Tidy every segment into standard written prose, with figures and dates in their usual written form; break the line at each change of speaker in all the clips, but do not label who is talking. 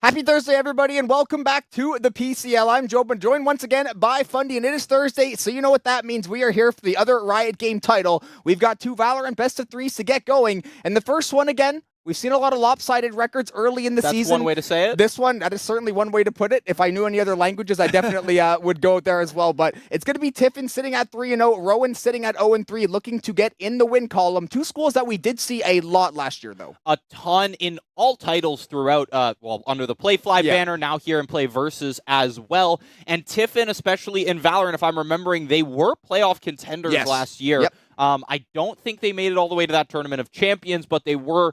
Happy Thursday, everybody, and welcome back to the PCL. I'm Joe, joined once again by Fundy, and it is Thursday, so you know what that means. We are here for the other Riot game title. We've got two Valorant best of threes to get going, and the first one, again, we've seen a lot of lopsided records early in the season.
That's one way to say it.
This one, that is certainly one way to put it. If I knew any other languages, I definitely would go there as well. But it's going to be Tiffin sitting at 3-0, Rowan sitting at 0-3, looking to get in the win column. Two schools that we did see a lot last year, though.
A ton in all titles throughout, under the Playfly banner, now here in Play Versus as well. And Tiffin, especially in Valorant, if I'm remembering, they were playoff contenders last year.
Yep.
I don't think they made it all the way to that Tournament of Champions, but they were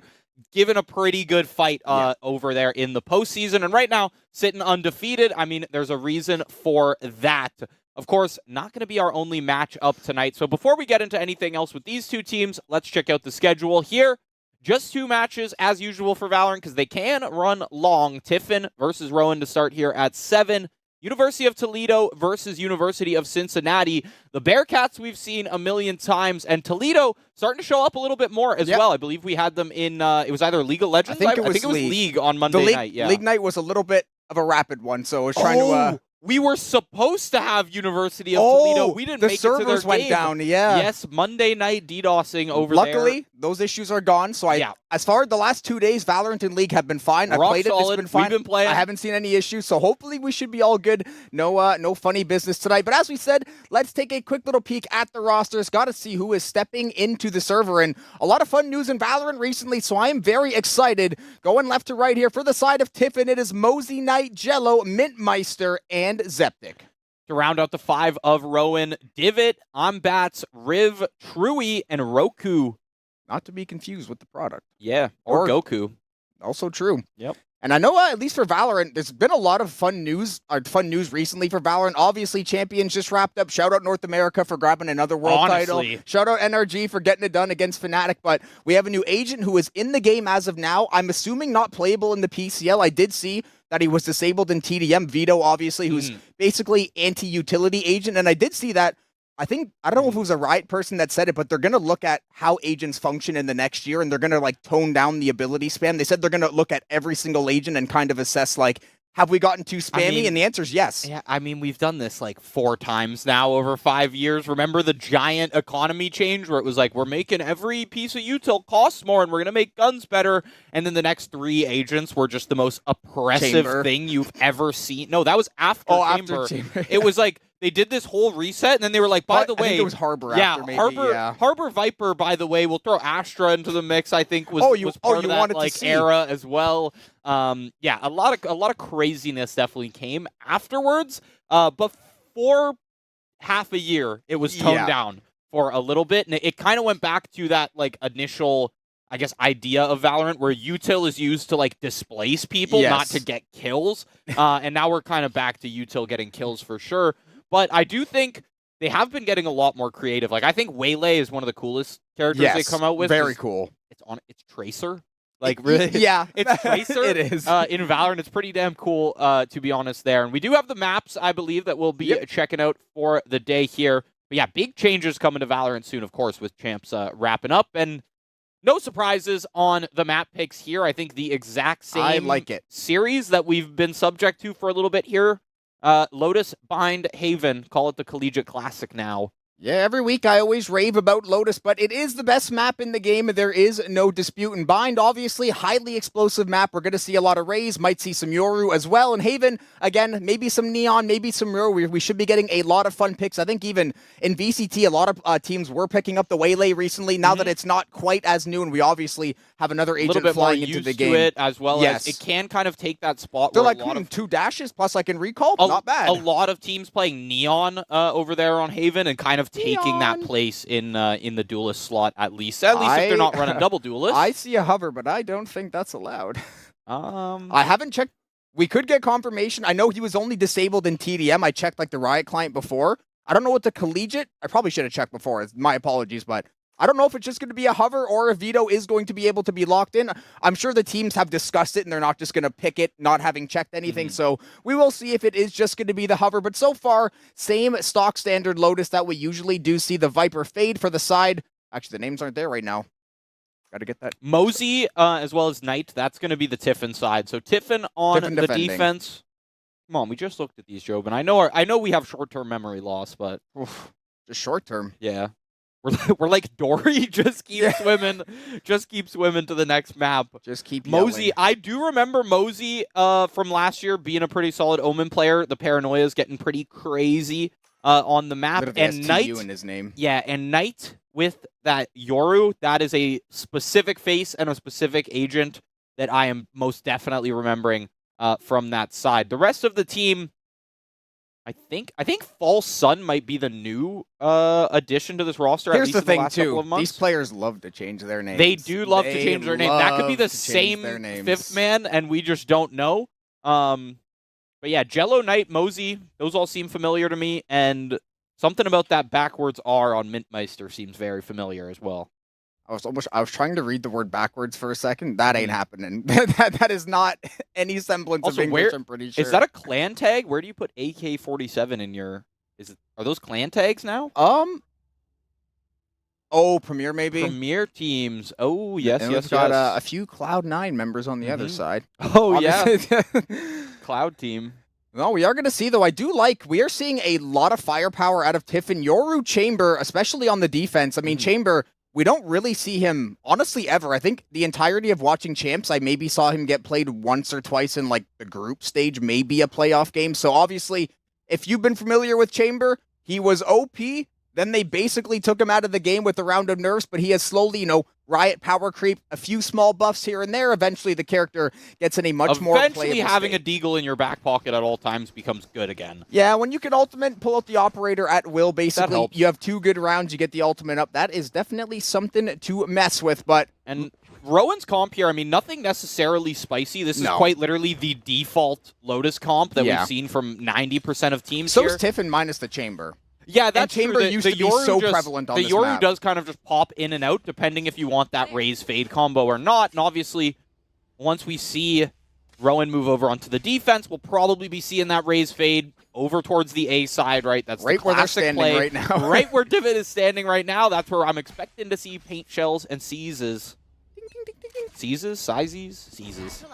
given a pretty good fight over there in the postseason. And right now, sitting undefeated. I mean, there's a reason for that. Of course, not going to be our only match up tonight. So before we get into anything else with these two teams, let's check out the schedule here. Just two matches, as usual, for Valorant, because they can run long. Tiffin versus Rowan to start here at 7. University of Toledo versus University of Cincinnati. The Bearcats we've seen a million times, and Toledo starting to show up a little bit more as well. I believe we had them in, it was either League of Legends?
I think it was
League on Monday night.
League night was a little bit of a rapid one, so I was trying to...
We were supposed to have University of Toledo. We didn't make it to their game.
The servers went down,
Yes, Monday night DDoSing over
there.
Luckily,
those issues are gone. So as far as the last 2 days, Valorant and League have been fine. I played it, it's been fine.
We've been playing.
I haven't seen any issues, so hopefully we should be all good. No funny business tonight. But as we said, let's take a quick little peek at the rosters. Got to see who is stepping into the server. And a lot of fun news in Valorant recently, so I am very excited. Going left to right here for the side of Tiffin, it is Mosey Knight, Jello, Mintmeister, and Zeptic.
To round out the 5 of Rowan, Divot, Ombats, Riv, Truey, and Roku.
Not to be confused with the product.
Yeah, or Goku.
Also true.
Yep.
And I know, at least for Valorant, there's been a lot of fun news recently for Valorant. Obviously, Champions just wrapped up. Shout out North America for grabbing another world title. Shout out NRG for getting it done against Fnatic. But we have a new agent who is in the game as of now. I'm assuming not playable in the PCL. I did see that he was disabled in TDM. Vito, obviously, who's basically anti-utility agent. And I did see that. I don't know if it was a Riot person that said it, but they're going to look at how agents function in the next year, and they're going to tone down the ability spam. They said they're going to look at every single agent and kind of assess, have we gotten too spammy? And the answer is yes.
Yeah, I mean, we've done this 4 times now over 5 years. Remember the giant economy change where it was we're making every piece of util cost more and we're going to make guns better. And then the next 3 agents were just the most oppressive thing you've ever seen. No, that was after Chamber.
After Chamber.
It was they did this whole reset, and then they were by the way...
I think it was Harbor after, maybe.
Harbor Viper, by the way, we'll throw Astra into the mix, I think, was part of that era as well. Yeah, a lot of craziness definitely came afterwards, but for half a year, it was toned down for a little bit, and it kind of went back to that, initial... I guess, idea of Valorant where util is used to displace people, not to get kills. And now we're kind of back to util getting kills for sure. But I do think they have been getting a lot more creative. I think Waylay is one of the coolest characters they come out with.
Very cool.
It's Tracer. Really?
Yeah.
It's Tracer.
It is.
In Valorant, it's pretty damn cool, to be honest there. And we do have the maps, I believe, that we'll be checking out for the day here. But yeah, big changes coming to Valorant soon, of course, with Champs wrapping up. And no surprises on the map picks here. I think the exact same series that we've been subject to for a little bit here. Lotus, Bind, Haven. Call it the Collegiate Classic now.
Yeah, every week I always rave about Lotus, but it is the best map in the game. There is no dispute. And Bind, obviously, highly explosive map. We're going to see a lot of Rays, might see some Yoru as well. And Haven, again, maybe some Neon, maybe some Yoru. We should be getting a lot of fun picks. I think even in VCT, a lot of teams were picking up the Waylay recently. Now that it's not quite as new, and we obviously have another agent flying into the game.
To it as well as it can kind of take that spot.
They're where 2 dashes plus I can recall. Not bad.
A lot of teams playing Neon over there on Haven and kind of taking that place in the duelist slot at least. At least if they're not running double duelist.
I see a hover, but I don't think that's allowed. I haven't checked. We could get confirmation. I know he was only disabled in TDM. I checked the Riot client before. I don't know what the collegiate. I probably should have checked before. My apologies, but I don't know if it's just going to be a hover or if Vito is going to be able to be locked in. I'm sure the teams have discussed it and they're not just going to pick it, not having checked anything. So we will see if it is just going to be the hover. But so far, same stock standard Lotus that we usually do see. The Viper fade for the side. Actually, the names aren't there right now. Gotta get that.
Mosey, as well as Knight, that's going to be the Tiffin side. So Tiffin on
Tiffin
the
defending.
defense. Come on, we just looked at these, Job, and I know we have short-term memory loss, but
just short term.
Yeah, we're like Dory, just keep swimming, just keep swimming to the next map.
Just keep
Mosey.
yelling.
I do remember Mosey from last year being a pretty solid Omen player. The paranoia is getting pretty crazy on the map, and Knight
in his name.
Yeah, and Knight with that Yoru, that is a specific face and a specific agent that I am most definitely remembering from that side. The rest of the team, I think False Sun might be the new addition to this roster.
Here's
at least
the thing,
in the last couple of months.
These players love to change their names.
They do love to change their name. That could be the same fifth man, and we just don't know. But yeah, Jello, Knight, Mosey, those all seem familiar to me, and something about that backwards R on Mintmeister seems very familiar as well.
I was trying to read the word backwards for a second. That ain't happening. that is not any semblance
also,
of English, I'm pretty sure.
Is that a clan tag? Where do you put AK-47 in your... Are those clan tags now?
Oh, Premier maybe?
Premier teams. Oh, yes,
and
yes,
we've got a few Cloud9 members on the other side.
Oh, yeah. Cloud team.
No, we are going to see, though. We are seeing a lot of firepower out of Tiffin. Yoru Chamber, especially on the defense. I mean, Chamber, we don't really see him, honestly, ever. I think the entirety of watching Champs, I maybe saw him get played once or twice in, like, the group stage, maybe a playoff game. So, obviously, if you've been familiar with Chamber, he was OP. Then they basically took him out of the game with a round of nerfs, but he has slowly, Riot power creep, a few small buffs here and there. Eventually, the character gets in a much more playable
Eventually, having
state.
a Deagle in your back pocket at all times becomes good again.
Yeah, when you can ultimate, pull out the operator at will, basically, you have 2 good rounds, you get the ultimate up. That is definitely something to mess with, but...
And Rowan's comp here, I mean, nothing necessarily spicy. This is quite literally the default Lotus comp that we've seen from 90% of teams here.
So is Tiffin minus the Chamber.
Yeah, that's
Chamber
true.
used to be so prevalent on this map.
The Yoru does kind of just pop in and out, depending if you want that Raze Fade combo or not. And obviously, once we see Rowan move over onto the defense, we'll probably be seeing that Raze Fade over towards the A side, right? That's
right
the
where they're
classic
standing
play.
right now.
Right where Divot is standing right now. That's where I'm expecting to see paint shells and seizes. Seizes? Seizes?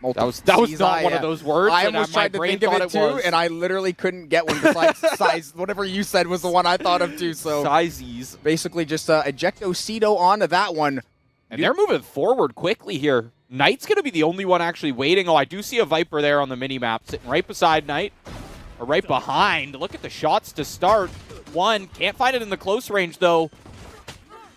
That was not one of those words.
I almost tried to think of it too, and I literally couldn't get one. Besides size, whatever you said was the one I thought of too. So
sizes.
Basically, just ejecto-cedo onto that one,
and they're moving forward quickly here. Knight's gonna be the only one actually waiting. Oh, I do see a Viper there on the mini map, sitting right beside Knight, or right behind. Look at the shots to start. One can't find it in the close range though.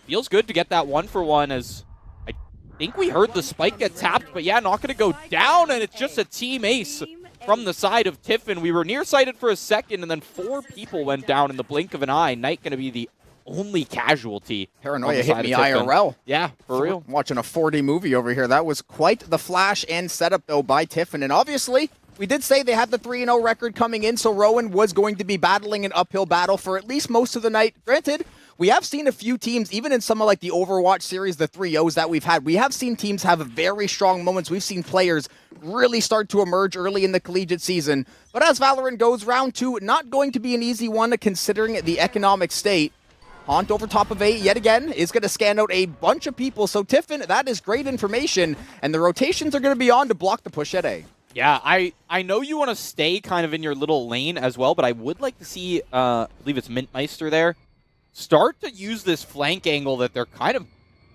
Feels good to get that 1-for-1 as. I think we heard the spike get tapped, but yeah, not going to go down, and it's just a team ace from the side of Tiffin. We were nearsighted for a second, and then 4 people went down in the blink of an eye. Knight going to be the only casualty.
Paranoia hit me IRL.
Yeah, for real.
I'm watching a 4D movie over here. That was quite the flash and setup, though, by Tiffin. And obviously, we did say they had the 3-0 record coming in, so Rowan was going to be battling an uphill battle for at least most of the night. Granted, we have seen a few teams, even in some of like the Overwatch series, the 3-0s that we've had, we have seen teams have very strong moments. We've seen players really start to emerge early in the collegiate season. But as Valorant goes, round 2, not going to be an easy one considering the economic state. Haunt over top of A yet again is going to scan out a bunch of people. So Tiffin, that is great information. And the rotations are going to be on to block the push at A.
Yeah, I know you want to stay kind of in your little lane as well, but I would like to see, I believe it's Mintmeister there, start to use this flank angle that they're kind of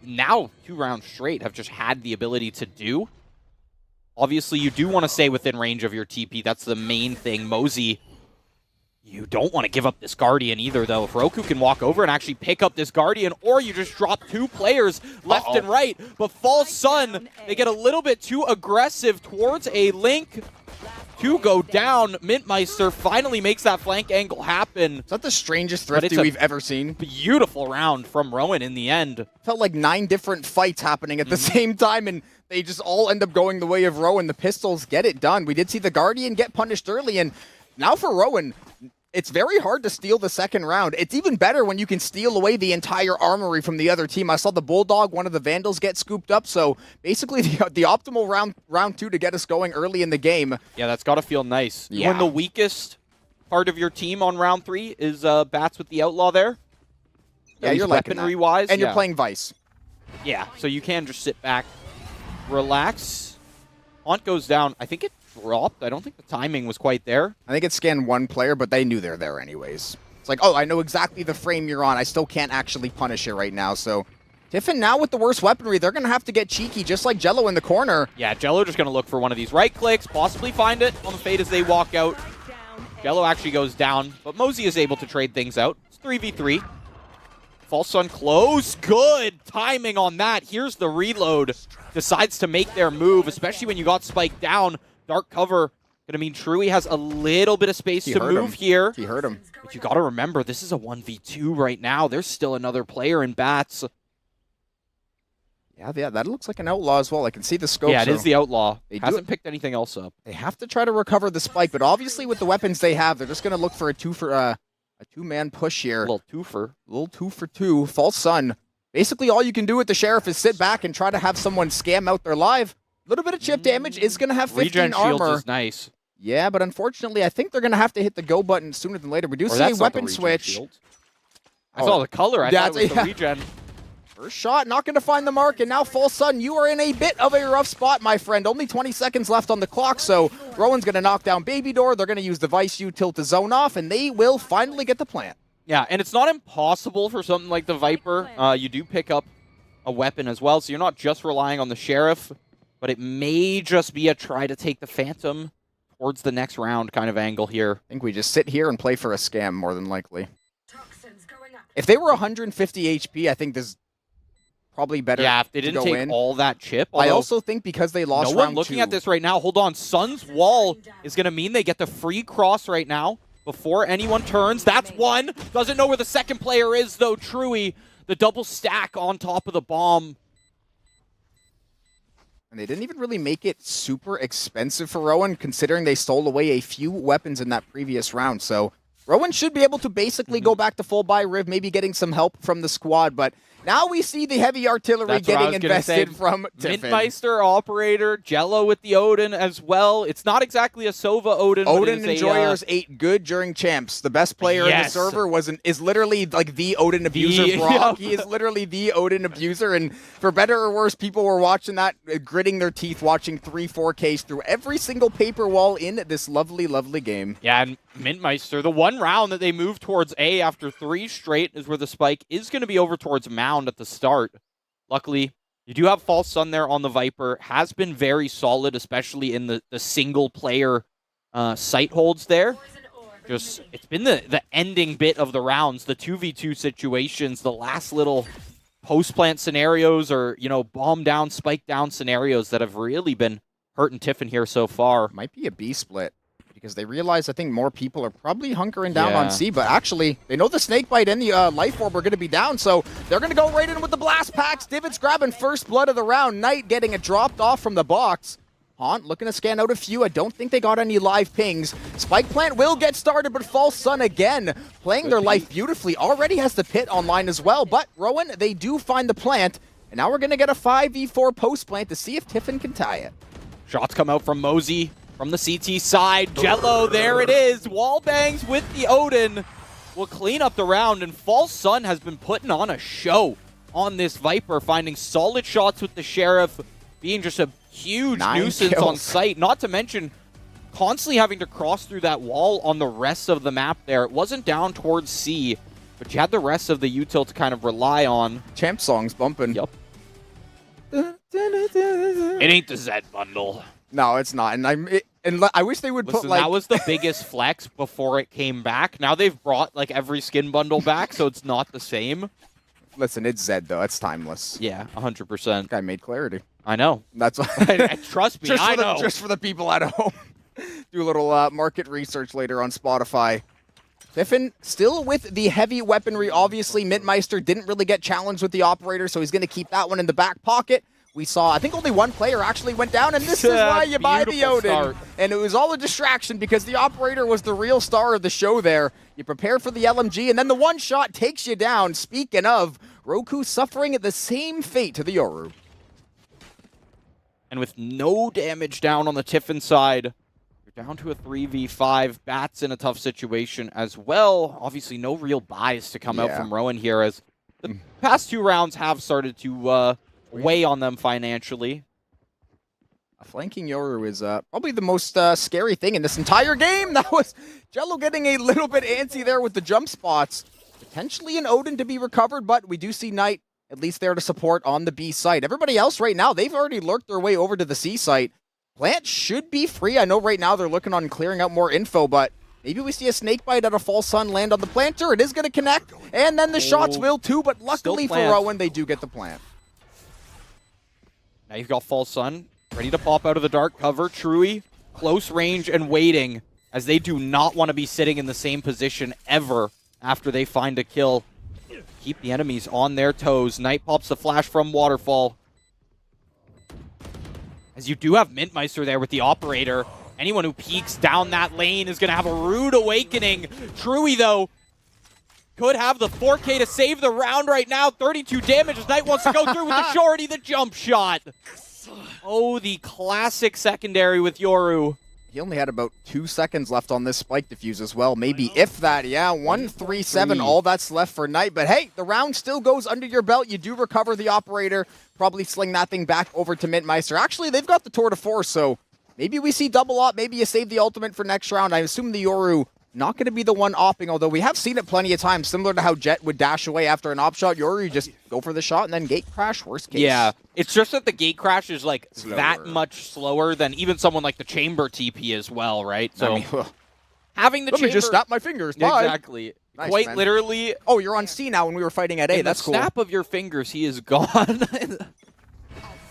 now 2 rounds straight have just had the ability to do. Obviously, you do want to stay within range of your TP. That's the main thing. Mosey, you don't want to give up this Guardian either, though. If Roku can walk over and actually pick up this Guardian, or you just drop 2 players left and right. But False Sun, they get a little bit too aggressive towards a Link to go down. Mintmeister finally makes that flank angle happen.
Is that the strangest thrifty we've ever seen?
Beautiful round from Rowan in the end.
Felt like 9 different fights happening at the same time, and they just all end up going the way of Rowan. The pistols get it done. We did see the Guardian get punished early, and now for Rowan, it's very hard to steal the second round. It's even better when you can steal away the entire armory from the other team. I saw the Bulldog, one of the Vandals, get scooped up. So basically the optimal round 2 to get us going early in the game.
Yeah, that's got to feel nice.
Yeah.
When the weakest part of your team on round 3 is Bats with the Outlaw there.
Yeah, you're like
weaponry-wise.
And you're playing Vice.
Yeah, so you can just sit back, relax. Haunt goes down. I think it dropped. I don't think the timing was quite there.
I think it scanned one player, but they knew they're there anyways. It's like, oh, I know exactly the frame you're on. I still can't actually punish it right now. So Tiffin now with the worst weaponry, they're going to have to get cheeky, just like Jello in the corner.
Yeah, Jello just going to look for one of these right clicks, possibly find it on the fade as they walk out. Jello actually goes down, but Mosey is able to trade things out. It's 3v3. False Sun close. Good timing on that. Here's the reload. Decides to make their move, especially when you got spiked down. Dark cover. Gonna mean Truey has a little bit of space to move here.
He heard him.
But you gotta remember, this is a 1v2 right now. There's still another player in bats.
Yeah, that looks like an outlaw as well. I can see the scope.
Yeah, it is the outlaw.
They
hasn't picked anything else up.
They have to try to recover the spike, but obviously with the weapons they have, they're just gonna look for a two-man push here.
A little twofer.
A little 2 for 2. False Sun. Basically, all you can do with the Sheriff is sit back and try to have someone scam out their live. A little bit of chip damage is going to have 15
Regen
armor.
shields is nice.
Yeah, but unfortunately, I think they're going to have to hit the go button sooner than later. We do see a weapon switch.
I saw the color. I thought it was the regen.
First shot, not going to find the mark, and now False Sun, you are in a bit of a rough spot, my friend. Only 20 seconds left on the clock, so Rowan's going to knock down Baby Door. They're going to use the Vice U tilt to zone off, and they will finally get the plant.
Yeah, and it's not impossible for something like the Viper. You do pick up a weapon as well, so you're not just relying on the Sheriff, but it may just be a try to take the Phantom towards the next round kind of angle here.
I think we just sit here and play for a scam, more than likely. If they were 150 HP, I think this is probably better.
Yeah, if they didn't take all that chip.
I also think because they lost
no
round
one looking
2.
at this right now. Hold on. Sun's wall is going to mean they get the free cross right now before anyone turns. That's one. Doesn't know where the second player is, though. Truey, the double stack on top of the bomb.
And they didn't even really make it super expensive for Rowan, considering they stole away a few weapons in that previous round. So Rowan should be able to basically go back to full buy Riv, maybe getting some help from the squad. But now we see the heavy artillery getting invested from Tiffin.
Mintmeister, Operator, Jello with the Odin as well. It's not exactly a Sova Odin.
Odin Enjoyers ate good during champs. The best player in the server is literally like the Odin abuser, Brock. He is literally the Odin abuser. And for better or worse, people were watching that, gritting their teeth, watching 3-4Ks through every single paper wall in this lovely, lovely game.
Yeah, and Mintmeister, the one round that they moved towards A after 3 straight is where the spike is going to be over towards Mound at the start. Luckily, you do have False Sun there on the Viper. Has been very solid, especially in the single player sight holds there. Just, it's been the ending bit of the rounds, the 2v2 situations, the last little post-plant scenarios or, you know, bomb down, spike down scenarios that have really been hurting Tiffin here so far.
Might be a B split. Because they realize, I think, more people are probably hunkering down on C, but actually, they know the Snakebite and the Life Orb are going to be down, so they're going to go right in with the Blast Packs. Divots grabbing first blood of the round. Knight getting it dropped off from the box. Haunt looking to scan out a few. I don't think they got any live pings. Spike Plant will get started, but False Sun again, playing their life beautifully. Already has the pit online as well, but Rowan, they do find the plant, and now we're going to get a 5v4 post plant to see if Tiffin can tie it.
Shots come out from Mosey. From the CT side, Jello, there it is. Wall bangs with the Odin. Will clean up the round, and False Sun has been putting on a show on this Viper, finding solid shots with the Sheriff, being just a huge nuisance on site. Not to mention, constantly having to cross through that wall on the rest of the map there. It wasn't down towards C, but you had the rest of the util to kind of rely on.
Champ songs bumping.
Yep. It ain't the Zed bundle.
No, it's not. And I wish they would put like...
that was the biggest flex before it came back. Now they've brought like every skin bundle back, so it's not the same.
Listen, it's Zed though. It's timeless.
Yeah, 100%.
Guy made clarity.
I know.
That's why.
Trust me, I know.
Just for the people at home. Do a little market research later on Spotify. Tiffin still with the heavy weaponry. Obviously, Mintmeister didn't really get challenged with the Operator, so he's going to keep that one in the back pocket. We saw, I think only one player actually went down, and this is why you buy the Odin. Start. And it was all a distraction because the Operator was the real star of the show there. You prepare for the LMG, and then the one shot takes you down. Speaking of, Roku suffering the same fate to the Yoru.
And with no damage down on the Tiffin side, you're down to a 3v5. Bats in a tough situation as well. Obviously, no real buys to come out from Rowan here, as the past 2 rounds have started to weigh on them financially.
Flanking Yoru is probably the most scary thing in this entire game. That was Jello getting a little bit antsy there with the jump spots. Potentially an Odin to be recovered, but we do see Knight at least there to support on the B site. Everybody else right now, they've already lurked their way over to the C site. Plant should be free. I know right now they're looking on clearing out more info, but maybe we see a snake bite at a false sun land on the planter. It is going to connect, and then the shots will too, but luckily for Rowan, they do get the plant.
Now you've got false sun. Ready to pop out of the dark cover. Truey, close range and waiting, as they do not want to be sitting in the same position ever after they find a kill. Keep the enemies on their toes. Knight pops the flash from Waterfall. As you do have Mintmeister there with the operator. Anyone who peeks down that lane is going to have a rude awakening. Truey, though, could have the 4K to save the round right now. 32 damage as Knight wants to go through with the shorty, the jump shot. Oh, the classic secondary with Yoru.
He only had about 2 seconds left on this spike defuse as well. Maybe if that, yeah, 1-3-7, all that's left for Knight. But hey, the round still goes under your belt. You do recover the operator. Probably sling that thing back over to Mintmeister. Actually, they've got the tour de force, so maybe we see double op. Maybe you save the ultimate for next round. I assume the Yoru not going to be the one opping, although we have seen it plenty of times, similar to how Jet would dash away after an op shot. Yoru, you just go for the shot and then gate crash, worst case.
Yeah, it's just that the gate crash is like that much slower than even someone like the Chamber TP as well, right? So having the
Let
Chamber...
me just snap my fingers. Bye.
Exactly.
Nice,
Quite
man.
literally...
Oh, you're on C now when we were fighting at A. That's cool.
snap of your fingers, he is gone.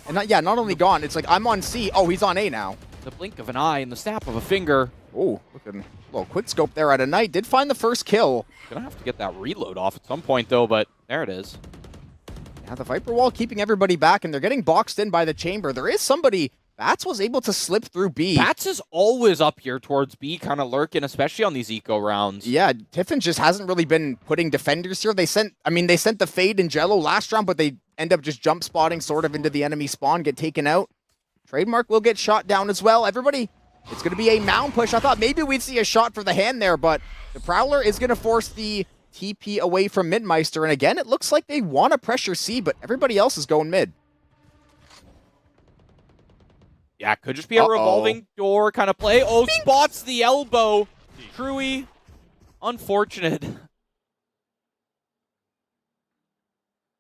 And not only gone, it's like I'm on C. Oh, he's on A now.
The blink of an eye and the snap of a finger.
Oh, look at a little quick scope there at a Knight. Did find the first kill.
Gonna have to get that reload off at some point, though, but there it is.
Yeah, the Viper wall keeping everybody back, and they're getting boxed in by the Chamber. There is somebody... Bats was able to slip through B.
Bats is always up here towards B, kind of lurking, especially on these eco rounds.
Yeah, Tiffin just hasn't really been putting defenders here. They sent the Fade and Jello last round, but they end up just jump spotting sort of into the enemy spawn, get taken out. Trademark will get shot down as well. Everybody, it's going to be a mound push. I thought maybe we'd see a shot for the hand there, but the Prowler is going to force the TP away from Mintmeister. And again, it looks like they want to pressure C, but everybody else is going mid.
Yeah, it could just be a revolving door kind of play. Oh, spots the elbow. Truey, unfortunate.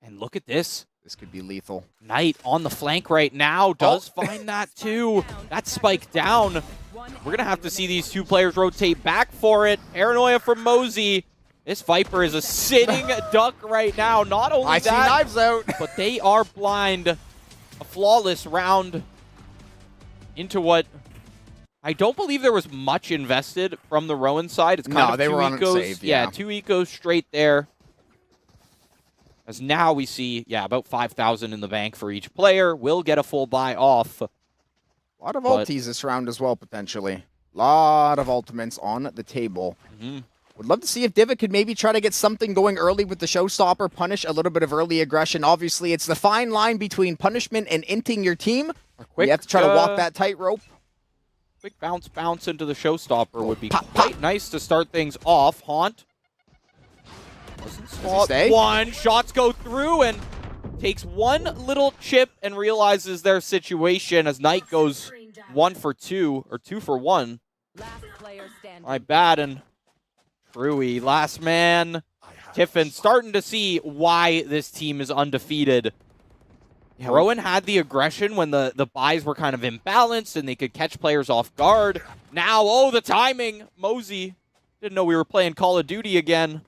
And look at this.
This could be lethal.
Knight on the flank right now does find that too. That spike down. We're going to have to see these two players rotate back for it. Paranoia from Mosey. This Viper is a sitting duck right now. Not only
I see knives out.
but they are blind. A flawless round into what I don't believe there was much invested from the Rowan side. It's kind of
they
two
were on
ecos.
save, yeah.
2 ecos straight there. As now we see, about 5,000 in the bank for each player. Will get a full buy off.
A lot of ultis this round as well, potentially. A lot of ultimates on the table. Would love to see if Divot could maybe try to get something going early with the showstopper, punish a little bit of early aggression. Obviously, it's the fine line between punishment and inting your team. You have to try to walk that tightrope.
Quick bounce into the showstopper would be quite nice to start things off. Haunt. Doesn't spot one. Shots go through and takes one little chip and realizes their situation as Knight goes 1 for 2 or 2 for 1. My bad. And Truey, last man. Tiffin starting to see why this team is undefeated. Yeah, Rowan had the aggression when the buys were kind of imbalanced and they could catch players off guard. Now, the timing. Mosey didn't know we were playing Call of Duty again.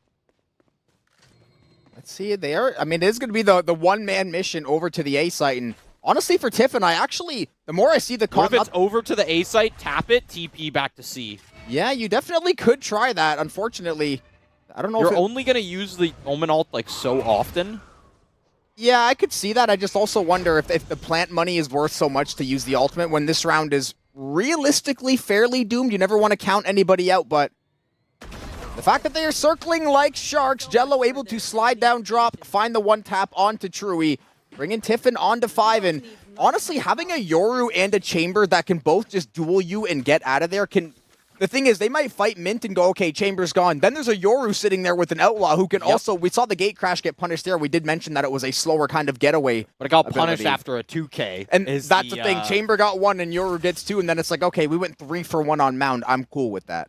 Let's see, it is going to be the one-man mission over to the A site. And honestly, for Tiffin, the more I see the...
What if it's over to the A site, tap it, TP back to C?
Yeah, you definitely could try that. Unfortunately, I don't know
if
you're
only going to use the Omen ult like so often.
Yeah, I could see that. I just also wonder if the plant money is worth so much to use the ultimate when this round is realistically fairly doomed. You never want to count anybody out, but the fact that they are circling like sharks, Jello able to slide down, drop, find the one tap onto Truey, bringing Tiffin onto 5, and honestly, having a Yoru and a Chamber that can both just duel you and get out of there can The thing is, they might fight Mint and go, okay, Chamber's gone. Then there's a Yoru sitting there with an Outlaw who can also, we saw the gate crash get punished there. We did mention that it was a slower kind of getaway.
But it got punished after a 2K.
And that's the thing. Chamber got 1 and Yoru gets 2, and then it's like, okay, we went 3 for 1 on Mound. I'm cool with that.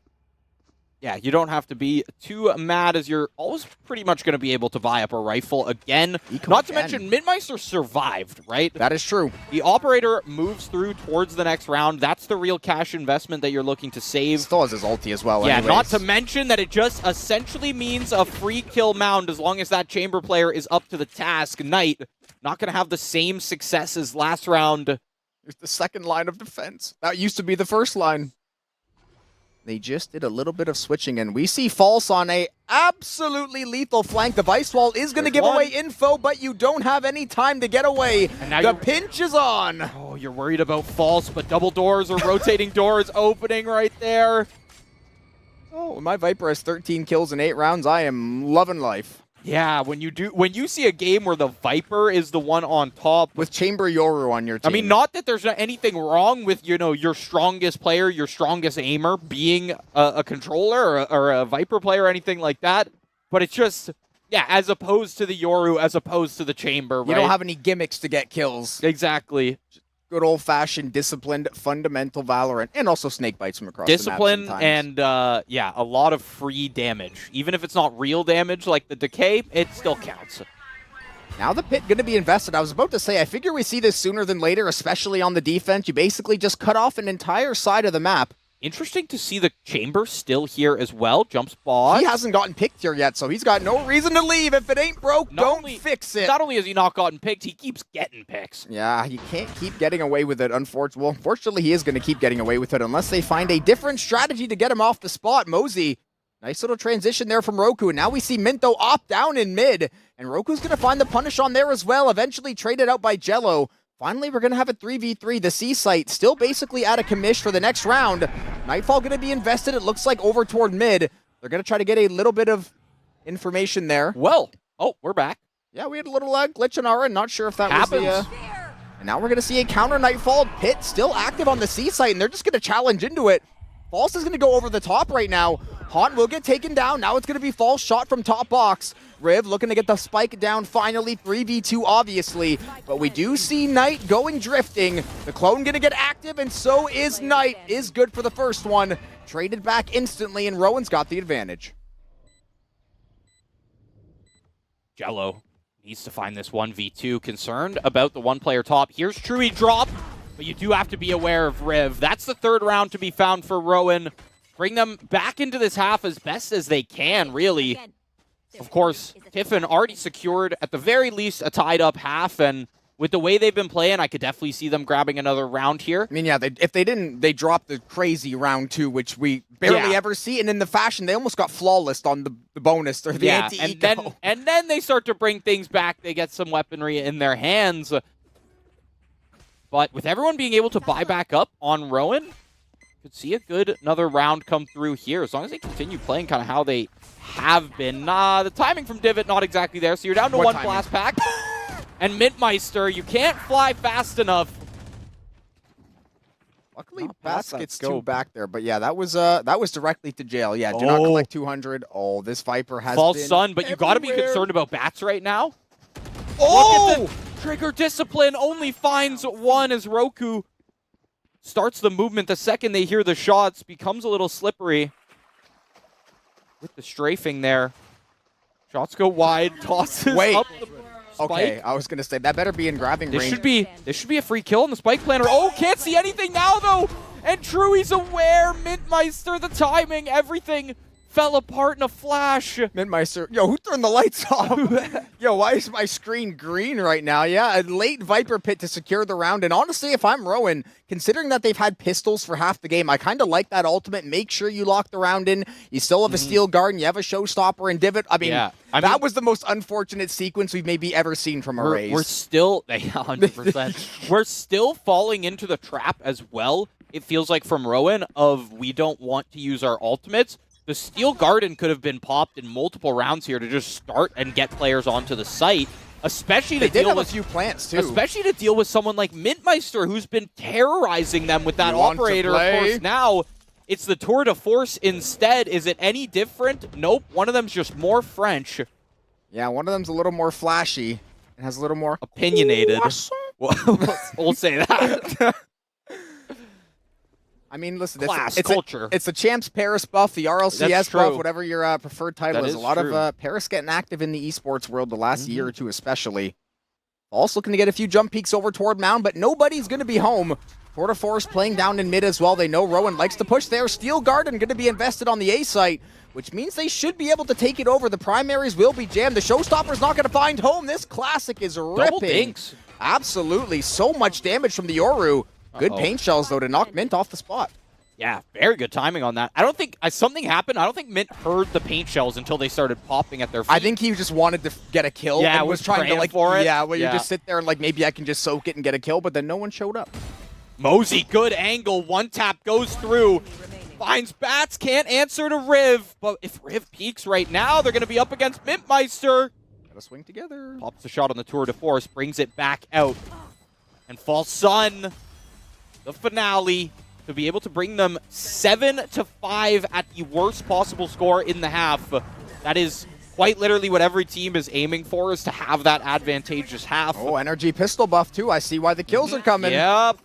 Yeah, you don't have to be too mad as you're always pretty much going to be able to buy up a rifle again. Not to mention, Mintmeister survived, right?
That is true.
The Operator moves through towards the next round. That's the real cash investment that you're looking to save.
Still has his ulti as well.
Yeah,
anyways.
not to mention that it just essentially means a free kill Mound as long as that Chamber player is up to the task. Knight, not going to have the same success as last round.
There's the second line of defense. That used to be the first line. They just did a little bit of switching, and we see False on a absolutely lethal flank. The Vice Wall is going to give away info, but you don't have any time to get away. And now the pinch is on.
Oh, you're worried about False, but double doors or rotating doors opening right there.
Oh, my Viper has 13 kills in 8 rounds. I am loving life.
Yeah, when you see a game where the Viper is the one on top
with Chamber Yoru on your team.
I mean, not that there's anything wrong with, you know, your strongest player, your strongest aimer being a controller or a Viper player or anything like that, but it's just, yeah, as opposed to the Yoru, as opposed to the Chamber, right?
You don't have any gimmicks to get kills.
Exactly.
Good old-fashioned, disciplined, fundamental Valorant, and also snake bites from across
discipline
the map sometimes.
And, yeah, a lot of free damage. Even if it's not real damage like the decay, it still counts.
Now the pit going to be invested. I was about to say, I figure we see this sooner than later, especially on the defense. You basically just cut off an entire side of the map.
Interesting to see the Chamber still here as well. Jumps bot.
He hasn't gotten picked here yet, so he's got no reason to leave. If it ain't broke, don't fix it.
Not only has he not gotten picked, he keeps getting picks.
Yeah, you can't keep getting away with it, unfortunately. Well, unfortunately, he is going to keep getting away with it unless they find a different strategy to get him off the spot. Mosey, nice little transition there from Roku. And now we see Minto opt down in mid, and Roku's going to find the punish on there as well, eventually traded out by Jello. Finally, we're going to have a 3v3. The C site still basically out of commish for the next round. Nightfall going to be invested, it looks like, over toward mid. They're going to try to get a little bit of information there.
Well, oh, we're back.
Yeah, we had a little glitch on our end. Not sure if that was the... And now we're going to see a counter Nightfall. Pit still active on the C site, and they're just going to challenge into it. False is going to go over the top right now. Haunt will get taken down. Now it's going to be False shot from top box. Riv looking to get the spike down finally. 3v2 obviously. But we do see Knight going drifting. The clone going to get active, and so is Knight. Is good for the first one. Traded back instantly, and Rowan's got the advantage.
Jello needs to find this 1v2. Concerned about the one-player top. Here's Truey drop, but you do have to be aware of Riv. That's the third round to be found for Rowan. Bring them back into this half as best as they can, really. Of course, Tiffin already secured, at the very least, a tied-up half, and with the way they've been playing, I could definitely see them grabbing another round here.
I mean, yeah, if they didn't, they dropped the crazy round 2, which we barely ever see, and in the fashion, they almost got flawless on the bonus, or the anti-eco.
And then they start to bring things back. They get some weaponry in their hands. But with everyone being able to buy back up on Rowan, could see another round come through here, as long as they continue playing kind of how they have been. The timing from Divot, not exactly there, so you're down to one blast pack. And Mintmeister, you can't fly fast enough.
Luckily, Bass gets 2 back there, but yeah, that was directly to jail. Yeah, do not collect 200. Oh, this Viper has
False
been
Sun, but you got to be concerned about bats right now.
Oh!
Look at the trigger discipline, only finds 1 as Roku starts the movement the second they hear the shots, becomes a little slippery with the strafing there. Shots go wide, tosses up the spike.
Okay, I was going to say, that better be in grabbing range.
This should be a free kill on the spike planter. Oh, can't see anything now, though. And Truey's aware. Mintmeister, the timing, everything fell apart in a flash.
Mintmeister, yo, who turned the lights off? Yo, why is my screen green right now? Yeah, a late Viper pit to secure the round. And honestly, if I'm Rowan, considering that they've had pistols for half the game, I kind of like that ultimate. Make sure you lock the round in. You still have a steel guard, and you have a showstopper and Divot. I mean, that was the most unfortunate sequence we've maybe ever seen from a Raze.
We're still, 100%. We're still falling into the trap as well, it feels like, from Rowan, of we don't want to use our ultimates. The Steel Garden could have been popped in multiple rounds here to just start and get players onto the site, especially to deal with
a few plants too.
Especially to deal with someone like Mintmeister, who's been terrorizing them with that operator. Of course, now It's the tour de force instead. Is it any different? Nope. One of them's just more French.
Yeah, one of them's a little more flashy. It has a little more
opinionated. We'll say that.
I mean, listen,
Class, culture.
It's the Champs Paris buff, the RLCS buff, whatever your preferred title is. A lot of Paris getting active in the esports world the last year or two especially. Also looking to get a few jump peaks over toward Mound, but nobody's going to be home. Tour de Force playing down in mid as well. They know Rowan likes to push there. Steel Garden going to be invested on the A site, which means they should be able to take it over. The primaries will be jammed. The Showstopper's not going to find home. This classic is ripping.
Double dinks.
Absolutely. So much damage from the Yoru. Good paint shells, though, to knock Mint off the spot.
Yeah, very good timing on that. I don't think something happened. I don't think Mint heard the paint shells until they started popping at their feet.
I think he just wanted to get a kill.
Yeah,
and was trying to like
for it.
Yeah, well, you just sit there and like maybe I can just soak it and get a kill, but then no one showed up.
Mosey, good angle. One tap goes through. Finds Bats, can't answer to Riv. But if Riv peeks right now, they're going to be up against Mintmeister.
Gotta swing together.
Pops the shot on the Tour de Force, brings it back out. And False Sun, the finale, to be able to bring them 7-5 at the worst possible score in the half. That is quite literally what every team is aiming for, is to have that advantageous half.
Oh, energy pistol buff too. I see why the kills are coming.
Yep.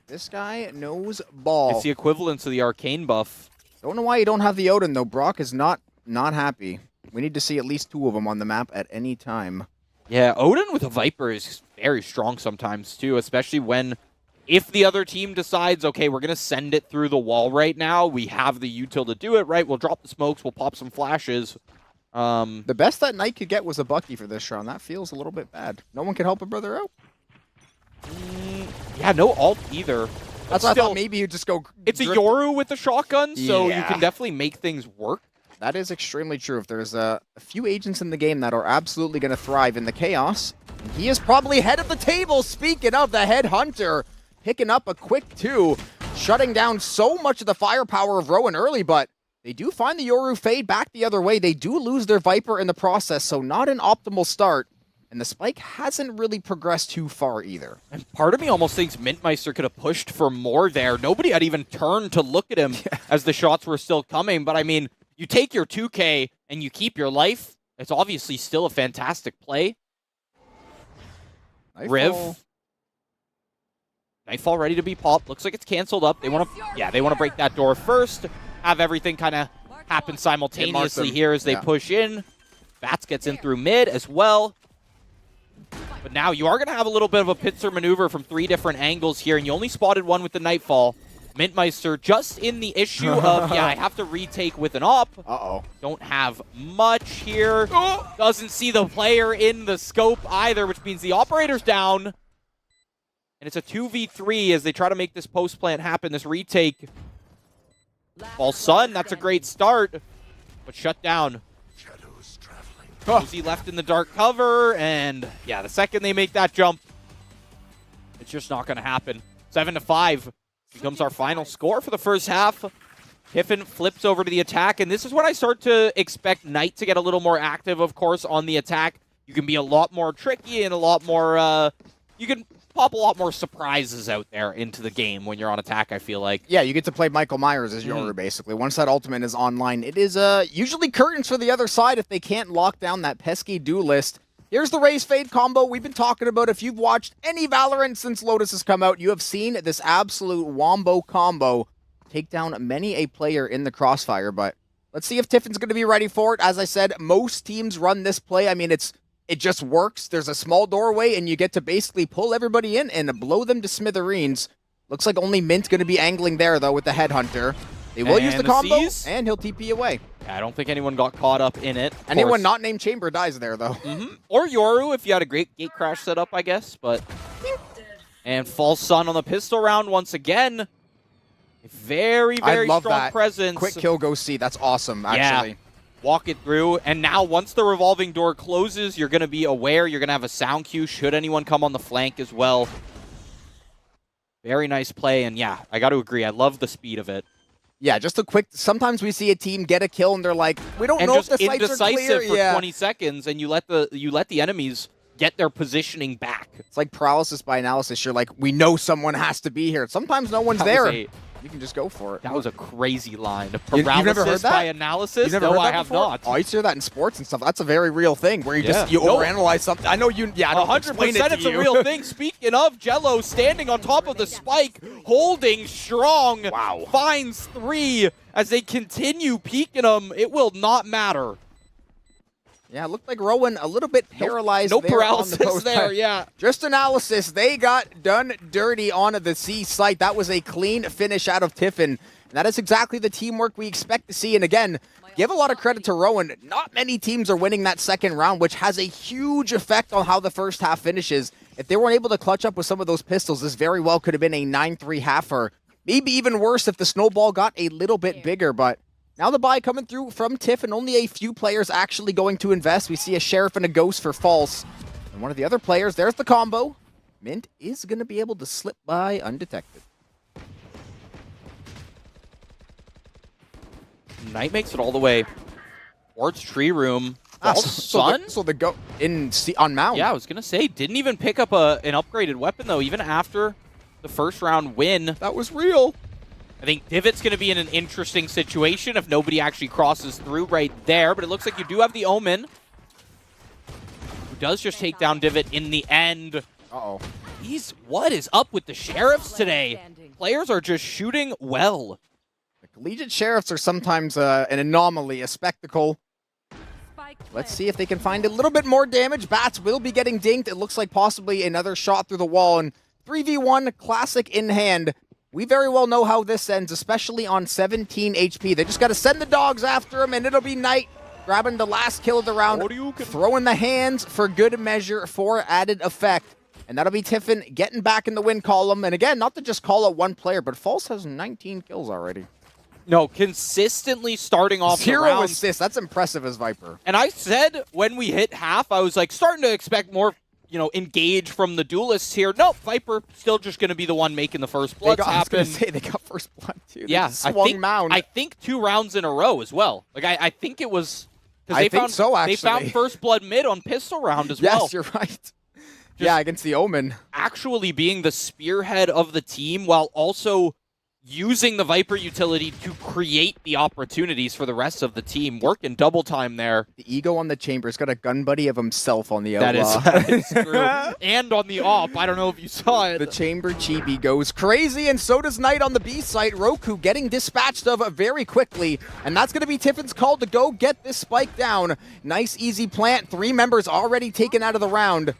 This guy knows ball.
It's the equivalence of the arcane buff.
Don't know why you don't have the Odin though. Brock is not happy. We need to see at least 2 of them on the map at any time.
Yeah, Odin with a Viper is very strong sometimes too, especially if the other team decides, okay, we're going to send it through the wall right now, we have the util to do it, right? We'll drop the smokes, we'll pop some flashes.
The best that Knight could get was a Bucky for this round. That feels a little bit bad. No one can help a brother out.
Yeah, no ult either.
That's why I thought maybe you just go...
It's a Yoru with a shotgun, so you can definitely make things work.
That is extremely true. If there's a few agents in the game that are absolutely going to thrive in the chaos, he is probably head of the table. Speaking of the Headhunter, picking up a quick 2, shutting down so much of the firepower of Rowan early, but they do find the Yoru fade back the other way. They do lose their Viper in the process, so not an optimal start. And the spike hasn't really progressed too far either.
And part of me almost thinks Mintmeister could have pushed for more there. Nobody had even turned to look at him as the shots were still coming. But I mean, you take your 2K and you keep your life. It's obviously still a fantastic play.
Nightfall.
Riv. Nightfall ready to be popped. Looks like it's canceled up. They want to break that door first. Have everything kind of happen simultaneously here as they push in. Bats gets in through mid as well. But now you are going to have a little bit of a pincer maneuver from 3 different angles here, and you only spotted one with the Nightfall. Mintmeister just in the issue of, I have to retake with an op. Don't have much here. Doesn't see the player in the scope either, which means the operator's down. And it's a 2v3 as they try to make this post plant happen, this retake. False Sun, that's a great start, but shut down. Mosey left in the dark cover, and yeah, the second they make that jump, it's just not going to happen. 7-5 becomes our final score for the first half. Kiffin flips over to the attack, and this is when I start to expect Knight to get a little more active, of course, on the attack. You can be a lot more tricky and a lot more, you can pop a lot more surprises out there into the game when you're on attack, I feel like.
Yeah, you get to play Michael Myers as Yoru, basically. Once that ultimate is online, it is usually curtains for the other side if they can't lock down that pesky duelist. Here's the Raze Fade combo we've been talking about. If you've watched any Valorant since Lotus has come out, you have seen this absolute wombo combo take down many a player in the crossfire. But let's see if Tiffin's going to be ready for it. As I said, most teams run this play. I mean, it just works. There's a small doorway, and you get to basically pull everybody in and blow them to smithereens. Looks like only Mint going to be angling there, though, with the Headhunter. They will use the combo, and he'll TP away.
Yeah, I don't think anyone got caught up in it.
Anyone not named Chamber dies there, though.
Or Yoru, if you had a great gate crash set up, I guess. But and False Sun on the pistol round once again. A very, very strong presence.
Quick kill, go see. That's awesome, actually.
Yeah. Walk it through, and now once the revolving door closes, you're going to be aware. You're going to have a sound cue should anyone come on the flank as well. Very nice play, and yeah, I got to agree. I love the speed of it.
Yeah, just a quick... Sometimes we see a team get a kill, and they're like, we don't know if the sights are clear.
For 20 seconds, and you let the enemies get their positioning back.
It's like paralysis by analysis. You're like, we know someone has to be here. Sometimes no one's there. you can just go for it.
That was a crazy line.
You've never heard that?
By analysis?
You've never heard
I
that
have
before?
not.
Oh, I used to hear that in sports and stuff. That's a very real thing where you just
No.
overanalyze something. I know you. Yeah, I don't
100% it's a real thing. Speaking of, Jello standing on top of the spike, holding strong.
Wow.
Finds 3 as they continue peeking him. It will not matter.
Yeah, it looked like Rowan a little bit paralyzed.
No
there
paralysis
on the post.
there, yeah.
Just analysis. They got done dirty on the C site. That was a clean finish out of Tiffin. And that is exactly the teamwork we expect to see. And again, give a lot of credit to Rowan. Not many teams are winning that second round, which has a huge effect on how the first half finishes. If they weren't able to clutch up with some of those pistols, this very well could have been a 9-3 halfer. Maybe even worse if the snowball got a little bit bigger, but now the buy coming through from Tiff, and only a few players actually going to invest. We see a Sheriff and a Ghost for False. And one of the other players, there's the combo. Mint is going to be able to slip by undetected.
Knight makes it all the way towards Tree Room. Sun?
So the go on Mount.
Yeah, I was going to say, didn't even pick up an upgraded weapon, though, even after the first round win.
That was real.
I think Divot's going to be in an interesting situation if nobody actually crosses through right there, but it looks like you do have the Omen, who does just take down Divot in the end.
Uh-oh.
What is up with the Sheriffs today? Players are just shooting well.
The collegiate Sheriffs are sometimes an anomaly, a spectacle. Let's see if they can find a little bit more damage. Bats will be getting dinked. It looks like possibly another shot through the wall, and 3v1 classic in hand. We very well know how this ends, especially on 17 HP. They just got to send the dogs after him, and it'll be Knight grabbing the last kill of the round, throwing the hands for good measure for added effect. And that'll be Tiffin getting back in the win column. And again, not to just call out one player, but False has 19 kills already.
No, consistently starting off
0 assists. That's impressive as Viper.
And I said when we hit half, I was like starting to expect more, engage from the duelists here. Nope, Viper still just going to be the one making the first blood happen.
I was going to say, they got first blood too.
Yeah, I think 2 rounds in a row as well. Like, I think it was...
I think so, actually.
They found first blood mid on pistol round as well.
Yes, you're right. Yeah, against the Omen.
Actually being the spearhead of the team while also using the Viper utility to create the opportunities for the rest of the team. Working double time there.
The ego on the Chamber's got a gun buddy of himself on the outlaw.
That is true. And on the op. I don't know if you saw it.
The Chamber chibi goes crazy, and so does Knight on the B site. Roku getting dispatched of very quickly, and that's going to be Tiffin's call to go get this spike down. Nice, easy plant. 3 members already taken out of the round.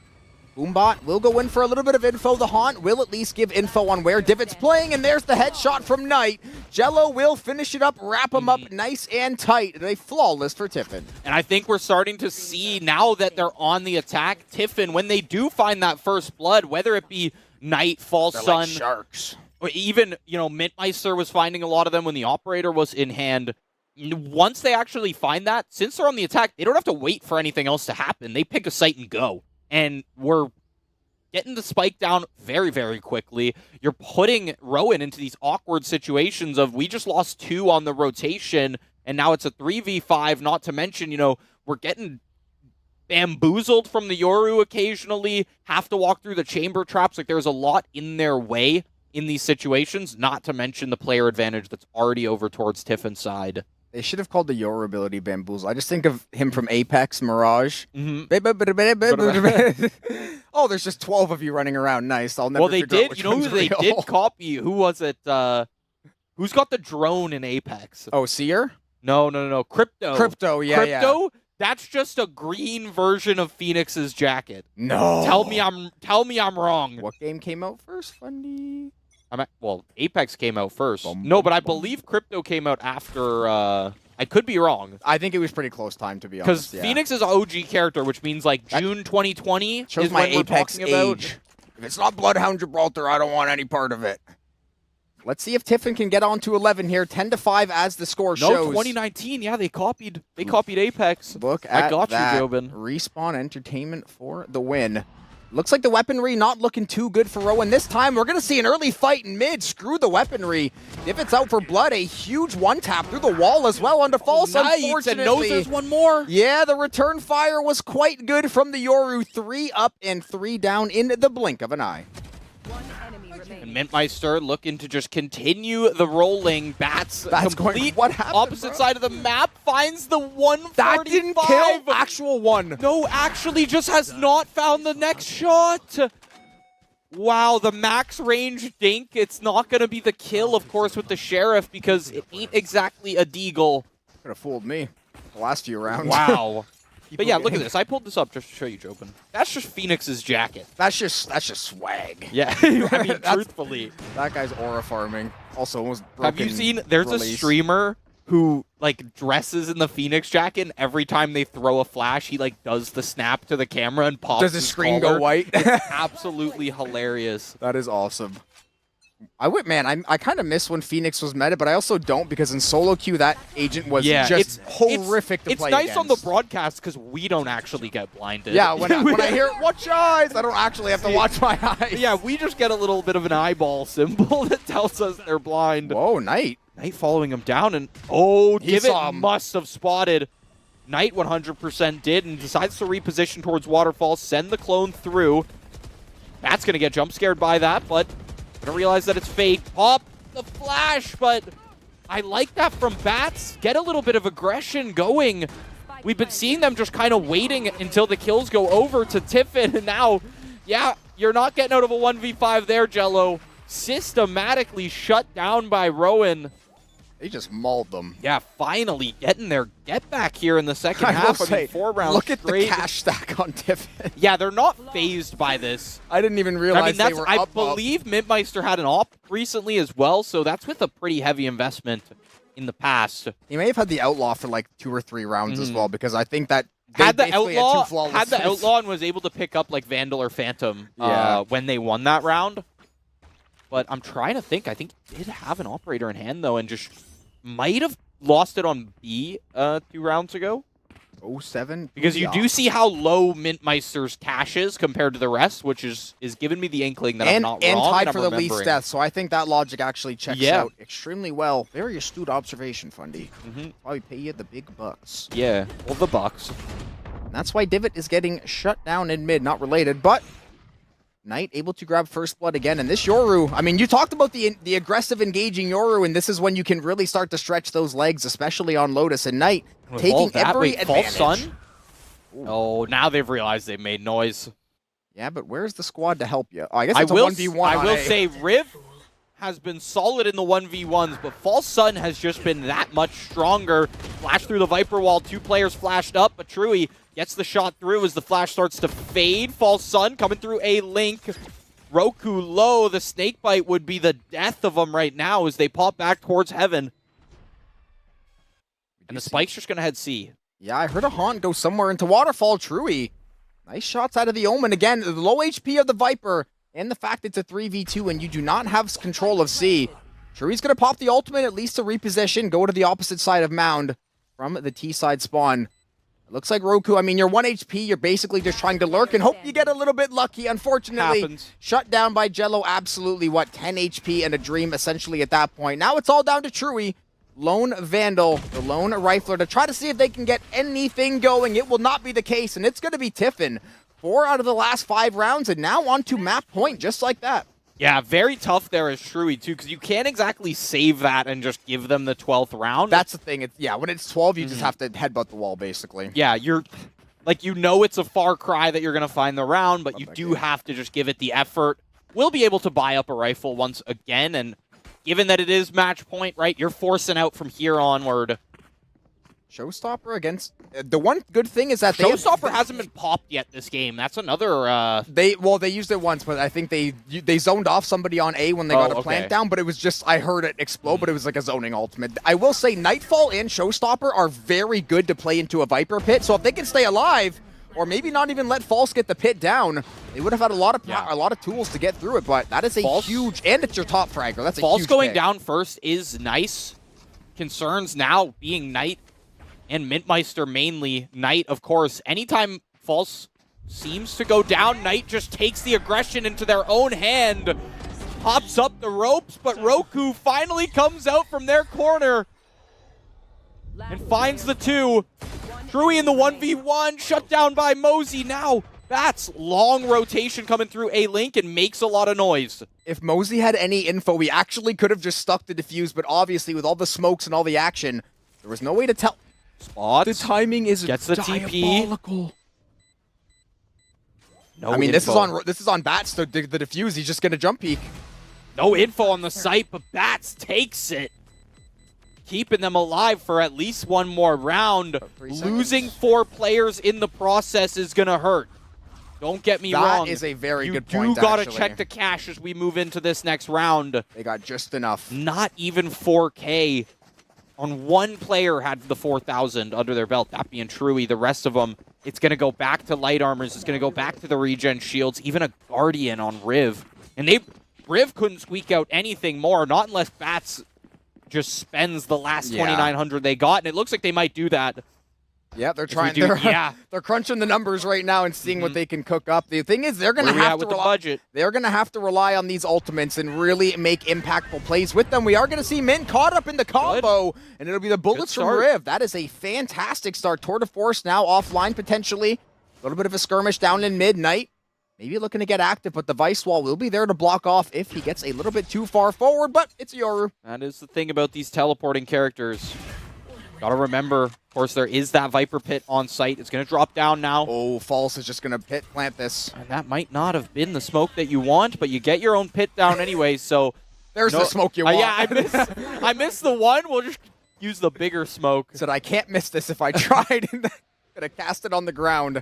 Boombot will go in for a little bit of info. The Haunt will at least give info on where Divot's playing, and there's the headshot from Knight. Jello will finish it up, wrap him up nice and tight. And a flawless for Tiffin.
And I think we're starting to see now that they're on the attack, Tiffin, when they do find that first blood, whether it be Knight, False Sun,
like sharks.
Or even, Mintmeister was finding a lot of them when the Operator was in hand. Once they actually find that, since they're on the attack, they don't have to wait for anything else to happen. They pick a site and go. And we're getting the spike down very, very quickly. You're putting Rowan into these awkward situations of we just lost 2 on the rotation, and now it's a 3v5, not to mention, we're getting bamboozled from the Yoru occasionally, have to walk through the chamber traps. Like, there's a lot in their way in these situations, not to mention the player advantage that's already over towards Tiffin's side.
They should have called the Yoru ability Bamboozle. I just think of him from Apex, Mirage. Oh, there's just 12 of you running around. Nice. I'll never figure out which one's
who they
real.
did copy? Who was it? Who's got the drone in Apex?
Oh, Seer?
No. Crypto.
Crypto, yeah,
Crypto? That's just a green version of Phoenix's jacket.
No.
Tell me I'm wrong.
What game came out first, Fundy?
Apex came out first. No, but I believe Crypto came out after. I could be wrong.
I think it was pretty close time, to be honest.
Because Phoenix is an OG character, which means June 2020
shows
is
my
when
Apex
we're talking about.
age. If it's not Bloodhound Gibraltar, I don't want any part of it. Let's see if Tiffin can get on to 11 here. 10-5 as the score shows.
No, 2019. Yeah, they copied Apex.
Look at
I got
that.
you, Jobin.
Respawn Entertainment for the win. Looks like the weaponry not looking too good for Rowan. This time, we're going to see an early fight in mid. Screw the weaponry. If it's out for blood, a huge one-tap through the wall as well onto False, unfortunately.
And knows there's one more.
Yeah, the return fire was quite good from the Yoru. 3 up and 3 down in the blink of an eye.
And Mintmeister looking to just continue the rolling. Bats complete
what happened,
opposite side of the map, finds the 145.
That didn't kill actual one.
No, actually just has not found the next shot. Wow, the max range dink. It's not going to be the kill, of course, with the Sheriff because it ain't exactly a deagle.
Could have fooled me the last few rounds.
Wow. But yeah, look at this. I pulled this up just to show you, Jobin. That's just Phoenix's jacket.
That's just swag.
Yeah, I mean, truthfully.
That guy's aura farming. Also, almost broken.
Have you seen, there's a streamer who, like, dresses in the Phoenix jacket, and every time they throw a flash, he, like, does the snap to the camera and pops
Does the screen go white?
It's absolutely hilarious.
That is awesome. I kind of miss when Phoenix was meta, but I also don't because in solo queue that agent was just horrific to play
It's nice
against.
on the broadcast because we don't actually get blinded.
Yeah, when I hear watch your eyes, I don't actually have to watch my eyes.
Yeah, we just get a little bit of an eyeball symbol that tells us they're blind.
Whoa, Knight.
Knight following him down, and Divot
saw him.
must have spotted. Knight 100% did, and decides to reposition towards Waterfall, send the clone through. Bat's going to get jump scared by that, but gonna realize that it's fake. Pop the flash, but I like that from Bats. Get a little bit of aggression going. We've been seeing them just kind of waiting until the kills go over to Tiffin, and now, yeah, you're not getting out of a 1v5 there, Jello. Systematically shut down by Rowan.
They just mauled them.
Yeah, finally getting their get back here in the second half.
I mean,
4 rounds
look at
straight.
the cash stack on Tiffin.
Yeah, they're not phased by this.
I didn't even realize they were up.
I believe Mintmeister had an op recently as well, so that's with a pretty heavy investment in the past.
He may have had the Outlaw for like 2 or 3 rounds as well, because I think that
had the Outlaw and was able to pick up like Vandal or Phantom when they won that round. But I'm trying to think. I think he did have an operator in hand, though, and just might have lost it on B 2 rounds ago.
07?
Because you do see how low Mintmeister's cash is compared to the rest, which is giving me the inkling that I'm not wrong.
And tied for the least death, so I think that logic actually checks out extremely well. Very astute observation, Fundy. Probably pay you the big bucks.
Yeah, well, the bucks.
And that's why Divot is getting shut down in mid, not related, but Knight able to grab first blood again, and this Yoru, I mean, you talked about the aggressive engaging Yoru, and this is when you can really start to stretch those legs, especially on Lotus, and Knight taking every advantage.
False Sun? Oh, now they've realized they made noise.
Yeah, but where's the squad to help you? Oh, I guess it's a 1v1.
I will say Riv has been solid in the 1v1s, but False Sun has just been that much stronger. Flash through the Viper wall, 2 players flashed up, but Truey gets the shot through as the flash starts to fade. False Sun coming through a link. Roku low. The snake bite would be the death of them right now as they pop back towards heaven. And the spike's just going to head C.
Yeah, I heard a haunt go somewhere into Waterfall. Truey. Nice shots out of the Omen. Again, the low HP of the Viper and the fact it's a 3v2 and you do not have control of C. Truey's going to pop the ultimate at least to reposition, go to the opposite side of Mound from the T side spawn. It looks like Roku, I mean, you're 1 HP, you're basically just trying to lurk and hope you get a little bit lucky. Unfortunately, shut down by Jello, absolutely, 10 HP and a dream, essentially, at that point. Now it's all down to Truey, lone Vandal, the lone Rifler, to try to see if they can get anything going. It will not be the case, and it's going to be Tiffin. 4 out of the last 5 rounds, and now on to map point, just like that.
Yeah, very tough there as Truey, too, because you can't exactly save that and just give them the 12th round.
That's the thing. Yeah, when it's 12, you just have to headbutt the wall, basically.
Yeah, you're like, you know it's a far cry that you're going to find the round, but you do have to just give it the effort. We'll be able to buy up a rifle once again, and given that it is match point, right, you're forcing out from here onward.
Showstopper against... the one good thing is that
Showstopper hasn't been popped yet this game. That's another...
They used it once, but I think they zoned off somebody on A when they got a plant down, but it was just... I heard it explode, but it was like a zoning ultimate. I will say Nightfall and Showstopper are very good to play into a Viper pit, so if they can stay alive, or maybe not even let False get the pit down, they would have had a lot of tools to get through it, but that is a huge... And it's your top fragger. That's a huge
False going
pick.
down first is nice. Concerns now being Knight and Mintmeister mainly. Knight, of course, anytime False seems to go down, Knight just takes the aggression into their own hand, pops up the ropes, but Roku finally comes out from their corner and finds the 2. Truey in the 1v1, shut down by Mosey. Now Bats, long rotation coming through A-Link and makes a lot of noise.
If Mosey had any info, we actually could have just stuck the defuse, but obviously with all the smokes and all the action, there was no way to tell.
Spots.
The timing is
Gets the
diabolical.
TP. No
I mean,
info.
this is on Bats, the defuse. He's just going to jump peek.
No info on the site, but Bats takes it. Keeping them alive for at least one more round. Losing 4 players in the process is going to hurt. Don't get me wrong.
That is a very good point,
You do got to check the cash as we move into this next round.
They got just enough.
Not even 4K on one player had the 4,000 under their belt, that being Truey. The rest of them, it's going to go back to light armors. It's going to go back to the regen shields, even a Guardian on Riv. And Riv couldn't squeak out anything more, not unless Bats just spends the last 2,900 they got, and it looks like they might do that.
Yeah, they're trying. They're crunching the numbers right now and seeing what they can cook up. The thing is, they're going to have to
budget.
They're going to have to rely on these ultimates and really make impactful plays with them. We are going to see Min caught up in the combo, and it'll be the bullets from Riv. That is a fantastic start. Tour de Force now offline potentially. A little bit of a skirmish down in midnight. Maybe looking to get active, but the Vice Wall will be there to block off if he gets a little bit too far forward, but it's Yoru.
That is the thing about these teleporting characters. Gotta remember, of course, there is that Viper Pit on site. It's gonna drop down now.
Oh, False is just gonna pit plant this.
And that might not have been the smoke that you want, but you get your own pit down anyway, so...
There's the smoke you want.
Yeah, I missed the one. We'll just use the bigger smoke.
Said I can't miss this if I tried. Gonna cast it on the ground.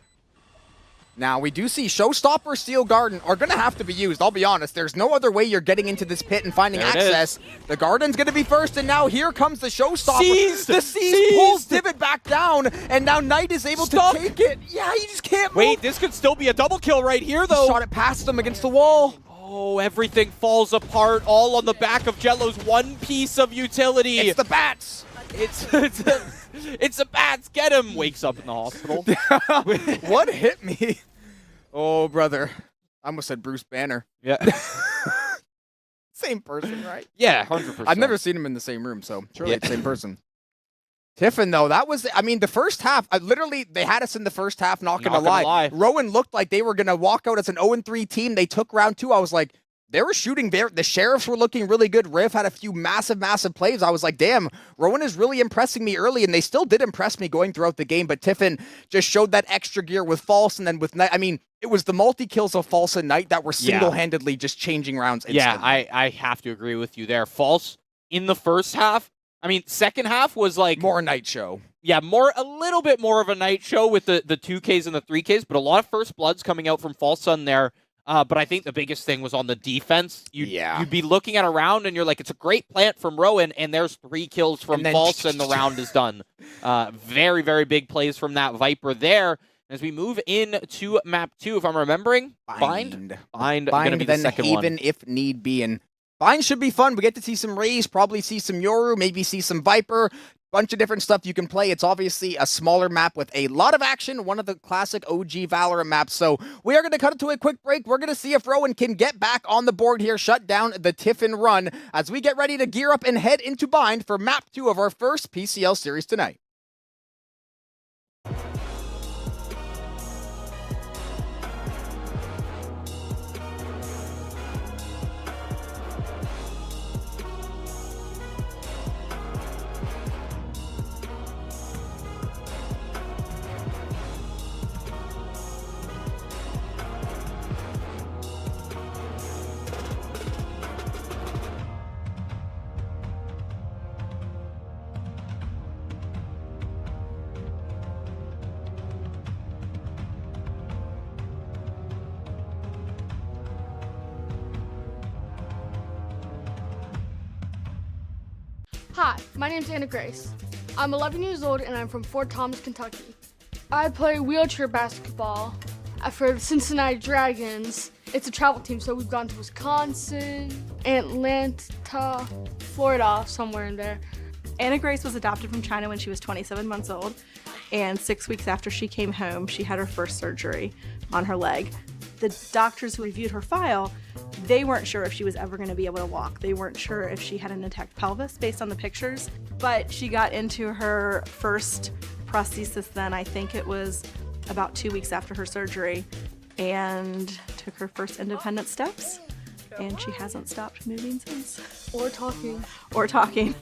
Now, we do see Showstopper, Steel Garden are going to have to be used. I'll be honest. There's no other way you're getting into this pit and finding access. The Garden's going to be first, and now here comes the Showstopper. The Seize pulls Divot back down, and now Knight is able to take it. Yeah, he just can't move.
Wait, this could still be a double kill right here, though.
He shot it past him against the wall.
Oh, everything falls apart, all on the back of Jello's one piece of utility.
It's the Bats.
It's the Bats. Get him. Wakes up in the hospital.
What hit me? Oh, brother. I almost said Bruce Banner.
Yeah.
Same person, right?
Yeah, 100%.
I've never seen him in the same room, so surely it's the same person. Tiffin, though, that was, I mean, the first half, literally, they had us in the first half, not gonna lie. Rowan looked like they were gonna walk out as an 0-3 team. They took round 2. I was like, they were shooting there. The Sheriffs were looking really good. Riv had a few massive plays. I was like, damn, Rowan is really impressing me early, and they still did impress me going throughout the game, but Tiffin just showed that extra gear with False, and then with Knight. I mean, it was the multi-kills of False and Knight that were single-handedly just changing rounds instantly.
Yeah, I have to agree with you there. False in the first half, I mean, second half was like...
more Knight show.
Yeah, a little bit more of a Knight show with the 2Ks and the 3Ks, but a lot of first bloods coming out from False Sun there. But I think the biggest thing was on the defense. You'd be looking at a round and you're like, it's a great plant from Rowan, and there's 3 kills from False, and the round is done. Very, very big plays from that Viper there. As we move into map 2, if I'm remembering, Bind,
then
the second
Haven
one.
if need be. And Bind should be fun. We get to see some Raze, probably see some Yoru, maybe see some Viper. Bunch of different stuff you can play. It's obviously a smaller map with a lot of action, one of the classic OG Valorant maps. So we are going to cut it to a quick break. We're going to see if Rowan can get back on the board here, shut down the Tiffin run as we get ready to gear up and head into Bind for map 2 of our first PCL series tonight.
Hi, my name's Anna Grace. I'm 11 years old and I'm from Fort Thomas, Kentucky. I play wheelchair basketball for the Cincinnati Dragons. It's a travel team, so we've gone to Wisconsin, Atlanta, Florida, somewhere in there.
Anna Grace was adopted from China when she was 27 months old, and 6 weeks after she came home, she had her first surgery on her leg. The doctors who reviewed her file, they weren't sure if she was ever going to be able to walk. They weren't sure if she had an intact pelvis based on the pictures, but she got into her first prosthesis then. I think it was about 2 weeks after her surgery, and took her first independent steps, and she hasn't stopped moving since.
Or talking.
Or talking.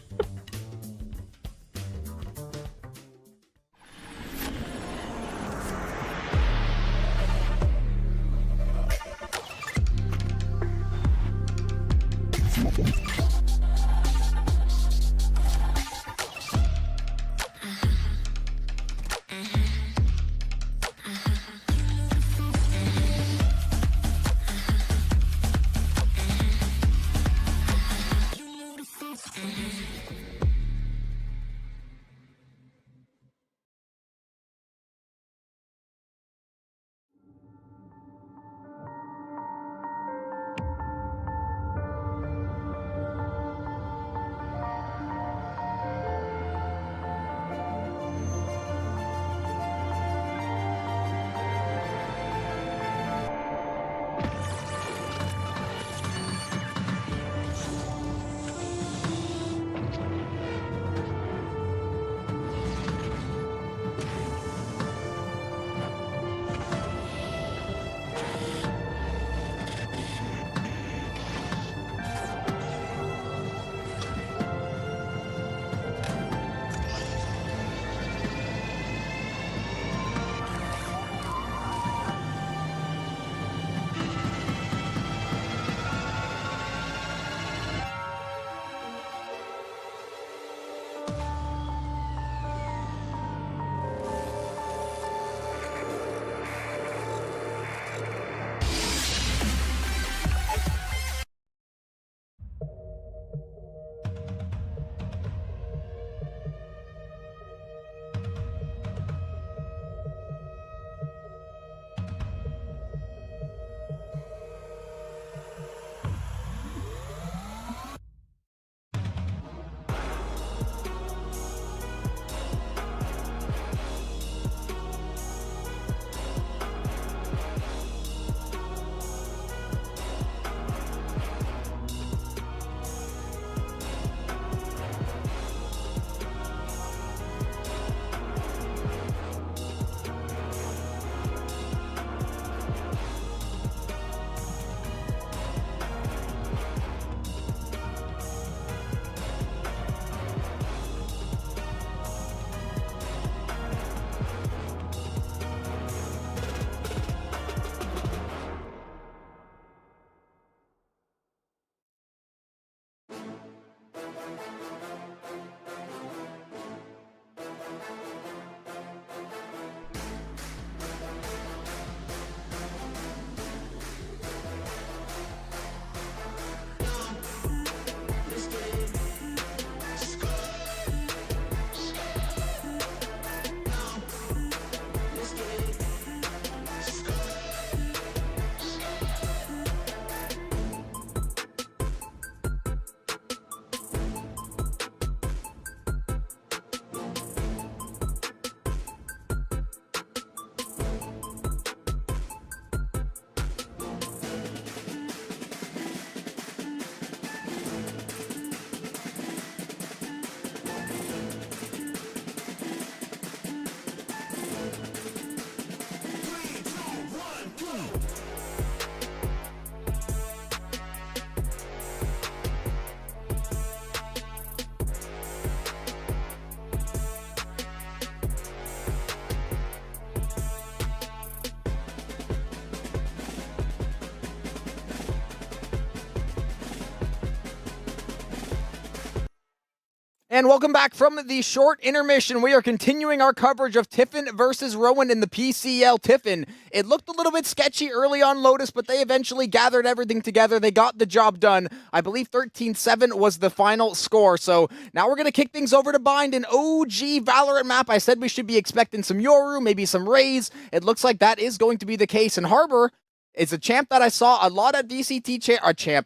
And welcome back from the short intermission. We are continuing our coverage of Tiffin versus Rowan in the PCL. Tiffin, it looked a little bit sketchy early on Lotus, but they eventually gathered everything together. They got the job done. I believe 13-7 was the final score. So now we're going to kick things over to Bind, an OG Valorant map. I said we should be expecting some Yoru, maybe some Rays. It looks like that is going to be the case. And Harbor is a champ that I saw a lot at VCT,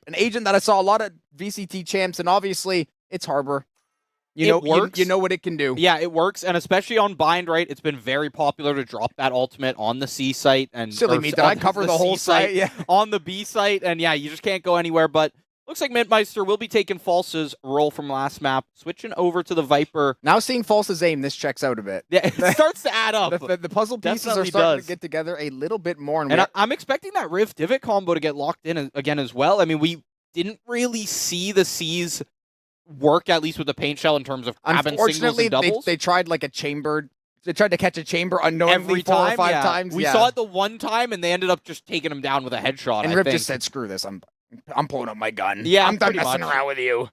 an agent that I saw a lot at VCT champs, and obviously it's Harbor.
It works.
You know what it can do.
Yeah, it works, and especially on Bind, right? It's been very popular to drop that ultimate on the C site. And
silly me, did I cover the whole site? Yeah.
On the B site, and yeah, you just can't go anywhere. But Looks like Mintmeister will be taking False's role from last map, switching over to the Viper.
Now seeing False's aim, this checks out a bit.
Yeah, it starts to add up.
The puzzle pieces
Definitely
are starting
does.
to get together a little bit more.
And I'm expecting that Riv Divot combo to get locked in again as well. I mean, we didn't really see the C's work, at least with the paint shell, in terms of grabbing singles and doubles.
They tried like a chamber. They tried to catch a chamber unknowingly four or five times.
We saw it the one time, and they ended up just taking him down with a headshot.
And Riv just said, "Screw this! I'm pulling up my gun.
Yeah,
I'm done messing around with you."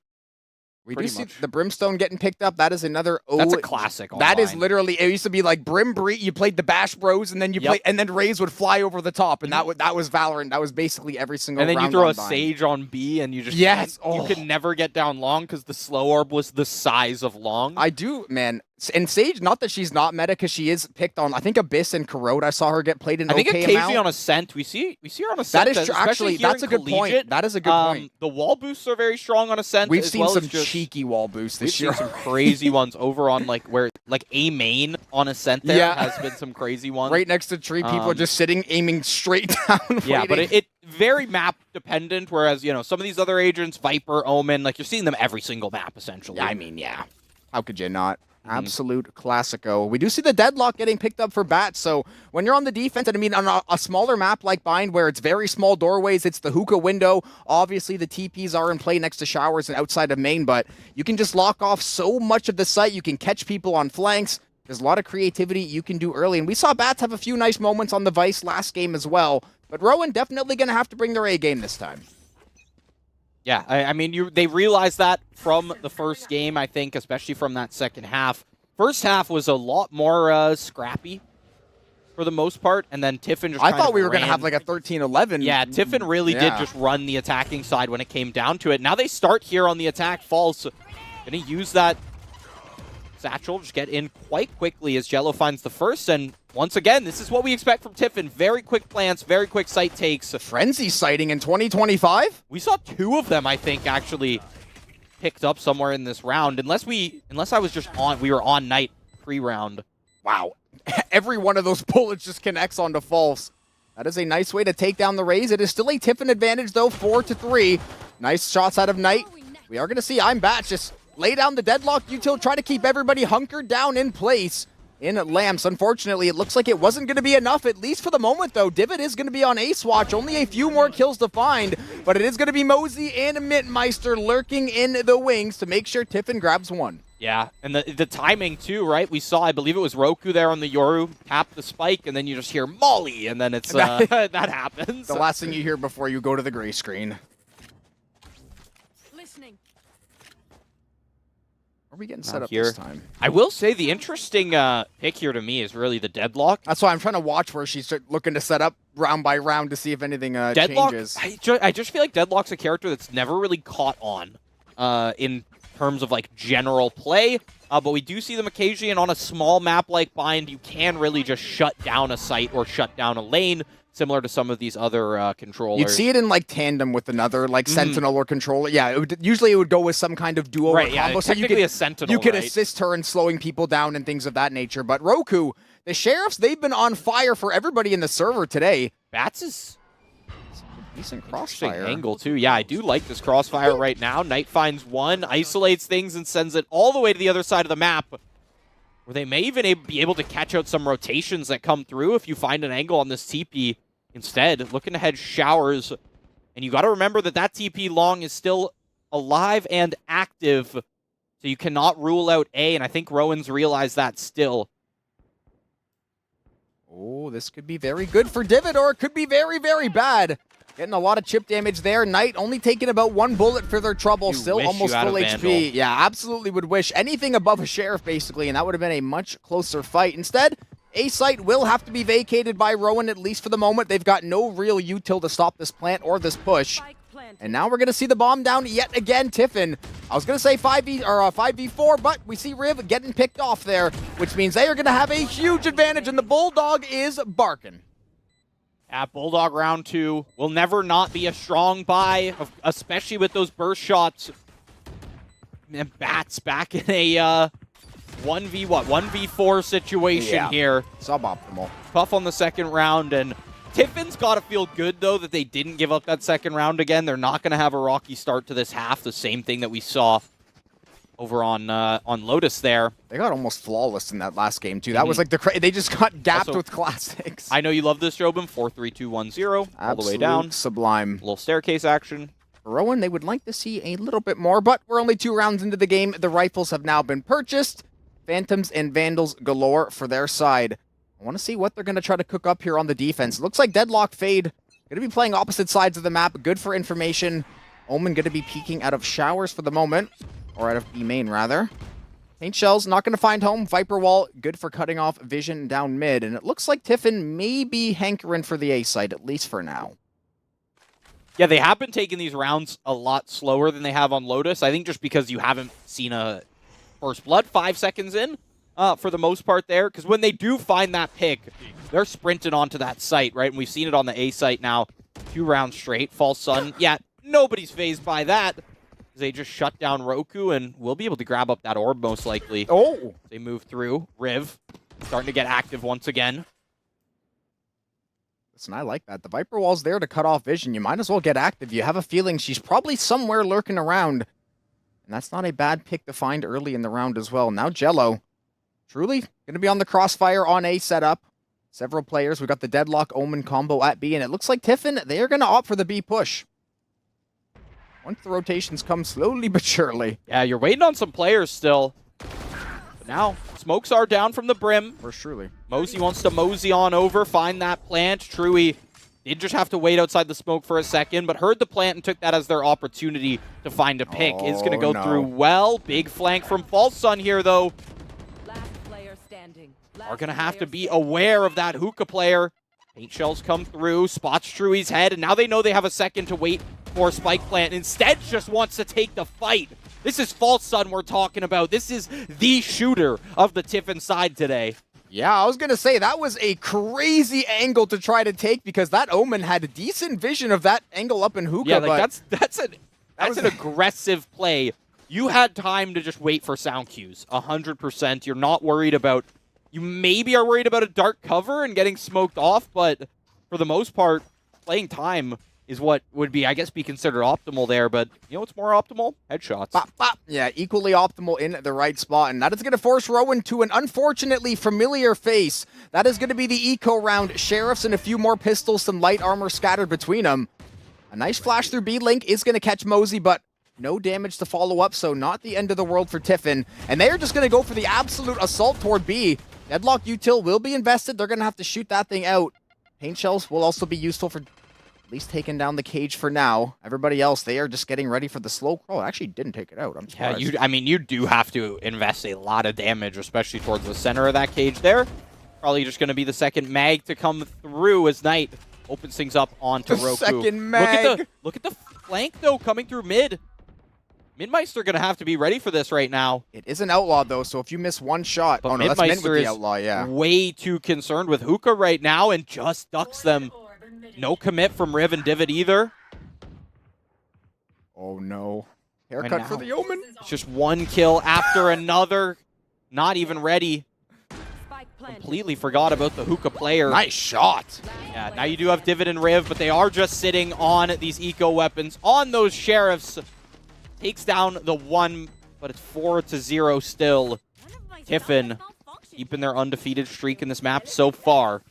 We do see the Brimstone getting picked up. That is another.
That's a classic.
That is literally. It used to be like Brim Bree. You played the Bash Bros, and then you play, and then Raze would fly over the top, and that was Valorant. That was basically every single.
And then
round
you throw a
Bind.
Sage on B, and you just you could never get down Long because the slow orb was the size of Long.
I do, man. And Sage, not that she's not meta, because she is picked on. I think Abyss and Corrode. I saw her get played in.
I think
okay
occasionally on Ascent. We see her on Ascent.
That is true. Actually, that's a good point. That is a good point.
The wall boosts are very strong on Ascent.
We've seen some cheeky wall boosts this year.
We've seen some crazy ones over on like A main on Ascent. There has been some crazy ones.
Right next to tree, people are just sitting, aiming straight down.
Yeah, but it very map dependent. Whereas some of these other agents, Viper, Omen, like you're seeing them every single map essentially.
Yeah, I mean, yeah. How could you not? Absolute classico. We do see the deadlock getting picked up for Bats. So when you're on the defense, and I mean on a smaller map like Bind, where it's very small doorways, it's the hookah window. Obviously, the TPs are in play next to showers and outside of main, but you can just lock off so much of the site. You can catch people on flanks. There's a lot of creativity you can do early, and we saw Bats have a few nice moments on the Vice last game as well. But Rowan definitely going to have to bring their A game this time.
Yeah, I mean, they realized that from the first game, I think, especially from that second half. First half was a lot more scrappy for the most part, and then Tiffin just
I thought we were going to have like a 13-11.
Yeah, Tiffin really did just run the attacking side when it came down to it. Now they start here on the attack. False going to use that satchel, just get in quite quickly as Jello finds the first, and once again, this is what we expect from Tiffin. Very quick plants, very quick site takes.
Frenzy sighting in 2025?
We saw 2 of them, I think, actually picked up somewhere in this round. Unless I was just on, we were on night pre-round.
Wow. Every one of those bullets just connects onto False. That is a nice way to take down the Raze. It is still a Tiffin advantage, though, 4-3. Nice shots out of Knight. We are going to see I'm Bat just lay down the deadlock util, try to keep everybody hunkered down in place in Lamps. Unfortunately, it looks like it wasn't going to be enough, at least for the moment, though. Divot is going to be on Ace Watch. Only a few more kills to find, but it is going to be Mosey and Mintmeister lurking in the wings to make sure Tiffin grabs one.
Yeah, and the timing, too, right? We saw, I believe it was Roku there on the Yoru, tap the spike, and then you just hear Molly, and then it's that happens.
The last thing you hear before you go to the gray screen. Are we getting set up
here
this time?
I will say the interesting pick here to me is really the deadlock.
That's why I'm trying to watch where she's looking to set up round by round to see if anything
Deadlock,
changes.
I just feel like Deadlock's a character that's never really caught on in terms of like general play, but we do see them occasionally, and on a small map like Bind, you can really just shut down a site or shut down a lane, similar to some of these other controllers.
You'd see it in like tandem with another like Sentinel or controller. Yeah, usually it would go with some kind of duo or combo. So
technically a Sentinel,
you could assist her in slowing people down and things of that nature. But Roku, the Sheriffs, they've been on fire for everybody in the server today.
Bats is
decent crossfire
angle too. Yeah, I do like this crossfire right now. Knight finds one, isolates things, and sends it all the way to the other side of the map, where they may even be able to catch out some rotations that come through if you find an angle on this TP. Instead, looking to head showers, and you got to remember that TP long is still alive and active, so you cannot rule out A, and I think Rowan's realized that still.
Oh, this could be very good for Divot, or it could be very, very bad. Getting a lot of chip damage there. Knight only taking about 1 bullet for their trouble. Still almost full HP. Yeah, absolutely would wish anything above a Sheriff, basically, and that would have been a much closer fight. Instead, A site will have to be vacated by Rowan, at least for the moment. They've got no real util to stop this plant or this push. And now we're going to see the bomb down yet again, Tiffin. I was going to say 5v4, but we see Riv getting picked off there, which means they are going to have a huge advantage, and the Bulldog is barking.
At Bulldog round 2 will never not be a strong buy, especially with those burst shots. And Bats back in a 1v4 situation here.
Suboptimal.
Puff on the second round, and Tiffin's got to feel good, though, that they didn't give up that second round again. They're not going to have a rocky start to this half, the same thing that we saw over on Lotus there.
They got almost flawless in that last game, too. That was like they just got gapped
Also,
with classics.
I know you love this, Jobin. 4-3-2-1-0, all the way down.
Sublime.
Little staircase action.
Rowan, they would like to see a little bit more, but we're only 2 rounds into the game. The rifles have now been purchased. Phantoms and Vandals galore for their side. I want to see what they're going to try to cook up here on the defense. Looks like Deadlock Fade going to be playing opposite sides of the map. Good for information. Omen going to be peeking out of showers for the moment. Or out of B main, rather. Paint Shell's not going to find home. Viper Wall, good for cutting off vision down mid. And it looks like Tiffin may be hankering for the A site, at least for now.
Yeah, they have been taking these rounds a lot slower than they have on Lotus. I think just because you haven't seen a First Blood 5 seconds in, for the most part there. Because when they do find that pick, they're sprinting onto that site, right? And we've seen it on the A site now. 2 rounds straight. False Sun. Yeah, nobody's fazed by that. They just shut down Roku, and we'll be able to grab up that orb most likely.
Oh!
They move through. Riv starting to get active once again.
Listen, I like that. The Viper Wall's there to cut off vision. You might as well get active. You have a feeling she's probably somewhere lurking around. And that's not a bad pick to find early in the round as well. Now Jello, truly going to be on the crossfire on A setup. Several players. We got the Deadlock Omen combo at B, and it looks like Tiffin, they are going to opt for the B push. Once the rotations come slowly but surely.
Yeah, you're waiting on some players still. But now, smokes are down from the brim.
First truly.
Mosey wants to mosey on over, find that plant. Truey did just have to wait outside the smoke for a second, but heard the plant and took that as their opportunity to find a pick. It's going to go through well. Big flank from False Sun here, though.
Last player standing.
Are going to have to be aware of that hookah player. Paint Shells come through, spots Truey's head, and now they know they have a second to wait for Spike Plant. Instead, just wants to take the fight. This is False Sun we're talking about. This is the shooter of the Tiffin side today.
Yeah, I was going to say, that was a crazy angle to try to take because that Omen had a decent vision of that angle up in hookah.
Yeah, like that's an aggressive play. You had time to just wait for sound cues, 100%. You're not worried about... You maybe are worried about a dark cover and getting smoked off, but for the most part, playing time is what would be, I guess, be considered optimal there. But you know what's more optimal? Headshots.
Bop, bop. Yeah, equally optimal in the right spot. And that is going to force Rowan to an unfortunately familiar face. That is going to be the eco round. Sheriffs and a few more pistols, some light armor scattered between them. A nice flash through B-Link is going to catch Mosey, but no damage to follow up, so not the end of the world for Tiffin. And they are just going to go for the absolute assault toward B. Deadlock Util will be invested. They're going to have to shoot that thing out. Paint Shells will also be useful for at least taking down the cage for now. Everybody else, they are just getting ready for the slow crawl. It actually didn't take it out. I'm surprised.
Yeah, I mean, you do have to invest a lot of damage, especially towards the center of that cage there. Probably just going to be the second mag to come through as Knight opens things up onto Roku.
Second mag.
Look at the flank, though, coming through mid. Midmeister going to have to be ready for this right now.
It is an outlaw, though, so if you miss one shot...
But
oh, no, that's meant with
Midmeister
the outlaw, yeah.
way too concerned with hookah right now and just ducks them. No commit from Riv and Divot either.
Oh, no. Haircut for the Omen.
It's just one kill after another. Not even ready. Completely forgot about the hookah player.
Nice shot.
Yeah, now you do have Divot and Riv, but they are just sitting on these eco weapons on those Sheriffs. Takes down the one, but it's 4-0 still. Tiffin keeping their undefeated streak in this map so far.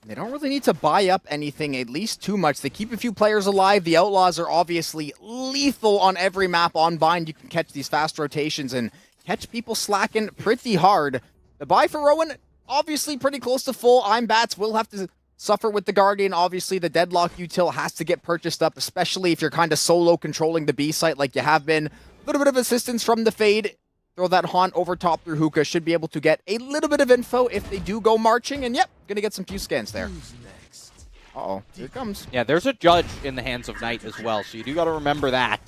They don't really need to buy up anything, at least too much. They keep a few players alive. The Outlaws are obviously lethal on every map on Bind. You can catch these fast rotations and catch people slacking pretty hard. The buy for Rowan, obviously pretty close to full. I'm Bats will have to suffer with the Guardian. Obviously, the Deadlock Util has to get purchased up, especially if you're kind of solo controlling the B site like you have been. A little bit of assistance from the Fade. Throw that Haunt over top through Hookah. Should be able to get a little bit of info if they do go marching. And yep, gonna get some few scans there. Uh-oh, here it comes.
Yeah, there's a judge in the hands of Knight as well, so you do got to remember that.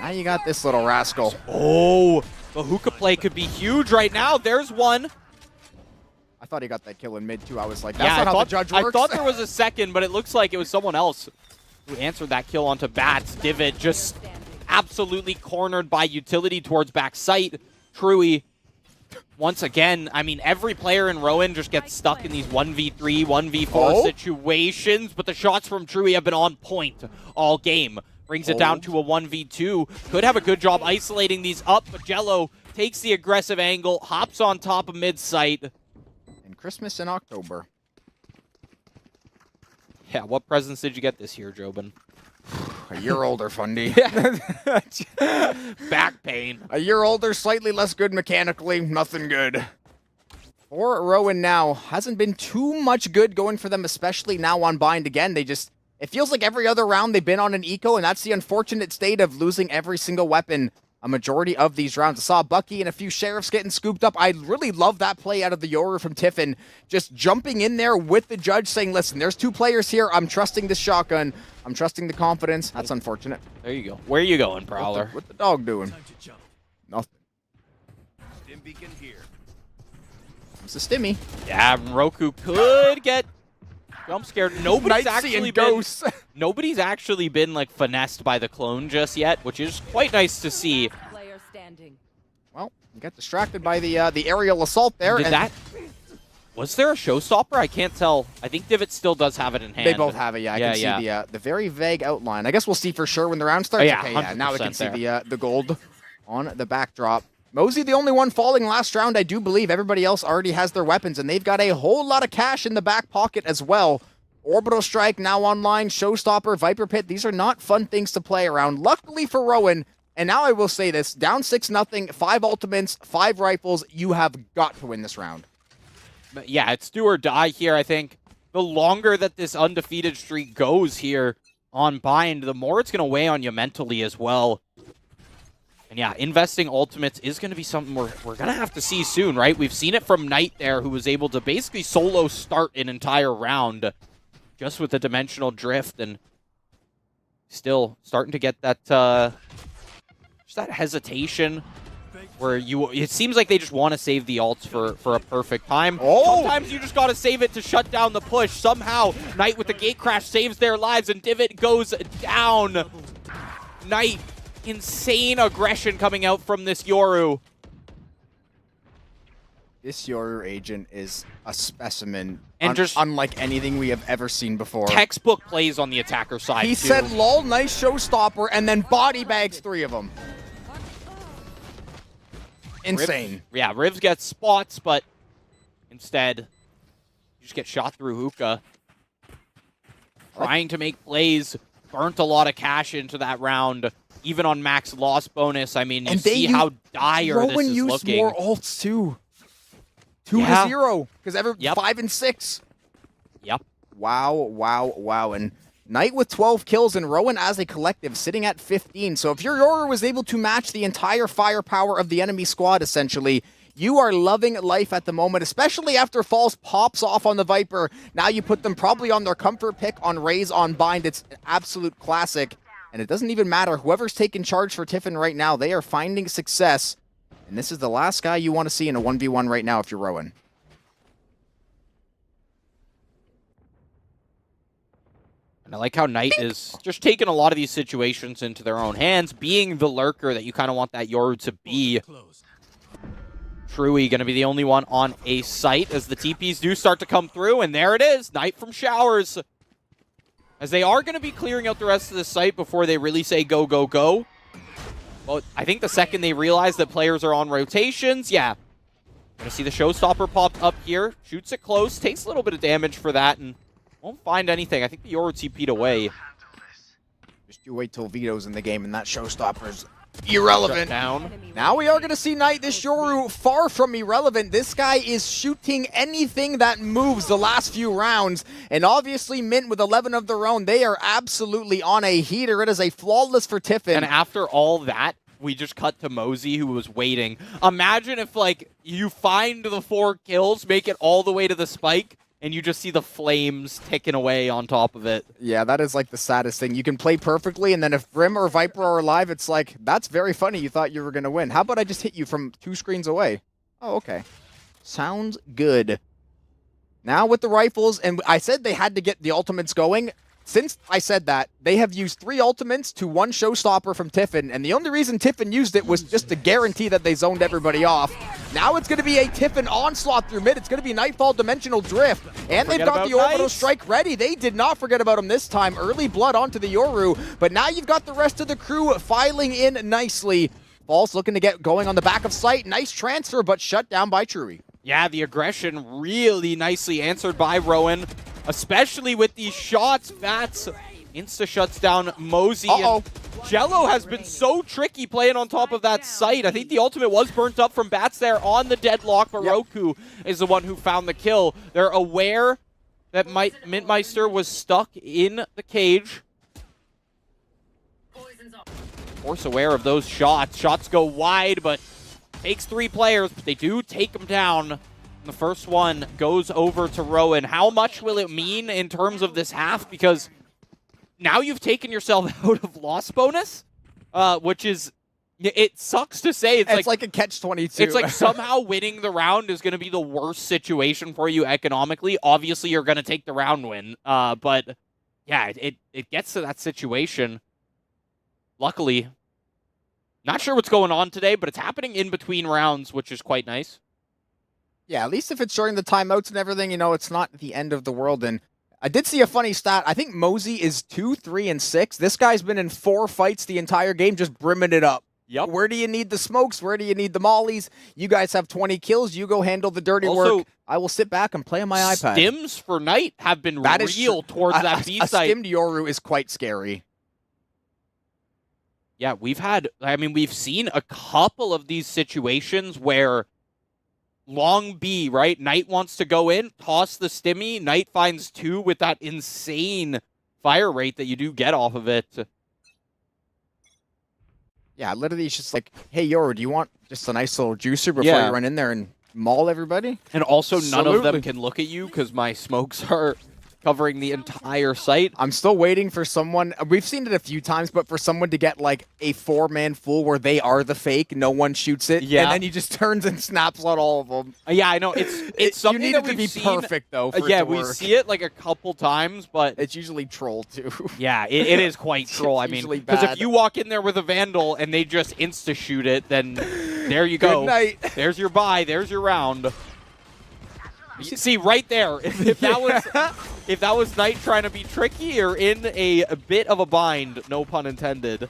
Now you got this little rascal.
Oh, the hookah play could be huge right now. There's one.
I thought he got that kill in mid, too. I was like, that's
yeah,
not how the judge works.
I thought there was a second, but it looks like it was someone else who answered that kill onto Bats. Divot just absolutely cornered by utility towards back sight. Truey once again, I mean, every player in Rowan just gets stuck in these 1v3, 1v4 situations, but the shots from Truey have been on point all game. Brings it down to a 1v2. Could have a good job isolating these up, but Jello takes the aggressive angle, hops on top of mid-sight.
And Christmas in October.
Yeah, what presents did you get this year, Jobin?
A year older, Fundy.
Back pain.
A year older, slightly less good mechanically, nothing good. For Rowan now, hasn't been too much good going for them, especially now on Bind again. It feels like every other round they've been on an eco, and that's the unfortunate state of losing every single weapon a majority of these rounds. I saw Bucky and a few Sheriffs getting scooped up. I really love that play out of the Yoru from Tiffin, just jumping in there with the judge saying, listen, there's 2 players here. I'm trusting this shotgun. I'm trusting the confidence. That's unfortunate.
There you go. Where are you going, Prowler?
What the dog doing? Nothing.
Stim beacon here.
It's a stimmy.
Yeah, Roku could get jump scared. Nobody's actually been like finessed by the clone just yet, which is quite nice to see.
Player standing.
Well, you got distracted by the aerial assault there.
Was there a showstopper? I can't tell. I think Divot still does have it in hand.
They both have it, yeah. I can see the very vague outline. I guess we'll see for sure when the round starts.
Oh, yeah,
okay, yeah. Now we can see
there.
the gold on the backdrop. Mosey, the only one falling last round, I do believe. Everybody else already has their weapons, and they've got a whole lot of cash in the back pocket as well. Orbital Strike now online, Showstopper, Viper Pit. These are not fun things to play around. Luckily for Rowan, and now I will say this, down 6-0, 5 ultimates, 5 rifles, you have got to win this round.
But yeah, it's do or die here, I think. The longer that this undefeated streak goes here on Bind, the more it's going to weigh on you mentally as well. And yeah, investing ultimates is going to be something we're going to have to see soon, right? We've seen it from Knight there, who was able to basically solo start an entire round just with the dimensional drift, and still starting to get that just that hesitation where it seems like they just want to save the ults for a perfect time. Sometimes you just got to save it to shut down the push. Somehow, Knight with the gate crash saves their lives, and Divot goes down. Knight, insane aggression coming out from this Yoru.
This Yoru agent is a specimen,
and just
unlike anything we have ever seen before.
Textbook plays on the attacker side,
He
too.
said, lol, nice showstopper, and then body bags 3 of them. Insane.
Rivs gets spots, but instead, you just get shot through hookah. Trying to make plays, burnt a lot of cash into that round, even on max loss bonus. I mean, you see how dire this is
used
looking.
More ults, too. 2-0, because 5 and 6.
Yep.
Wow. And Knight with 12 kills and Rowan as a collective sitting at 15. So if your Yoru was able to match the entire firepower of the enemy squad, essentially, you are loving life at the moment, especially after Falls pops off on the Viper. Now you put them probably on their comfort pick on Raze on Bind. It's an absolute classic. And it doesn't even matter. Whoever's taking charge for Tiffin right now, they are finding success. And this is the last guy you want to see in a 1v1 right now if you're Rowan.
And I like how Knight is just taking a lot of these situations into their own hands, being the lurker that you kind of want that Yoru to be. Truey going to be the only one on a site as the TPs do start to come through, and there it is, Knight from Showers. As they are going to be clearing out the rest of the site before they really say go, go, go. Well, I think the second they realize that players are on rotations, yeah. Going to see the Showstopper popped up here, shoots it close, takes a little bit of damage for that, and won't find anything. I think the Yoru TP'd away.
Just you wait till Vito's in the game and that Showstopper's irrelevant.
Down.
Now we are going to see Knight. This Yoru far from irrelevant. This guy is shooting anything that moves the last few rounds. And obviously Mint with 11 of their own, they are absolutely on a heater. It is a flawless for Tiffin.
And after all that, we just cut to Mosey, who was waiting. Imagine if, like, you find the 4 kills, make it all the way to the spike, and you just see the flames ticking away on top of it.
Yeah, that is like the saddest thing. You can play perfectly, and then if Brim or Viper are alive, it's like, that's very funny. You thought you were going to win. How about I just hit you from 2 screens away? Oh, okay. Sounds good. Now with the rifles, and I said they had to get the ultimates going. since I said that, they have used 3 ultimates to 1 showstopper from Tiffin, and the only reason Tiffin used it was just to guarantee that they zoned everybody off. Now it's going to be a Tiffin onslaught through mid. It's going to be Nightfall Dimensional Drift, and they've got the Orbital Strike ready. They did not forget about him this time. Early blood onto the Yoru, but now you've got the rest of the crew filing in nicely. False looking to get going on the back of site. Nice transfer, but shut down by Truey.
Yeah, the aggression really nicely answered by Rowan, especially with these shots. Vats insta shuts down Mosey.
Uh-oh.
Jello has been so tricky playing on top of that site. I think the ultimate was burnt up from Bats there on the deadlock, but Roku is the one who found the kill. They're aware that Mintmeister was stuck in the cage. Of course, aware of those shots. Shots go wide, but takes 3 players, but they do take them down. The first one goes over to Rowan. How much will it mean in terms of this half? Because now you've taken yourself out of loss bonus, which is, it sucks to say.
It's like a catch-22.
It's like somehow winning the round is going to be the worst situation for you economically. Obviously, you're going to take the round win. But yeah, it gets to that situation. Luckily, not sure what's going on today, but it's happening in between rounds, which is quite nice.
Yeah, at least if it's during the timeouts and everything, you know, it's not the end of the world. And I did see a funny stat. I think Mosey is 2, 3, and 6. This guy's been in 4 fights the entire game, just brimming it up.
Yep.
Where do you need the smokes? Where do you need the mollies? You guys have 20 kills. You go handle the dirty work. I will sit back and play on my iPad.
Stims for Knight have been real towards that B site.
A stimmed Yoru is quite scary.
Yeah, we've seen a couple of these situations where long B, right? Knight wants to go in, toss the stimmy. Knight finds 2 with that insane fire rate that you do get off of it.
Yeah, literally it's just like, hey, Yoru, do you want just a nice little juicer before you run in there and maul everybody?
And also none of them can look at you because my smokes are covering the entire site.
I'm still waiting for someone. We've seen it a few times, but for someone to get like a 4-man full where they are the fake, no one shoots it, and then he just turns and snaps on all of them.
Yeah, I know. It's something
you need
that
it to
we've
be
seen,
perfect though.
Yeah, we see it like a couple times, but
it's usually troll too.
Yeah, it is quite troll. I mean, because if you walk in there with a Vandal and they just insta shoot it, then there you go.
Good night.
There's your buy. There's your round. You see right there, if that was Knight trying to be tricky or in a bit of a bind, no pun intended.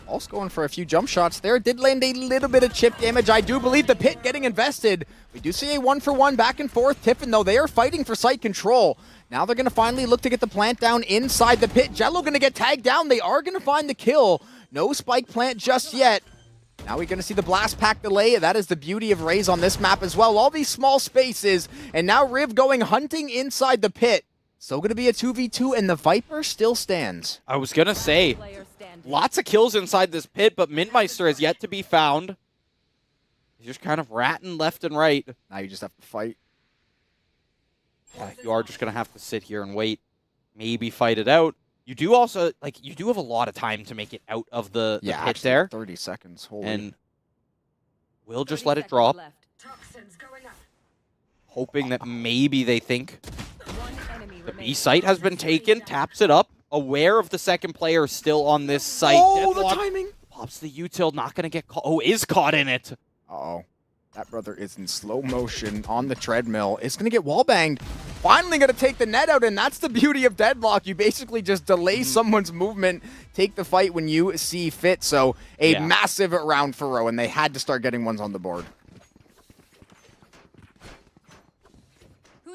Also going for a few jump shots there. Did land a little bit of chip damage. I do believe the pit getting invested. We do see a 1-for-1 back and forth. Tiffin, though, they are fighting for site control. Now they're going to finally look to get the plant down inside the pit. Jello going to get tagged down. They are going to find the kill. No spike plant just yet. Now we're going to see the blast pack delay. That is the beauty of Raze on this map as well. All these small spaces. And now Riv going hunting inside the pit. Still going to be a 2v2, and the Viper still stands.
I was going to say, lots of kills inside this pit, but Mintmeister has yet to be found. He's just kind of ratting left and right.
Now you just have to fight.
Yeah, you are just going to have to sit here and wait. Maybe fight it out. You do also, you do have a lot of time to make it out of the pit there.
30 seconds. Holy.
And we'll just let it drop. Hoping that maybe they think the B site has been taken. Taps it up. Aware of the second player still on this site.
Oh, the timing.
Pops the util. Not going to get caught. Oh, is caught in it.
Uh-oh. That brother is in slow motion on the treadmill. It's going to get wallbanged. Finally going to take the net out, and that's the beauty of Deadlock. You basically just delay someone's movement, take the fight when you see fit. So a massive round for Rowan. They had to start getting ones on the board.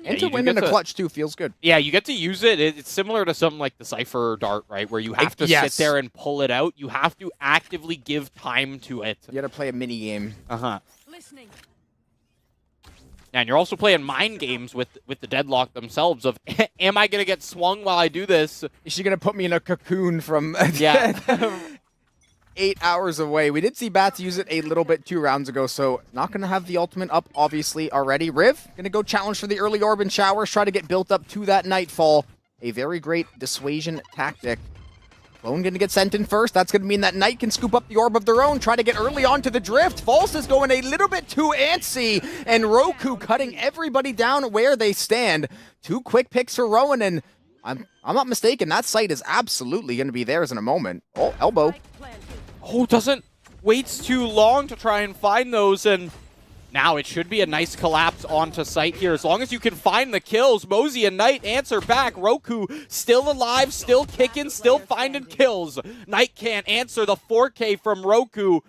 And to win in the clutch, too, feels good.
Yeah, you get to use it. It's similar to something like the Cypher Dart, right, where you have to sit there and pull it out. You have to actively give time to it.
You got to play a mini game.
Uh-huh. And you're also playing mind games with the Deadlock themselves of, am I going to get swung while I do this?
Is she going to put me in a cocoon from 8 hours away? We did see Bats use it a little bit 2 rounds ago, so not going to have the ultimate up, obviously, already. Riv, going to go challenge for the early orb and showers, try to get built up to that Nightfall. A very great dissuasion tactic. Clone going to get sent in first. That's going to mean that Knight can scoop up the orb of their own, try to get early onto the drift. False is going a little bit too antsy, and Roku cutting everybody down where they stand. 2 quick picks for Rowan, and I'm not mistaken. That site is absolutely going to be theirs in a moment. Oh, elbow.
Oh, doesn't waits too long to try and find those, and now it should be a nice collapse onto site here. As long as you can find the kills, Mosey and Knight answer back. Roku still alive, still kicking, still finding kills. Knight can't answer the 4K from Roku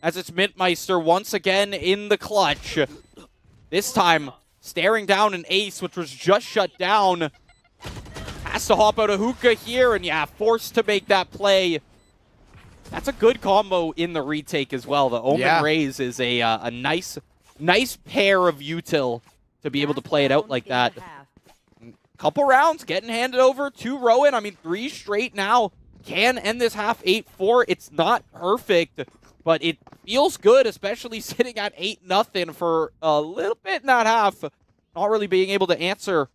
as it's Mintmeister once again in the clutch. This time, staring down an ace, which was just shut down. Has to hop out of hookah here, and yeah, forced to make that play. That's a good combo in the retake as well. The Omen Raise is a nice pair of util to be able to play it out like that. Couple rounds getting handed over to Rowan. I mean, 3 straight now. Can end this half 8-4. It's not perfect, but it feels good, especially sitting at 8-0 for a little bit in that half. Not really being able to answer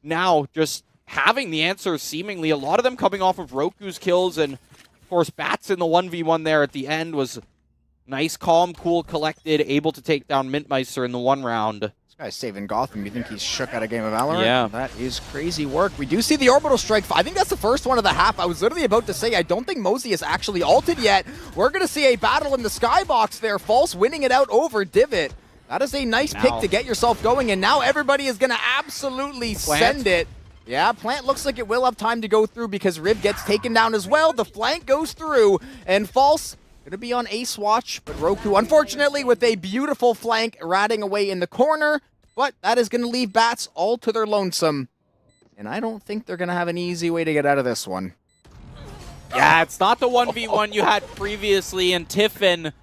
now, just having the answers seemingly. A lot of them coming off of Roku's kills, and of course, Bats in the 1v1 there at the end was nice, calm, cool, collected, able to take down Mintmeister in the 1 round.
This guy's saving Gotham. You think he's shook out a game of Valorant?
Yeah.
That is crazy work. We do see the orbital strike. I think that's the first one of the half. I was literally about to say, I don't think Mosey is actually ulted yet. We're going to see a battle in the skybox there. False winning it out over Divot. That is a nice pick to get yourself going, and now everybody is going to absolutely send it. Yeah, Plant looks like it will have time to go through because Riv gets taken down as well. The flank goes through, and False going to be on ace watch, but Roku, unfortunately, with a beautiful flank ratting away in the corner, but that is going to leave Bats all to their lonesome, and I don't think they're going to have an easy way to get out of this one.
Yeah, it's not the 1v1 you had previously, and Tiffin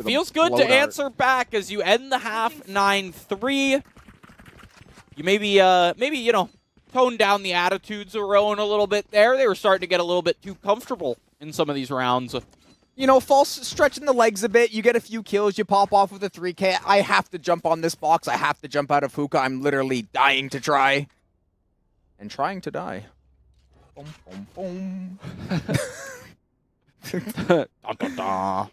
feels good to answer back as you end the half 9-3. You maybe, you know, tone down the attitudes of Rowan a little bit there. They were starting to get a little bit too comfortable in some of these rounds.
You know, False stretching the legs a bit. You get a few kills. You pop off with a 3K. I have to jump on this box. I have to jump out of hookah. I'm literally dying to try. And trying to die. Boom, boom, boom.
Dun, dun, dun.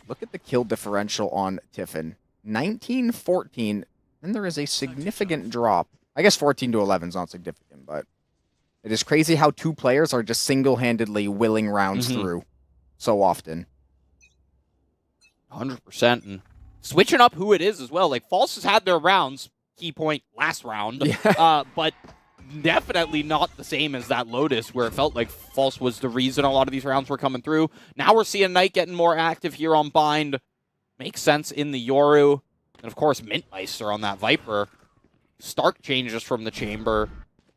Look at the kill differential on Tiffin. 19-14. Then there is a significant drop. I guess 14 to 11 is not significant, but it is crazy how 2 players are just single-handedly willing rounds through so often.
100%. And switching up who it is as well. Like, False has had their rounds, key point last round, but definitely not the same as that Lotus, where it felt like False was the reason a lot of these rounds were coming through. Now we're seeing Knight getting more active here on Bind. Makes sense in the Yoru. And of course, Mintmeister on that Viper. Stark changes from the Chamber,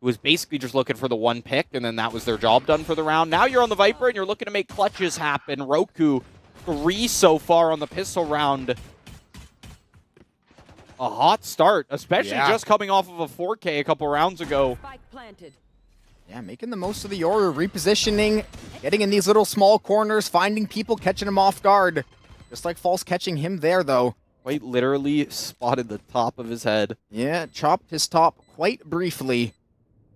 who was basically just looking for the 1 pick, and then that was their job done for the round. Now you're on the Viper, and you're looking to make clutches happen. Roku, 3 so far on the pistol round. A hot start, especially just coming off of a 4K a couple rounds ago.
Spike planted.
Yeah, making the most of the Yoru, repositioning, getting in these little small corners, finding people, catching him off guard. Just like False catching him there, though.
Quite literally spotted the top of his head.
Yeah, chopped his top quite briefly.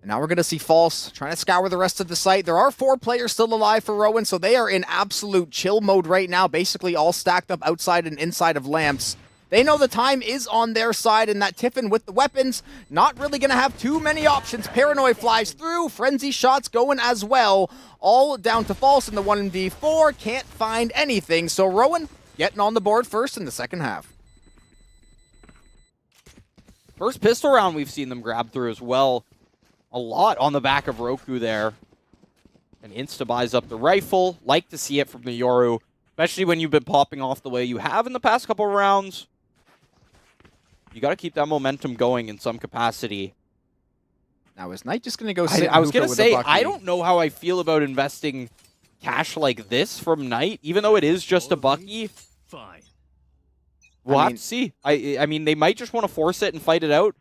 And now we're going to see False trying to scour the rest of the site. There are 4 players still alive for Rowan, so they are in absolute chill mode right now, basically all stacked up outside and inside of lamps. They know the time is on their side, and that Tiffin with the weapons, not really going to have too many options. Paranoid flies through, Frenzy shots going as well. All down to False in the 1v4, can't find anything. So Rowan getting on the board first in the second half.
First pistol round we've seen them grab through as well. A lot on the back of Roku there. And insta-buys up the rifle. Like to see it from the Yoru, especially when you've been popping off the way you have in the past couple rounds. You got to keep that momentum going in some capacity.
Now, is Knight just going to go sit
I was
going to
say, I don't know how I feel about investing cash like this from Knight, even though it is just a Bucky.
Fine.
We'll have to see. I mean, they might just want to force it and fight it out.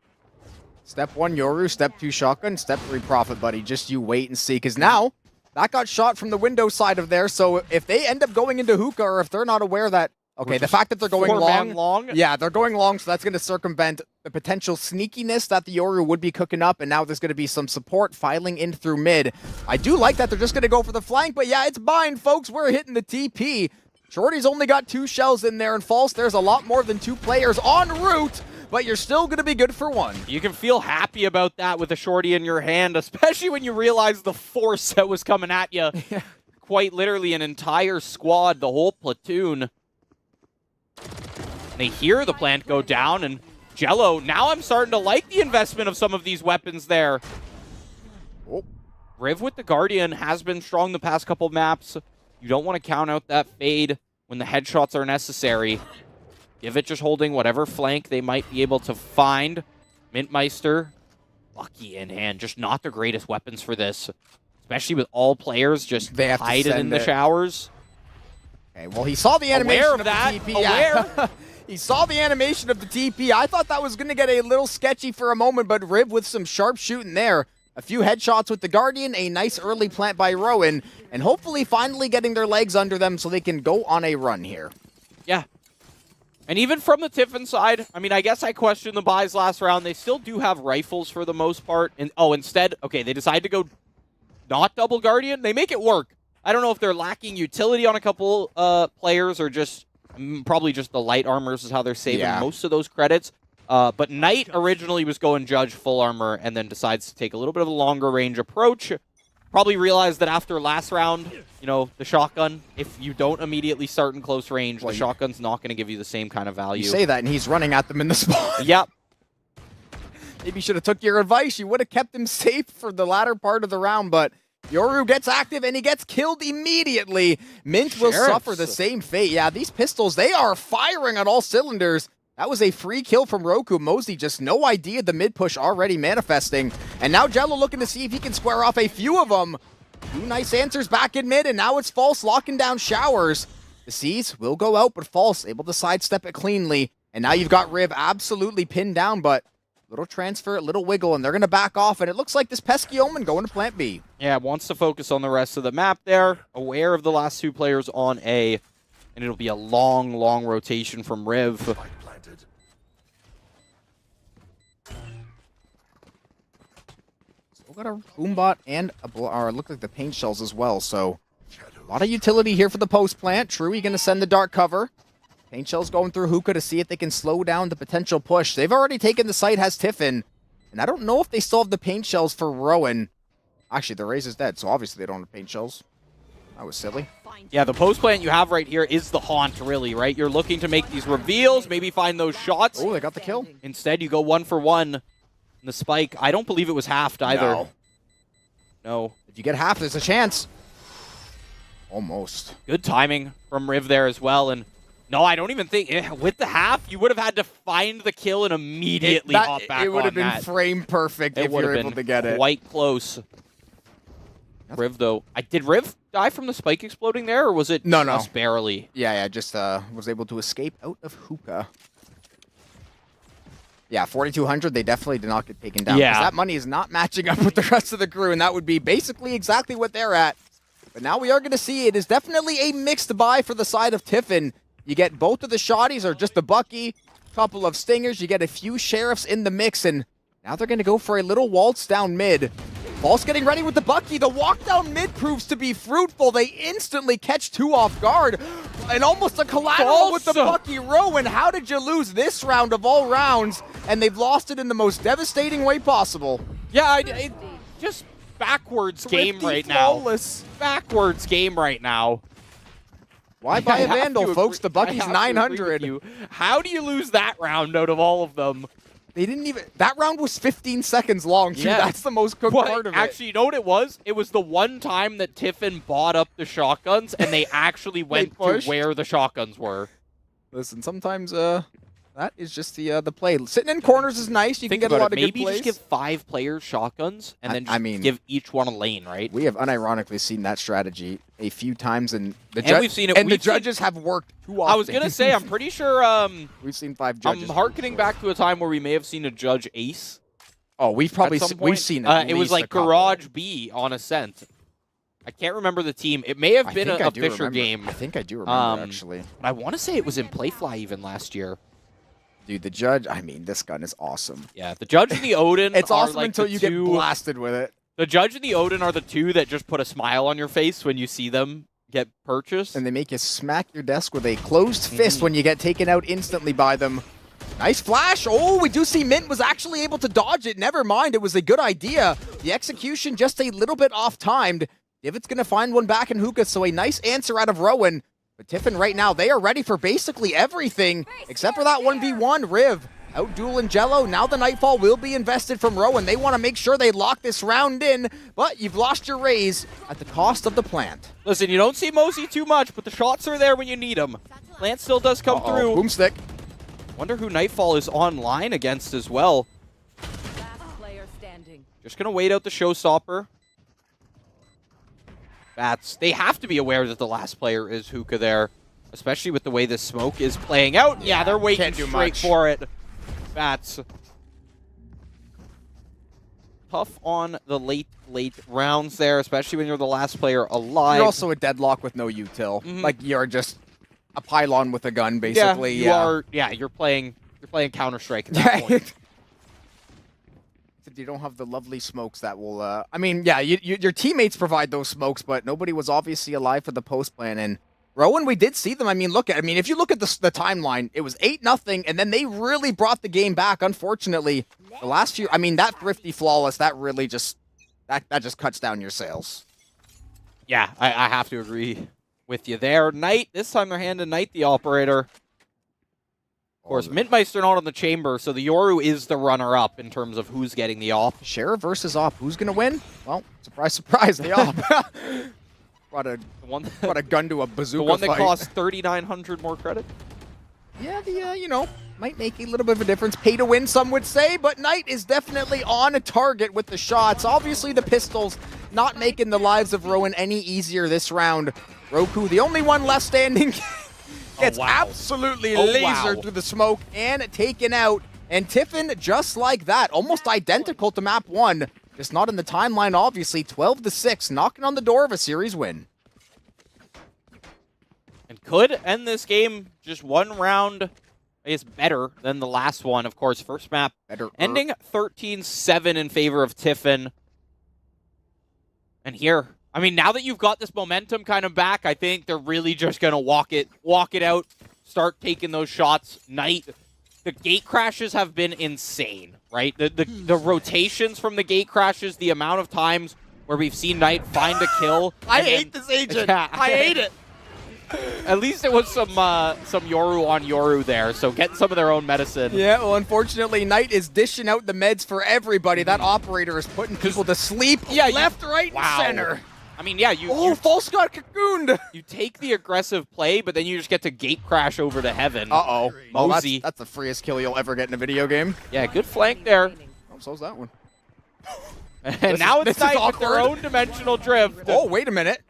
Step 1, Yoru. Step 2, Shotgun. Step 3, Prophet, buddy. Just you wait and see, because now that got shot from the window side of there, so if they end up going into hookah, or if they're not aware that, okay, the fact that they're going long, yeah, they're going long, so that's going to circumvent the potential sneakiness that the Yoru would be cooking up, and now there's going to be some support filing in through mid. I do like that they're just going to go for the flank, but yeah, it's Bind, folks. We're hitting the TP. Shorty's only got 2 shells in there, and False, there's a lot more than 2 players en route. but you're still going to be good for one.
You can feel happy about that with a shorty in your hand, especially when you realize the force that was coming at you.
Yeah.
Quite literally an entire squad, the whole platoon. They hear the plant go down, and Jello, now I'm starting to like the investment of some of these weapons there.
Oh.
Riv with the Guardian has been strong the past couple maps. You don't want to count out that fade when the headshots are necessary. Give it just holding whatever flank they might be able to find. Mintmeister, lucky in hand, just not the greatest weapons for this. Especially with all players just hiding in the showers.
Okay, well, he saw the animation
Aware
of
that.
the TP.
Aware.
Yeah. He saw the animation of the TP. I thought that was going to get a little sketchy for a moment, but Riv with some sharp shooting there. A few headshots with the Guardian, a nice early plant by Rowan, and hopefully finally getting their legs under them so they can go on a run here.
Yeah. And even from the Tiffin side, I mean, I guess I questioned the buys last round. They still do have rifles for the most part. And instead, okay, they decide to go not double Guardian. They make it work. I don't know if they're lacking utility on a couple players or just probably just the light armors is how they're saving most of those credits. But Knight originally was going Judge full armor and then decides to take a little bit of a longer range approach. Probably realized that after last round, you know, the shotgun, if you don't immediately start in close range, the shotgun's not going to give you the same kind of value.
You say that, and he's running at them in the spot.
Yep.
Maybe you should have took your advice. You would have kept him safe for the latter part of the round, but Yoru gets active, and he gets killed immediately. Mint will suffer the same fate. Yeah, these pistols, they are firing on all cylinders. That was a free kill from Roku. Mosey just no idea the mid push already manifesting. And now Jello looking to see if he can square off a few of them. Two nice answers back in mid, and now it's False locking down Showers. The C's will go out, but False able to sidestep it cleanly. And now you've got Riv absolutely pinned down, but little transfer, little wiggle, and they're going to back off. And it looks like this pesky Omen going to plant B.
Yeah, wants to focus on the rest of the map there. Aware of the last two players on A. And it'll be a long, long rotation from Riv.
Got a Boombot and or look like the paint shells as well, so a lot of utility here for the post plant. Truey gonna send the dark cover. Paint shells going through Hookah to see if they can slow down the potential push. They've already taken the site, has Tiffin, and I don't know if they still have the paint shells for Rowan. Actually, the Raze is dead, so obviously they don't have paint shells. That was silly.
Yeah, the post plant you have right here is the haunt, really, right? You're looking to make these reveals, maybe find those shots.
Oh, they got the kill.
Instead, you go 1 for 1. The spike, I don't believe it was halved either. No.
If you get half, there's a chance. Almost.
Good timing from Riv there as well. And no, I don't even think, with the half, you would have had to find the kill and immediately hop back on that.
It would have been frame perfect if you were able to get it.
Quite close. Riv, though. Did Riv die from the spike exploding there, or was it just barely?
Yeah, just was able to escape out of Hookah. Yeah, 4,200, they definitely did not get taken down.
Yeah.
Because that money is not matching up with the rest of the crew, and that would be basically exactly what they're at. But now we are going to see it is definitely a mixed buy for the side of Tiffin. You get both of the shotties or just the Bucky, couple of stingers, you get a few sheriffs in the mix, and now they're going to go for a little waltz down mid. False getting ready with the Bucky. The walk down mid proves to be fruitful. They instantly catch two off guard. And almost a collateral with the Bucky. Rowan, how did you lose this round of all rounds? And they've lost it in the most devastating way possible.
Yeah, just backwards game right now. Backwards game right now.
Why buy a Vandal, folks? The Bucky's 900.
How do you lose that round out of all of them?
They didn't even... That round was 15 seconds long, too. Yeah. That's the most cooked part of it.
Actually, you know what it was? It was the one time that Tiffin bought up the shotguns, and they actually went to where the shotguns were.
Listen, sometimes that is just the play. Sitting in corners is nice. You can get a lot of good plays.
Maybe just give 5 players shotguns, and then just give each one a lane, right?
We have unironically seen that strategy a few times, and
we've seen it.
And the judges have worked too often.
I was gonna say, I'm pretty sure.
We've seen 5 judges.
I'm harkening back to a time where we may have seen a judge ace.
Oh, we've probably we've seen it.
It was like Garage B on Ascent. I can't remember the team. It may have been a Fisher game.
I think I do remember, actually.
I want to say it was in Playfly even last year.
Dude, the judge, I mean, this gun is awesome.
Yeah, the judge and the Odin
it's
are
awesome
like
until you get blasted with it.
The judge and the Odin are the two that just put a smile on your face when you see them get purchased.
And they make you smack your desk with a closed fist when you get taken out instantly by them. Nice flash. Oh, we do see Mint was actually able to dodge it. Never mind, it was a good idea. The execution just a little bit off-timed. Divot's going to find one back in Hookah, so a nice answer out of Rowan. But Tiffin right now, they are ready for basically everything, except for that 1v1. Riv out-dueling Jello. Now the Nightfall will be invested from Rowan. They want to make sure they lock this round in, but you've lost your Raze at the cost of the plant.
Listen, you don't see Mosey too much, but the shots are there when you need them. Plant still does come through.
Boomstick.
Wonder who Nightfall is online against as well.
Last player standing.
Just going to wait out the showstopper. Bats, they have to be aware that the last player is Hookah there, especially with the way this smoke is playing out. Yeah, they're waiting straight for it. Bats. Tough on the late rounds there, especially when you're the last player alive.
You're also a deadlock with no util. Like, you're just a pylon with a gun, basically.
You're playing Counter-Strike at that point.
You don't have the lovely smokes that will, I mean, yeah, your teammates provide those smokes, but nobody was obviously alive for the post plan. And Rowan, we did see them. I mean, if you look at the timeline, it was 8-0, and then they really brought the game back. Unfortunately, the last few, I mean, that thrifty flawless, that really just, that just cuts down your sales.
Yeah, I have to agree with you there. Knight, this time they're handing Knight the operator. Of course, Mintmeister not on the chamber, so the Yoru is the runner-up in terms of who's getting the op.
Sheriff versus op. Who's going to win? Well, surprise, surprise, the op. brought a gun to a bazooka
The one that
fight.
costs 3,900 more credit?
Yeah, might make a little bit of a difference. Pay to win, some would say, but Knight is definitely on a target with the shots. Obviously, the pistols not making the lives of Rowan any easier this round. Roku, the only one left standing, gets absolutely lasered through the smoke and taken out. And Tiffin, just like that, almost identical to map 1. Just not in the timeline, obviously. 12-6, knocking on the door of a series win.
And could end this game just one round, I guess, better than the last one. Of course, first map ending 13-7 in favor of Tiffin. And here, I mean, now that you've got this momentum kind of back, I think they're really just going to walk it out, start taking those shots. Knight, the gate crashes have been insane, right? The rotations from the gate crashes, the amount of times where we've seen Knight find a kill.
I hate this agent.
Yeah.
I hate it.
At least it was some Yoru on Yoru there, so getting some of their own medicine.
Yeah, well, unfortunately, Knight is dishing out the meds for everybody. That operator is putting people to sleep left, right, and center.
I mean, yeah, you
false got cocooned.
You take the aggressive play, but then you just get to gate crash over to heaven.
Uh-oh. Oh,
Mosey.
that's the freest kill you'll ever get in a video game.
Yeah, good flank there.
Oh, so's that one.
And now it's Knight with their own dimensional drift.
Oh, wait a minute.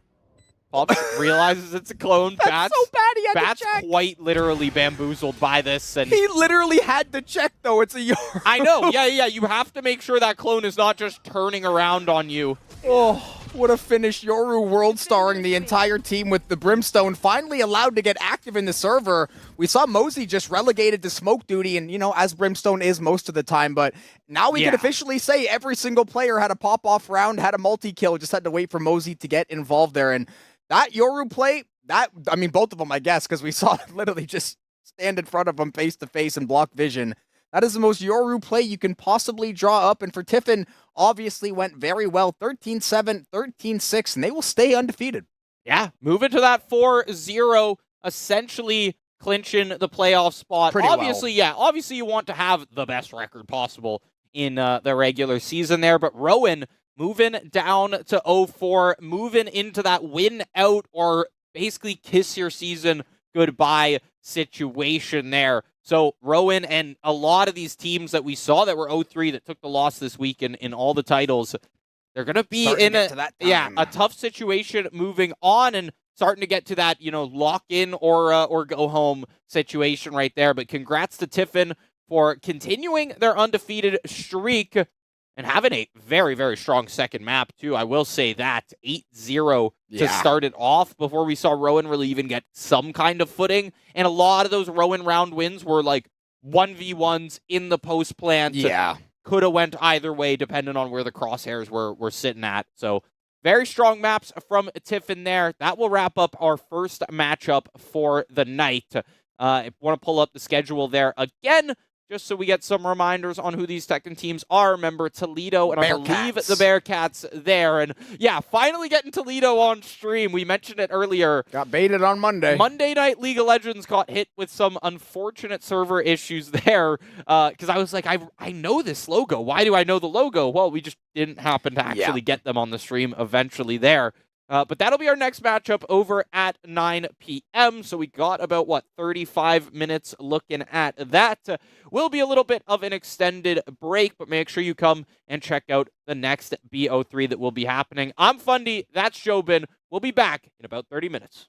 Pops realizes it's a clone.
That's so bad he had
Bats
to check.
quite literally bamboozled by this. And
he literally had to check, though. It's a Yoru.
I know. Yeah. You have to make sure that clone is not just turning around on you.
Oh, what a finish. Yoru world starring the entire team with the Brimstone finally allowed to get active in the server. We saw Mosey just relegated to smoke duty, and, as Brimstone is most of the time, but now we can officially say every single player had a pop-off round, had a multi-kill, just had to wait for Mosey to get involved there. And that Yoru play, both of them, I guess, because we saw literally just stand in front of them face-to-face and block vision. That is the most Yoru play you can possibly draw up, and for Tiffin, obviously went very well. 13-7, 13-6, and they will stay undefeated.
Yeah, moving to that 4-0, essentially clinching the playoff spot. Obviously you want to have the best record possible in the regular season there, but Rowan moving down to 0-4, moving into that win out or basically kiss your season goodbye situation there. So Rowan and a lot of these teams that we saw that were 0-3 that took the loss this week in all the titles, they're going to be in a tough situation moving on and starting to get to that, lock in or go home situation right there. But congrats to Tiffin for continuing their undefeated streak and having a very, very strong second map, too. I will say that. 8-0 to start it off before we saw Rowan really even get some kind of footing. And a lot of those Rowan round wins were like 1v1s in the post plant.
Yeah.
Could have went either way depending on where the crosshairs were sitting at. So very strong maps from Tiffin there. That will wrap up our first matchup for the night. I want to pull up the schedule there again. just so we get some reminders on who these Tekken teams are. Remember, Toledo, and I believe the Bearcats there. And yeah, finally getting Toledo on stream. We mentioned it earlier.
Got baited on Monday.
Monday night League of Legends got hit with some unfortunate server issues there. Because I was like, I know this logo. Why do I know the logo? Well, we just didn't happen to actually get them on the stream eventually there. But that'll be our next matchup over at 9 p.m. So we got about, 35 minutes looking at that. Will be a little bit of an extended break, but make sure you come and check out the next BO3 that will be happening. I'm Fundy. That's Jobin. We'll be back in about 30 minutes.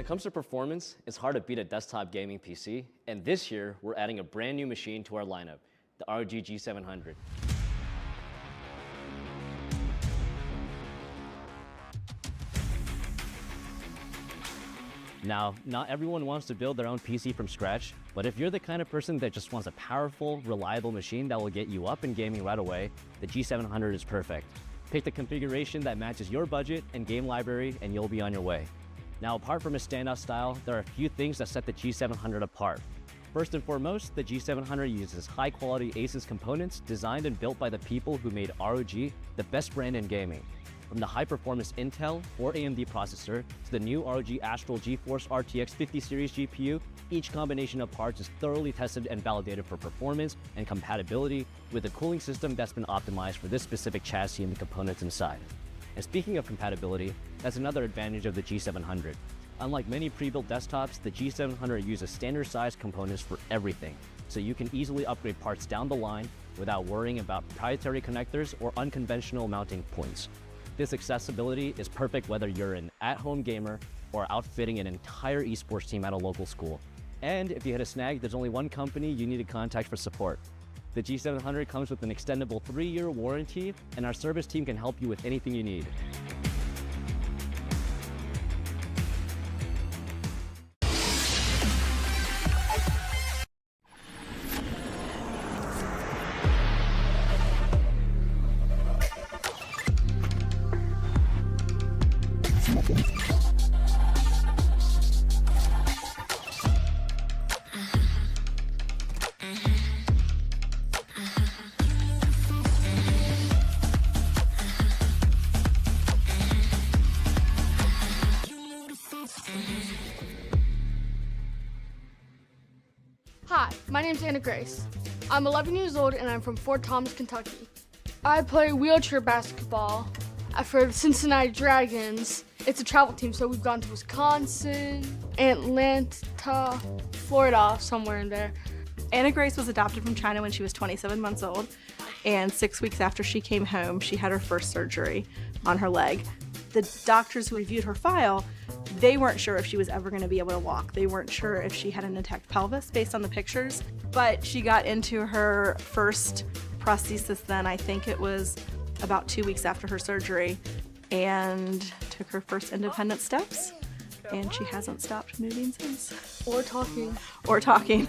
it comes to performance, it's hard to beat a desktop gaming PC, and this year, we're adding a brand new machine to our lineup, the ROG G700. Now, not everyone wants to build their own PC from scratch, but if you're the kind of person that just wants a powerful, reliable machine that will get you up in gaming right away, the G700 is perfect. Pick the configuration that matches your budget and game library, and you'll be on your way. Now, apart from its standout style, there are a few things that set the G700 apart. First and foremost, the G700 uses high-quality ASUS components designed and built by the people who made ROG the best brand in gaming. From the high-performance Intel or AMD processor to the new ROG Astral GeForce RTX 50 series GPU, each combination of parts is thoroughly tested and validated for performance and compatibility with a cooling system that's been optimized for this specific chassis and the components inside. And speaking of compatibility, that's another advantage of the G700. Unlike many pre-built desktops, the G700 uses standard-sized components for everything, so you can easily upgrade parts down the line without worrying about proprietary connectors or unconventional mounting points. This accessibility is perfect whether you're an at-home gamer or outfitting an entire esports team at a local school. And if you hit a snag, there's only one company you need to contact for support. The G700 comes with an extendable 3-year warranty, and our service team can help you with anything you need.
Hi, my name's Anna Grace. I'm 11 years old and I'm from Fort Thomas, Kentucky. I play wheelchair basketball for the Cincinnati Dragons. It's a travel team, so we've gone to Wisconsin, Atlanta, Florida, somewhere in there.
Anna Grace was adopted from China when she was 27 months old, and 6 weeks after she came home, she had her first surgery on her leg. The doctors who reviewed her file, they weren't sure if she was ever going to be able to walk. They weren't sure if she had an intact pelvis based on the pictures, but she got into her first prosthesis then. I think it was about 2 weeks after her surgery, and took her first independent steps, and she hasn't stopped moving since.
Or talking.
Or talking.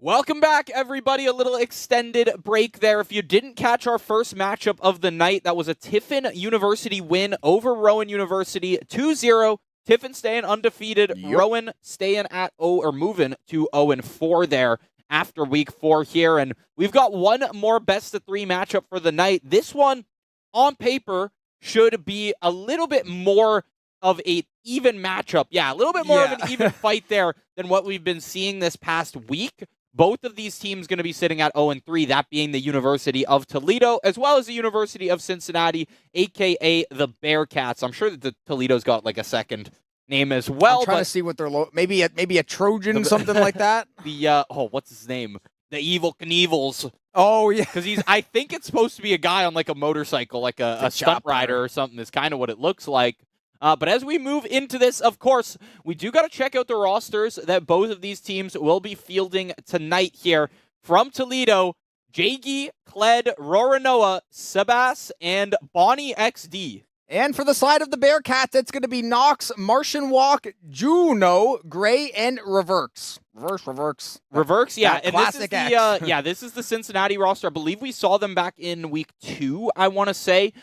Welcome back, everybody. A little extended break there. If you didn't catch our first matchup of the night, that was a Tiffin University win over Rowan University, 2-0. Tiffin staying undefeated.
Yep.
Rowan staying at moving to 0-4 there after week 4 here. And we've got one more best-of-3 matchup for the night. This one, on paper, should be a little bit more of an even matchup. Yeah, a little bit more of an even fight there than what we've been seeing this past week. Both of these teams going to be sitting at 0-3, that being the University of Toledo, as well as the University of Cincinnati, a.k.a. the Bearcats. I'm sure that the Toledo's got like a second name as well.
I'm trying to see what they're maybe a Trojan, something like that.
The what's his name? The Evil Knievels.
Oh yeah,
because I think it's supposed to be a guy on like a motorcycle, like a stunt rider or something. Is kind of what it looks like. But as we move into this, of course, we do got to check out the rosters that both of these teams will be fielding tonight here. From Toledo, Jagi, Kled, Roranoa, Sebas, and Bonnie XD.
And for the side of the Bearcats, it's going to be Nox, Martian Walk, Juno, Gray, and Reverx.
Reverx, yeah. And
classic
this is the this is the Cincinnati roster. I believe we saw them back in week 2, I want to say.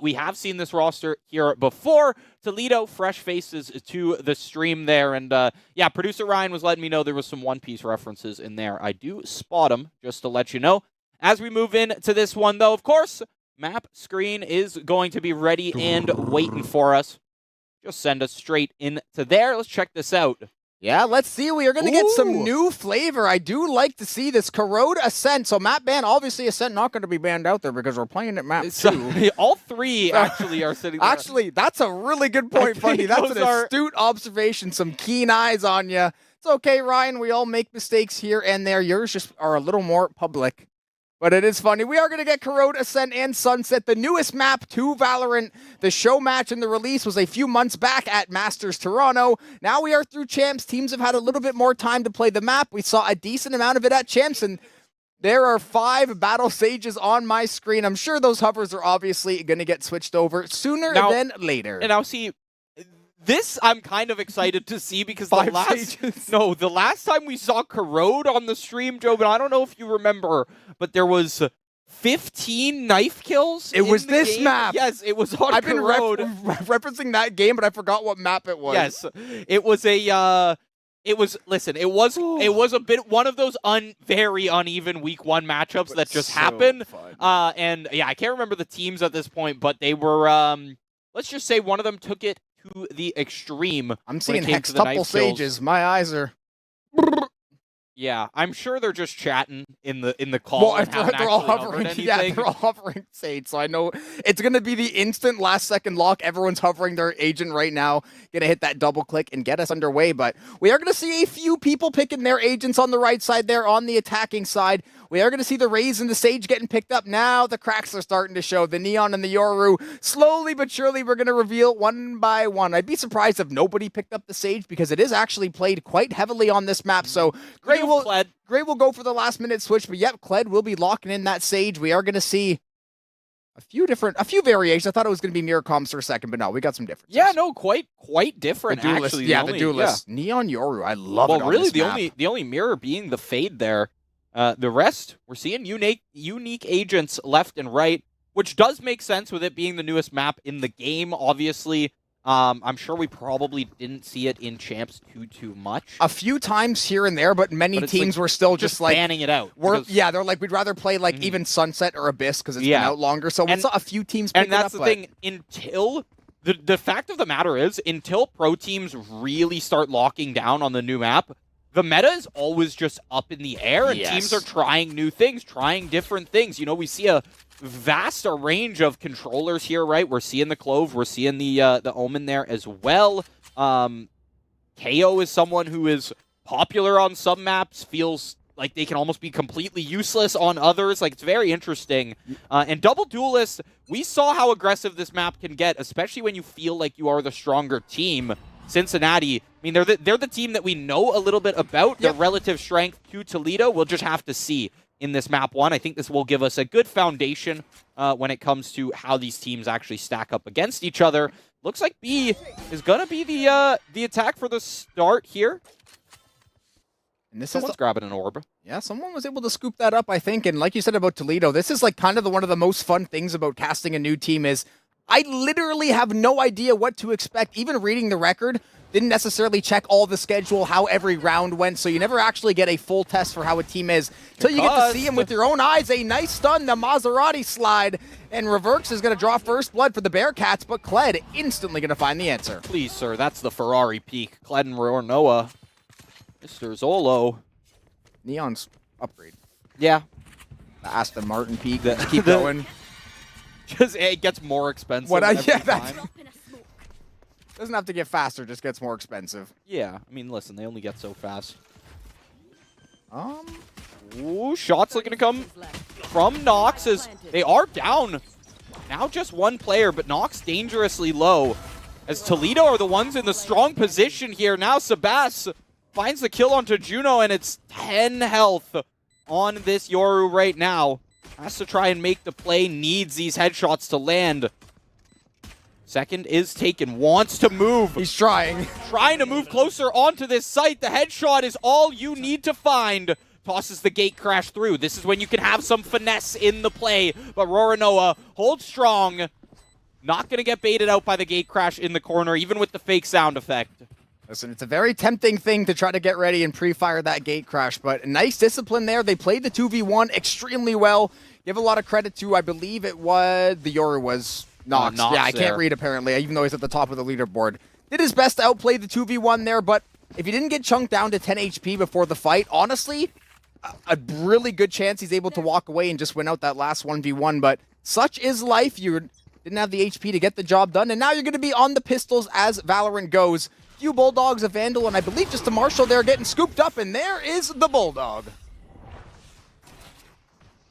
We have seen this roster here before. Toledo, fresh faces to the stream there. And yeah, producer Ryan was letting me know there was some One Piece references in there. I do spot them, just to let you know. As we move into this one, though, of course, map screen is going to be ready and waiting for us. Just send us straight into there. Let's check this out.
Yeah, let's see. We are going to get some new flavor. I do like to see this. Corrode Ascent. So map ban, obviously Ascent not going to be banned out there because we're playing at map 2.
So, all 3 actually are sitting there.
Actually, that's a really good point, Funny. That's an astute observation. Some keen eyes on you. It's okay, Ryan. We all make mistakes here and there. Yours just are a little more public. But it is funny. We are going to get Corrode, Ascent, and Sunset, the newest map to Valorant. The show match and the release was a few months back at Masters Toronto. Now we are through Champs. Teams have had a little bit more time to play the map. We saw a decent amount of it at Champs, and there are 5 Battle Sages on my screen. I'm sure those hovers are obviously going to get switched over sooner than later.
And now see, this I'm kind of excited to see because the last time we saw Corrode on the stream, Joe, but I don't know if you remember, but there was 15 knife kills.
It was this
game.
map.
Yes, it was on Corrode.
I've been referencing that game, but I forgot what map it was.
Yes, it was a. It was a bit one of those very uneven week 1 matchups that just happened. And yeah, I can't remember the teams at this point, but they were. Let's just say one of them took it to the extreme.
I'm seeing hextuple sages. My eyes are.
Yeah, I'm sure they're just chatting in the call.
Well, they're all hovering. Yeah, they're all hovering Sage, so I know it's going to be the instant last-second lock. Everyone's hovering their agent right now. Going to hit that double click and get us underway, but we are going to see a few people picking their agents on the right side there on the attacking side. We are going to see the Raze and the Sage getting picked up. Now the cracks are starting to show. The Neon and the Yoru. Slowly but surely, we're going to reveal one by one. I'd be surprised if nobody picked up the Sage because it is actually played quite heavily on this map. So Gray will go for the last-minute switch, but yep, Kled will be locking in that Sage. We are going to see a few variations. I thought it was going to be Miracom's for a second, but no, we got some differences.
Yeah, no, quite different, actually.
Yeah, the Duelist. Yeah. Neon Yoru, I love it on
really,
this map.
the only mirror being the Fade there. The rest, we're seeing unique agents left and right, which does make sense with it being the newest map in the game, obviously. I'm sure we probably didn't see it in Champs too much.
A few times here and there, but many teams were still just like
banning it out.
Yeah, they're like, we'd rather play like even Sunset or Abyss because it's been out longer. So we saw a few teams pick it up.
And that's the thing, until the fact of the matter is, until pro teams really start locking down on the new map, the meta is always just up in the air, and teams are trying new things, trying different things. You know, we see a vast range of controllers here, right? We're seeing the Clove, we're seeing the Omen there as well. KO is someone who is popular on some maps, feels like they can almost be completely useless on others. Like, it's very interesting. And Double Duelist, we saw how aggressive this map can get, especially when you feel like you are the stronger team. Cincinnati, I mean, they're the team that we know a little bit about. Their relative strength to Toledo, we'll just have to see in this map 1. I think this will give us a good foundation when it comes to how these teams actually stack up against each other. Looks like B is going to be the attack for the start here.
And this
Someone's
is
grabbing an orb.
Yeah, someone was able to scoop that up, I think. And like you said about Toledo, this is like kind of one of the most fun things about casting a new team is I literally have no idea what to expect. Even reading the record, didn't necessarily check all the schedule, how every round went, so you never actually get a full test for how a team is until you get to see him with your own eyes. A nice stun, the Maserati slide, and Reverx is going to draw first blood for the Bearcats, but Kled instantly going to find the answer.
Please, sir, that's the Ferrari peak. Kled and Rornoa. Mr. Zolo.
Neon's upgrade.
Yeah.
The Aston Martin peak. Keep going.
Just it gets more expensive every time.
Doesn't have to get faster, just gets more expensive.
Yeah, I mean, listen, they only get so fast. Ooh, shots looking to come from Nox as they are down. Now just one player, but Nox dangerously low. As Toledo are the ones in the strong position here. Now Sebas finds the kill onto Juno, and it's 10 health on this Yoru right now. Has to try and make the play, needs these headshots to land. Second is taken, wants to move.
He's trying.
Trying to move closer onto this site. The headshot is all you need to find. Tosses the gate crash through. This is when you can have some finesse in the play. But Roranoa holds strong. Not going to get baited out by the gate crash in the corner, even with the fake sound effect.
Listen, it's a very tempting thing to try to get ready and pre-fire that gate crash, but nice discipline there. They played the 2v1 extremely well. Give a lot of credit to, I believe it was, the Yoru was Nox.
Nox
yeah, I can't read apparently, even though he's at the top of the leaderboard. Did his best to outplay the 2v1 there, but if he didn't get chunked down to 10 HP before the fight, honestly, a really good chance he's able to walk away and just win out that last 1v1, but such is life. You didn't have the HP to get the job done, and now you're going to be on the pistols as Valorant goes. Few Bulldogs, a Vandal, and I believe just a Marshall there getting scooped up, and there is the Bulldog.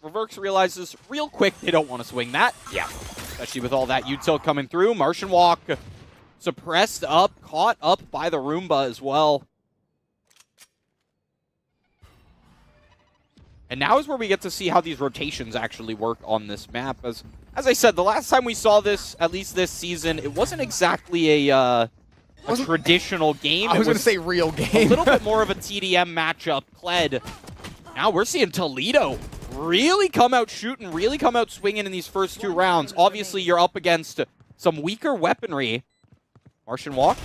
Reverx realizes real quick they don't want to swing that. Yeah. Especially with all that util coming through. Martian Walk suppressed up, caught up by the Roomba as well. And now is where we get to see how these rotations actually work on this map. As I said, the last time we saw this, at least this season, it wasn't exactly a traditional game.
I was going to say real game.
A little bit more of a TDM matchup. Kled. Now we're seeing Toledo really come out shooting, really come out swinging in these first two rounds. Obviously, you're up against some weaker weaponry. Martian Walk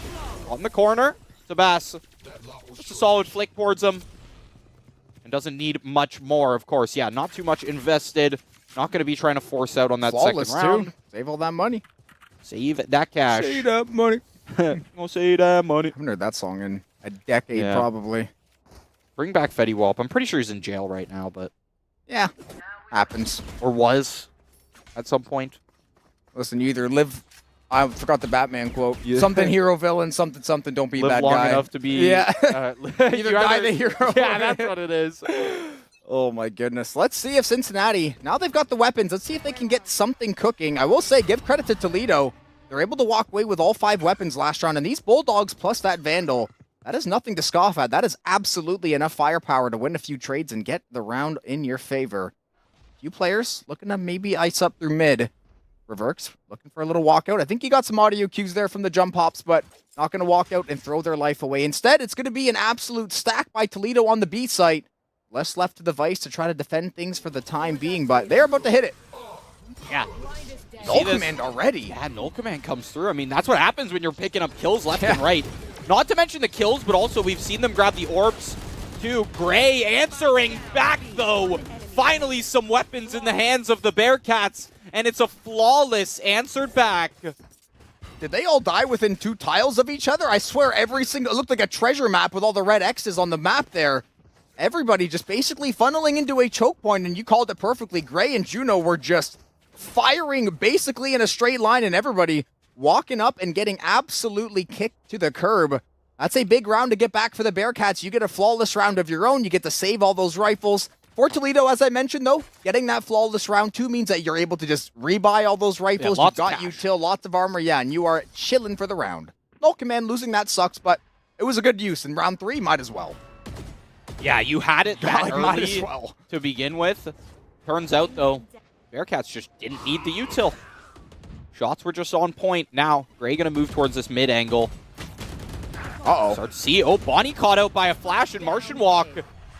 on the corner. Sebas, just a solid flick towards him. And doesn't need much more, of course. Yeah, not too much invested. Not going to be trying to force out on that
Flawless
second round.
Too. Save all that money.
Save that cash.
Save that money.
Gonna save that money.
I haven't heard that song in a decade, probably.
Bring back Fetty Wap. I'm pretty sure he's in jail right now, but...
Yeah, happens.
Or was at some point.
Listen, you either live... I forgot the Batman quote. Yeah. Something hero villain, something something, don't be a bad guy.
Live long enough to be...
Yeah. Either die the hero.
Yeah, that's what it is.
Oh my goodness. Let's see if Cincinnati, now they've got the weapons, let's see if they can get something cooking. I will say, give credit to Toledo. They're able to walk away with all 5 weapons last round, and these Bulldogs plus that Vandal, that is nothing to scoff at. That is absolutely enough firepower to win a few trades and get the round in your favor. Few players looking to maybe ice up through mid. Reverx looking for a little walkout. I think he got some audio cues there from the jump hops, but not going to walk out and throw their life away. Instead, it's going to be an absolute stack by Toledo on the B site. Less left to the Vice to try to defend things for the time being, but they're about to hit it.
Yeah.
Null Command already.
Yeah, Null Command comes through. I mean, that's what happens when you're picking up kills left and right. Not to mention the kills, but also we've seen them grab the orbs too. Gray answering back, though. Finally, some weapons in the hands of the Bearcats, and it's a flawless answered back.
Did they all die within 2 tiles of each other? I swear every single... It looked like a treasure map with all the red X's on the map there. Everybody just basically funneling into a choke point, and you called it perfectly. Gray and Juno were just firing basically in a straight line, and everybody walking up and getting absolutely kicked to the curb. That's a big round to get back for the Bearcats. You get a flawless round of your own. You get to save all those rifles. For Toledo, as I mentioned, though, getting that flawless round 2 means that you're able to just rebuy all those rifles.
Yeah,
You've got util, lots of armor, and you are chilling for the round. Null Command losing that sucks, but it was a good use. In round 3, might as well.
Yeah, you had it that early
might as well
to begin with. Turns out, though, Bearcats just didn't need the util. Shots were just on point. Now, Gray going to move towards this mid angle.
Uh-oh.
Start to see, Bonnie caught out by a flash, and Martian Walk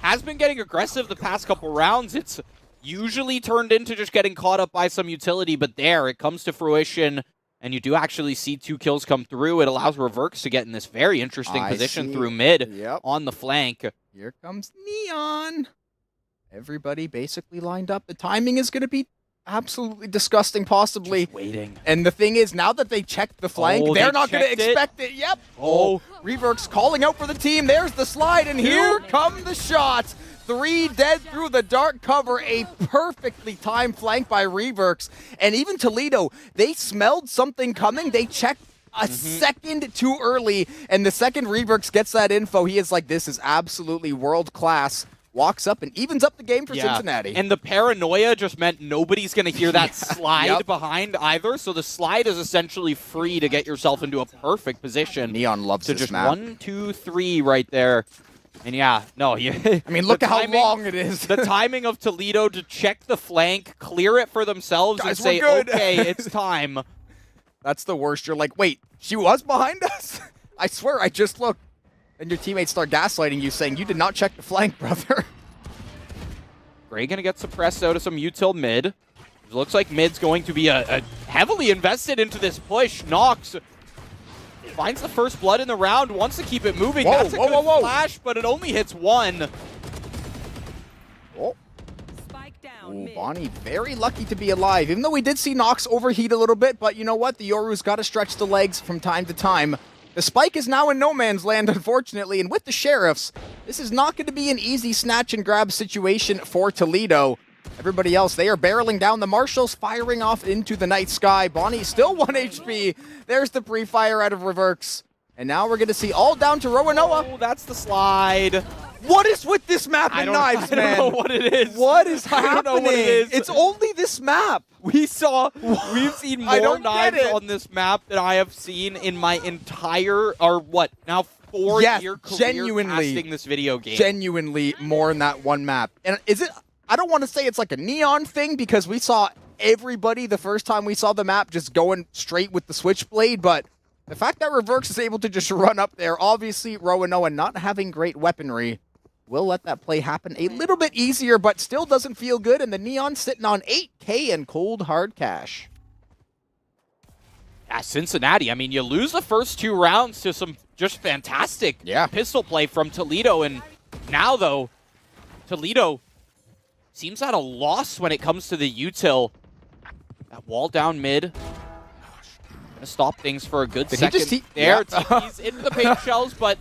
has been getting aggressive the past couple rounds. It's usually turned into just getting caught up by some utility, but there, it comes to fruition, and you do actually see 2 kills come through. It allows Reverx to get in this very interesting position through mid on the flank.
Here comes Neon. Everybody basically lined up. The timing is going to be absolutely disgusting, possibly.
Just waiting.
And the thing is, now that they checked the flank, they're not going to expect it. Yep. Reverx calling out for the team. There's the slide, and here come the shots. 3 dead through the dark cover. A perfectly timed flank by Reverx. And even Toledo, they smelled something coming. They checked a second too early, and the second Reverx gets that info, he is like, this is absolutely world class. Walks up and evens up the game for Cincinnati.
And the paranoia just meant nobody's going to hear that slide behind either, so the slide is essentially free to get yourself into a perfect position.
Neon loves
so
this
just
map.
1, 2, 3 right there. And I
mean, look at how long it is.
The timing of Toledo to check the flank, clear it for themselves,
Guys,
and say, okay, it's time.
That's the worst. You're like, wait, she was behind us? I swear, I just looked. And your teammates start gaslighting you, saying, you did not check the flank, brother.
Gray going to get suppressed out of some util mid. It looks like mid's going to be a heavily invested into this push. Nox finds the first blood in the round, wants to keep it moving. That's a good flash, but it only hits 1.
Spike down mid.
Bonnie very lucky to be alive, even though we did see Nox overheat a little bit, but you know what? The Yoru's got to stretch the legs from time to time. The spike is now in no man's land, unfortunately, and with the Sheriffs, this is not going to be an easy snatch and grab situation for Toledo. Everybody else, they are barreling down. The Marshals firing off into the night sky. Bonnie still 1 HP. There's the pre-fire out of Reverx. And now we're going to see all down to Roanoa.
Oh, that's the slide.
What is with this map and knives, man?
I don't know what it is.
What is happening?
I don't know what it is.
It's only this map.
We've seen more knives on this map than I have seen in my entire, now 4-year career casting this video game.
Genuinely more in that one map. And is it, I don't want to say it's like a Neon thing, because we saw everybody the first time we saw the map just going straight with the Switchblade, but the fact that Reverx is able to just run up there, obviously Roanoa not having great weaponry, will let that play happen a little bit easier, but still doesn't feel good, and the Neon sitting on 8K in cold hard cash.
Yeah, Cincinnati, I mean, you lose the first 2 rounds to some just fantastic pistol play from Toledo, and now, though, Toledo seems at a loss when it comes to the util. That wall down mid. Gonna stop things for a good second. TP's into the paint shells, but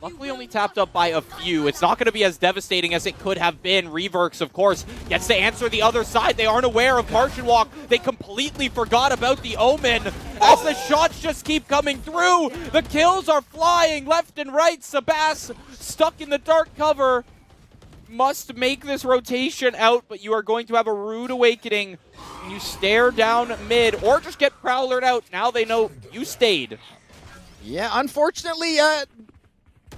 luckily only tapped up by a few. It's not going to be as devastating as it could have been. Reverx, of course, gets to answer the other side. They aren't aware of Martian Walk. They completely forgot about the Omen. As the shots just keep coming through, the kills are flying left and right. Sabas stuck in the dark cover. Must make this rotation out, but you are going to have a rude awakening. You stare down mid, or just get prowlered out. Now they know you stayed.
Yeah, unfortunately,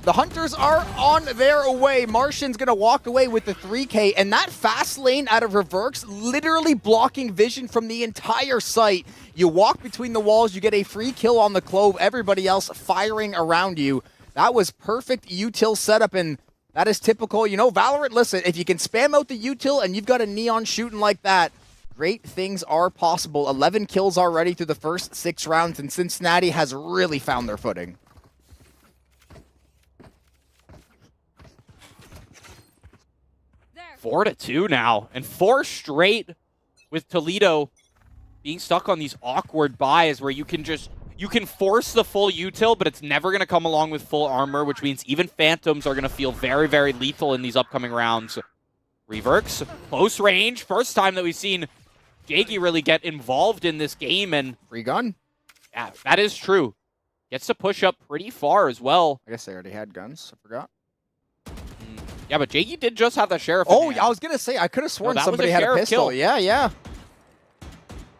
the Hunters are on their way. Martian's going to walk away with the 3K, and that fast lane out of Reverx literally blocking vision from the entire site. You walk between the walls, you get a free kill on the Clove, everybody else firing around you. That was perfect util setup, and that is typical. You know, Valorant, listen, if you can spam out the util and you've got a Neon shooting like that, great things are possible. 11 kills already through the first 6 rounds, and Cincinnati has really found their footing.
4-2 now, and 4 straight with Toledo being stuck on these awkward buys where you can force the full util, but it's never going to come along with full armor, which means even Phantoms are going to feel very, very lethal in these upcoming rounds. Reverx, close range, first time that we've seen Jaggy really get involved in this game, and
free gun.
Yeah, that is true. Gets to push up pretty far as well.
I guess they already had guns. I forgot.
Yeah, but Jaggy did just have the Sheriff.
Oh, I was going to say, I could have sworn somebody had a pistol.
Kill.
Yeah.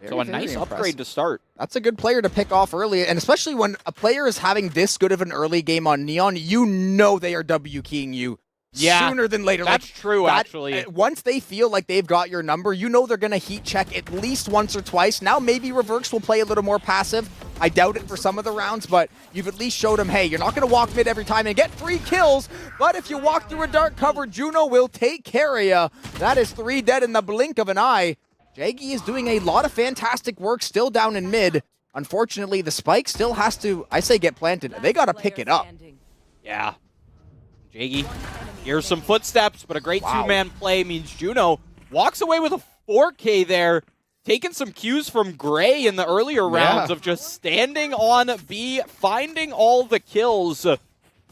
So a nice upgrade to start.
That's a good player to pick off early, and especially when a player is having this good of an early game on Neon, you know they are W-keying you sooner than later.
That's true, actually.
Once they feel like they've got your number, you know they're going to heat check at least once or twice. Now maybe Reverse will play a little more passive. I doubt it for some of the rounds, but you've at least showed them, hey, you're not going to walk mid every time and get 3 kills, but if you walk through a dark cover, Juno will take care of you. That is 3 dead in the blink of an eye. Jaggy is doing a lot of fantastic work still down in mid. Unfortunately, the spike still has to, I say, get planted. They got to pick it up.
Yeah. Jaggy, here's some footsteps, but a great two-man play means Juno walks away with a 4K there, taking some cues from Gray in the earlier rounds of just standing on B, finding all the kills.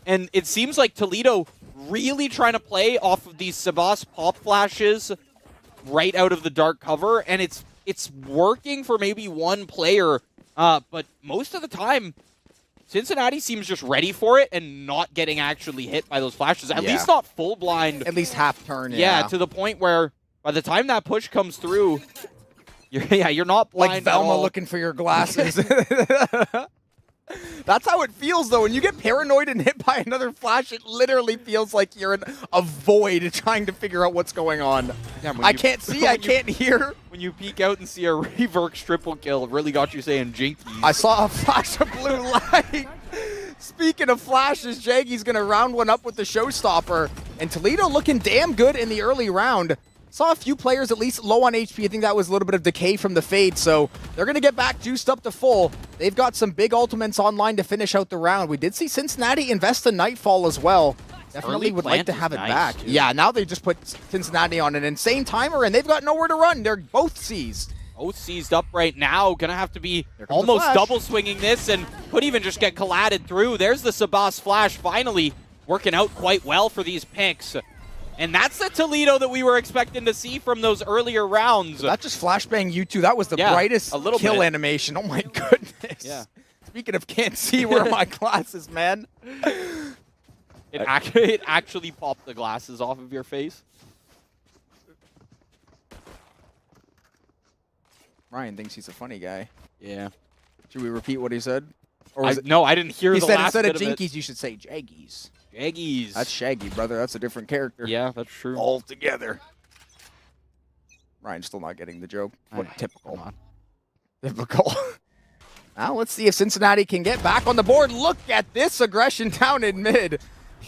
And it seems like Toledo really trying to play off of these Sebas pop flashes right out of the dark cover, and it's working for maybe one player, but most of the time, Cincinnati seems just ready for it and not getting actually hit by those flashes. At least not full blind.
At least half turn,
Yeah, to the point where by the time that push comes through, you're not blind
like Velma
at all.
looking for your glasses. That's how it feels, though. When you get paranoid and hit by another flash, it literally feels like you're in a void trying to figure out what's going on. Yeah, I can't see, I can't hear.
When you peek out and see a Reverk triple kill, it really got you saying jinkies.
I saw a flash of blue light. Speaking of flashes, Jaggy's going to round one up with the showstopper. And Toledo looking damn good in the early round. Saw a few players at least low on HP. I think that was a little bit of decay from the fade, so they're going to get back juiced up to full. They've got some big ultimates online to finish out the round. We did see Cincinnati invest in Nightfall as well. Definitely would like to have it back.
Too.
Yeah, now they just put Cincinnati on an insane timer, and they've got nowhere to run. They're both seized.
Both seized up right now. Gonna have to be almost double swinging this, and could even just get collided through. There's the Sebas flash finally working out quite well for these picks. And that's the Toledo that we were expecting to see from those earlier rounds.
That just flashbang you two. That was the brightest kill animation. Oh my goodness.
Yeah.
Speaking of can't see, where are my glasses, man?
It actually popped the glasses off of your face.
Ryan thinks he's a funny guy.
Yeah.
Should we repeat what he said? Or
No, I didn't hear
he
the
said
last
instead
bit
of
of
Jinkies, you should say Jaggies.
Jaggies.
That's Shaggy, brother. That's a different character.
Yeah, that's true.
All together. Ryan's still not getting the joke. What typical.
Come on.
Typical. Now let's see if Cincinnati can get back on the board. Look at this aggression down in mid.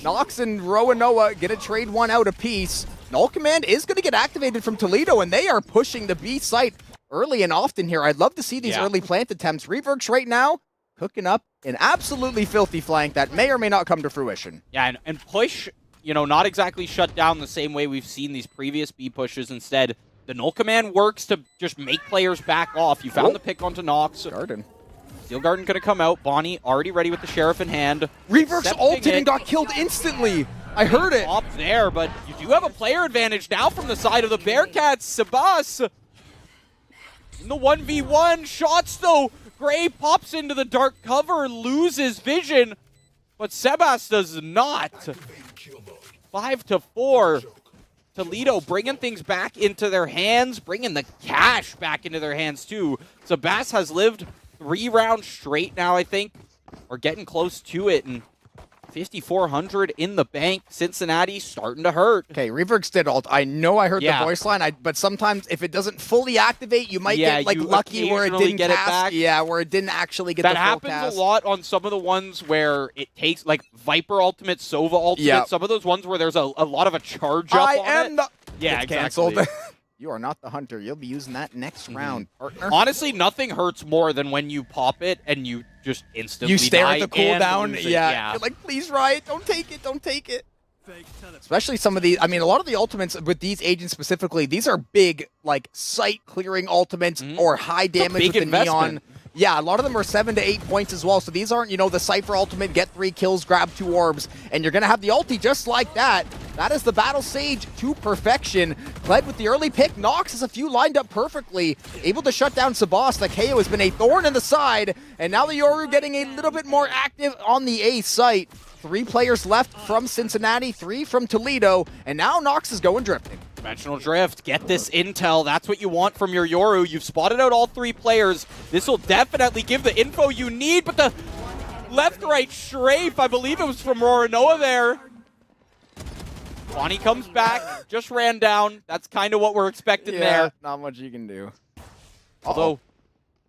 Nox and Roanoa get to trade one out apiece. Null Command is going to get activated from Toledo, and they are pushing the B site early and often here. I'd love to see these early plant attempts. Reverks right now cooking up an absolutely filthy flank that may or may not come to fruition.
Yeah, and push, you know, not exactly shut down the same way we've seen these previous B pushes. Instead, the Null Command works to just make players back off. You found the pick onto Nox.
Garden.
Steel Garden going to come out. Bonnie already ready with the Sheriff in hand.
Reverks ulted and got killed instantly. I heard it.
Up there, but you do have a player advantage now from the side of the Bearcats. Sebas in the 1v1. Shots, though. Gray pops into the dark cover, loses vision, but Sebas does not. 5-4. Toledo bringing things back into their hands, bringing the cash back into their hands, too. Sebas has lived 3 rounds straight now, I think, or getting close to it, and 5,400 in the bank. Cincinnati starting to hurt.
Okay, Reverks did ult. I know I heard the voice line, but sometimes if it doesn't fully activate, you might get like lucky where it didn't
get
cast.
It back.
Yeah, where it didn't actually get the full cast.
That happens a lot on some of the ones where it takes, like Viper ultimate, Sova ultimate, some of those ones where there's a lot of a charge up on it. Yeah,
it's
exactly.
Canceled. You are not the hunter. You'll be using that next round, partner.
Honestly, nothing hurts more than when you pop it and you just instantly
you stare
die
at the cooldown.
Yeah.
You're like, please, Riot, don't take it, don't take it. Especially some of these, I mean, a lot of the ultimates with these agents specifically, these are big, like, sight-clearing ultimates or high damage with the Neon. Yeah, a lot of them are 7 to 8 points as well, so these aren't, you know, the Cypher ultimate, get 3 kills, grab 2 orbs, and you're going to have the ulti just like that. That is the Battle Sage to perfection. Kled with the early pick. Nox has a few lined up perfectly, able to shut down Sebas. The KO has been a thorn in the side, and now the Yoru getting a little bit more active on the A site. 3 players left from Cincinnati, 3 from Toledo, and now Nox is going drifting.
Dimensional Drift, get this intel. That's what you want from your Yoru. You've spotted out all 3 players. This will definitely give the info you need, but the left-right strafe, I believe it was from Roanoa there. Bonnie comes back, just ran down. That's kind of what we're expecting there.
Not much you can do.
Although,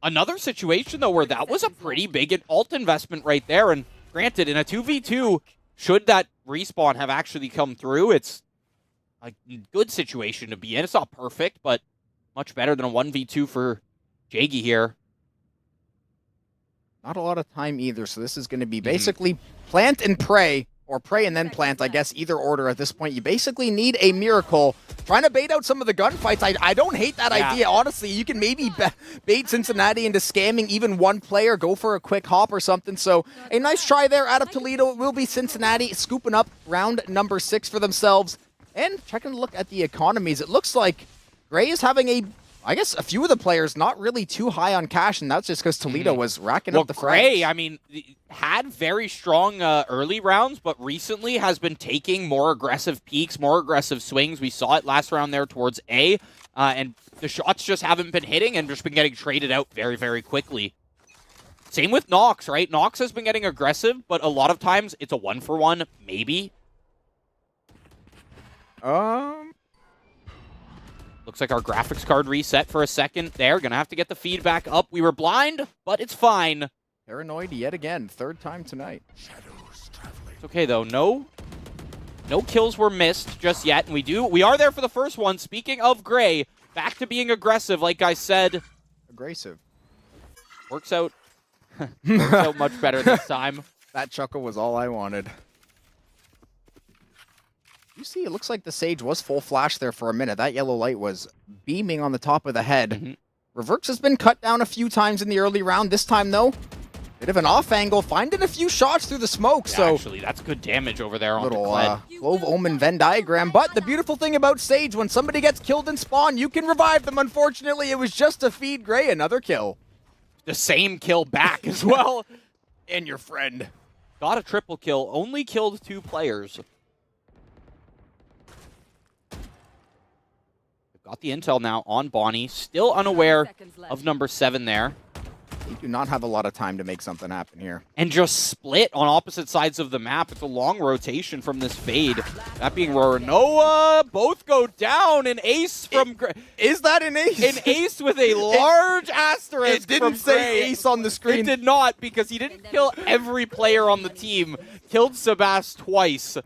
another situation, though, where that was a pretty big ult investment right there. And granted, in a 2v2, should that respawn have actually come through, it's a good situation to be in. It's not perfect, but much better than a 1v2 for Jaggy here.
Not a lot of time either, so this is going to be basically plant and pray, or pray and then plant, I guess, either order at this point. You basically need a miracle. Trying to bait out some of the gunfights. I don't hate that idea, honestly. You can maybe bait Cincinnati into scamming even one player, go for a quick hop or something. So a nice try there out of Toledo. It will be Cincinnati scooping up round number 6 for themselves. And checking a look at the economies, it looks like Gray is having I guess a few of the players not really too high on cash, and that's just because Toledo was racking up the frags.
Gray, I mean, had very strong early rounds, but recently has been taking more aggressive peaks, more aggressive swings. We saw it last round there towards A, and the shots just haven't been hitting and just been getting traded out very, very quickly. Same with Nox, right? Nox has been getting aggressive, but a lot of times it's a 1-for-1, maybe. Looks like our graphics card reset for a second there. Gonna have to get the feedback up. We were blind, but it's fine.
Paranoid yet again, 3rd time tonight.
It's okay though. No kills were missed just yet, and we are there for the first one. Speaking of Gray, back to being aggressive, like I said.
Aggressive.
Works out much better this time.
That chuckle was all I wanted. You see, it looks like the Sage was full flash there for a minute. That yellow light was beaming on the top of the head. Reverx has been cut down a few times in the early round. This time, though, bit of an off angle, finding a few shots through the smoke.
Yeah,
so
actually, that's good damage over there on
little
the
Clove Omen Venn diagram. But the beautiful thing about Sage, when somebody gets killed in spawn, you can revive them. Unfortunately, it was just to feed Gray another kill.
The same kill back as well.
And your friend.
Got a triple kill. Only killed 2 players. Got the intel now on Bonnie. Still unaware of number 7 there.
You do not have a lot of time to make something happen here.
And just split on opposite sides of the map. It's a long rotation from this fade. That being Roranoa. Both go down. An ace from Gray.
Is that an ace?
An ace with a large asterisk.
It didn't say ace on the screen.
It did not, because he didn't kill every player on the team. Killed Sebas twice.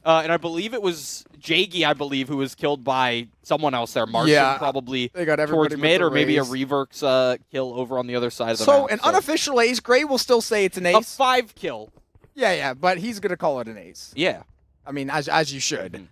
And I believe it was Jaggy, who was killed by someone else there. Martian probably
they got
towards mid, or maybe a Reverx kill over on the other side of the map.
An unofficial ace. Gray will still say it's an ace.
A 5 kill.
Yeah, but he's going to call it an ace.
Yeah.
I mean, as you should.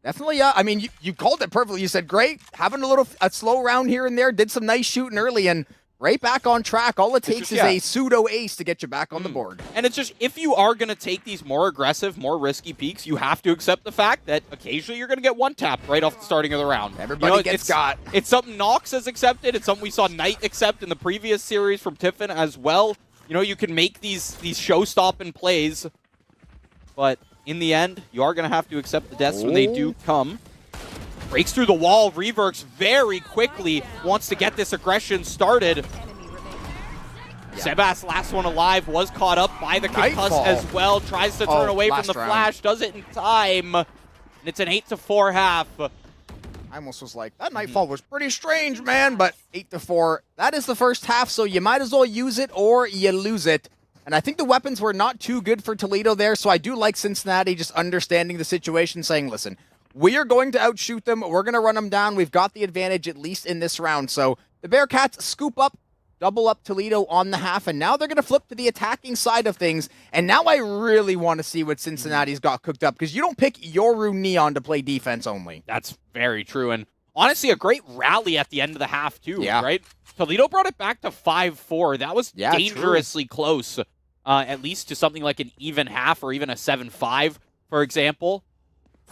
Definitely, I mean, you called it perfectly. You said, great, having a slow round here and there, did some nice shooting early, and right back on track. All it takes is a pseudo-ace to get you back on the board.
And it's just, if you are going to take these more aggressive, more risky peaks, you have to accept the fact that occasionally you're going to get one-tapped right off the starting of the round.
Everybody gets got.
It's something Nox has accepted. It's something we saw Knight accept in the previous series from Tiffin as well. You know, you can make these show-stopping plays, but in the end, you are going to have to accept the deaths when they do come. Breaks through the wall. Reverx very quickly wants to get this aggression started. Sebas, last one alive, was caught up by the concuss as well. Tries to turn away from the flash. Does it in time. And it's an 8-4 half.
I almost was like, that Nightfall was pretty strange, man. But 8-4, that is the first half, so you might as well use it or you lose it. And I think the weapons were not too good for Toledo there, so I do like Cincinnati just understanding the situation, saying, listen, we are going to outshoot them. We're going to run them down. We've got the advantage, at least in this round. So the Bearcats scoop up, double up Toledo on the half, and now they're going to flip to the attacking side of things. And now I really want to see what Cincinnati's got cooked up, because you don't pick Yoru Neon to play defense only.
That's very true. And honestly, a great rally at the end of the half, too, right? Toledo brought it back to 5-4. That was dangerously close, at least to something like an even half or even a 7-5, for example.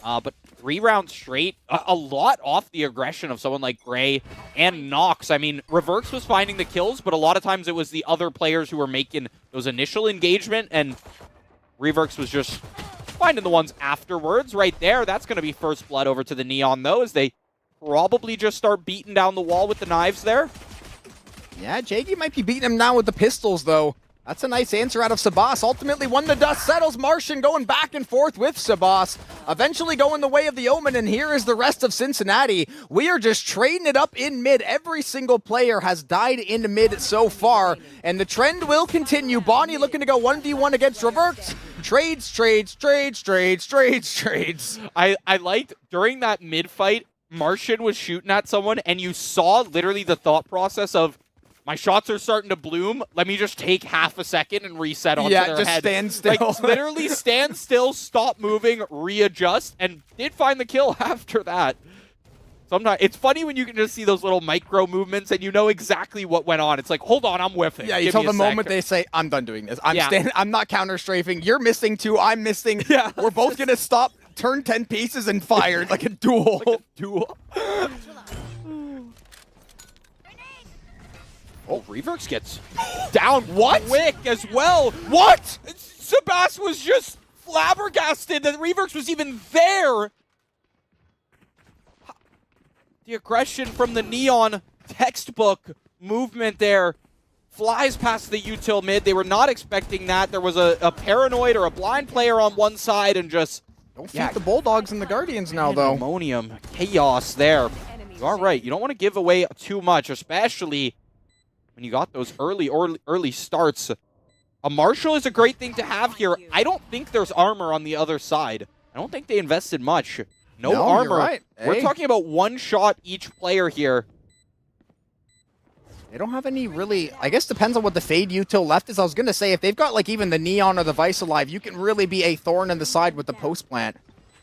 But 3 rounds straight, a lot off the aggression of someone like Gray and Nox. I mean, Reverx was finding the kills, but a lot of times it was the other players who were making those initial engagement, and Reverx was just finding the ones afterwards. Right there, that's going to be first blood over to the Neon, though, as they probably just start beating down the wall with the knives there.
Yeah, Jaggy might be beating him now with the pistols, though. That's a nice answer out of Sabas. Ultimately, when the dust settles, Martian going back and forth with Sabas, eventually going the way of the Omen, and here is the rest of Cincinnati. We are just trading it up in mid. Every single player has died in mid so far, and the trend will continue. Bonnie looking to go 1v1 against Reverts. Trades.
I liked, during that mid fight, Martian was shooting at someone, and you saw literally the thought process of, my shots are starting to bloom. Let me just take half a second and reset onto their head.
Yeah, just stand still.
Like, literally stand still, stop moving, readjust, and did find the kill after that. Sometimes it's funny when you can just see those little micro movements and you know exactly what went on. It's like, hold on, I'm whiffing.
Yeah, you tell the moment they say, I'm done doing this. I'm not counter strafing. You're missing too. I'm missing. Yeah, we're both gonna stop, turn 10 pieces, and fire like a duel.
Oh, Reverx gets down
What?
quick as well. What? Sebas was just flabbergasted that Reverx was even there. The aggression from the Neon textbook movement there flies past the util mid. They were not expecting that. There was a paranoid or a blind player on one side and just...
Don't feed the Bulldogs and the Guardians now, though.
Ammonium chaos there. You are right. You don't want to give away too much, especially when you got those early starts. A Marshal is a great thing to have here. I don't think there's armor on the other side. I don't think they invested much. No armor.
You're right.
We're talking about one shot each player here.
They don't have any really... I guess depends on what the Fade util left is. I was going to say, if they've got like even the Neon or the Vice alive, you can really be a thorn in the side with the post plant.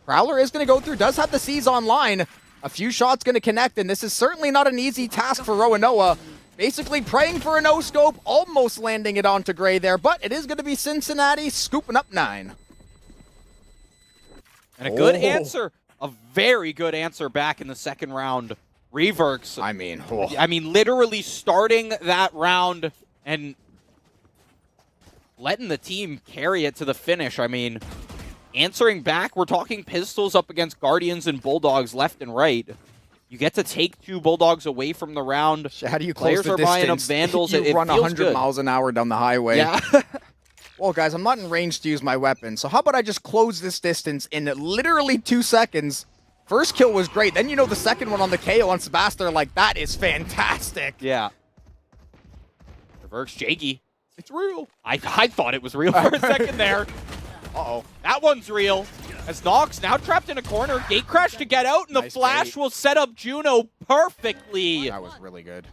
Prowler is going to go through, does have the C's online. A few shots going to connect, and this is certainly not an easy task for Roanoa. Basically praying for a no-scope, almost landing it onto Gray there, but it is going to be Cincinnati scooping up 9.
And a good answer. A very good answer back in the second round. Reverx. I mean, literally starting that round and letting the team carry it to the finish. I mean, answering back, we're talking pistols up against Guardians and Bulldogs left and right. You get to take 2 Bulldogs away from the round.
How do you close
Players
the
are buying up
distance?
Vandals.
You
it
run
feels
100
good.
miles an hour down the highway.
Yeah.
Well, guys, I'm not in range to use my weapon, so how about I just close this distance in literally 2 seconds? First kill was great. Then, you know, the second one on the KO on Sebastian, like, that is fantastic.
Yeah. Reverse Jaggy. It's real. I thought it was real for a second there.
Uh-oh.
That one's real. As Nox now trapped in a corner. Gate crash to get out, and the flash will set up Juno perfectly.
That was really good.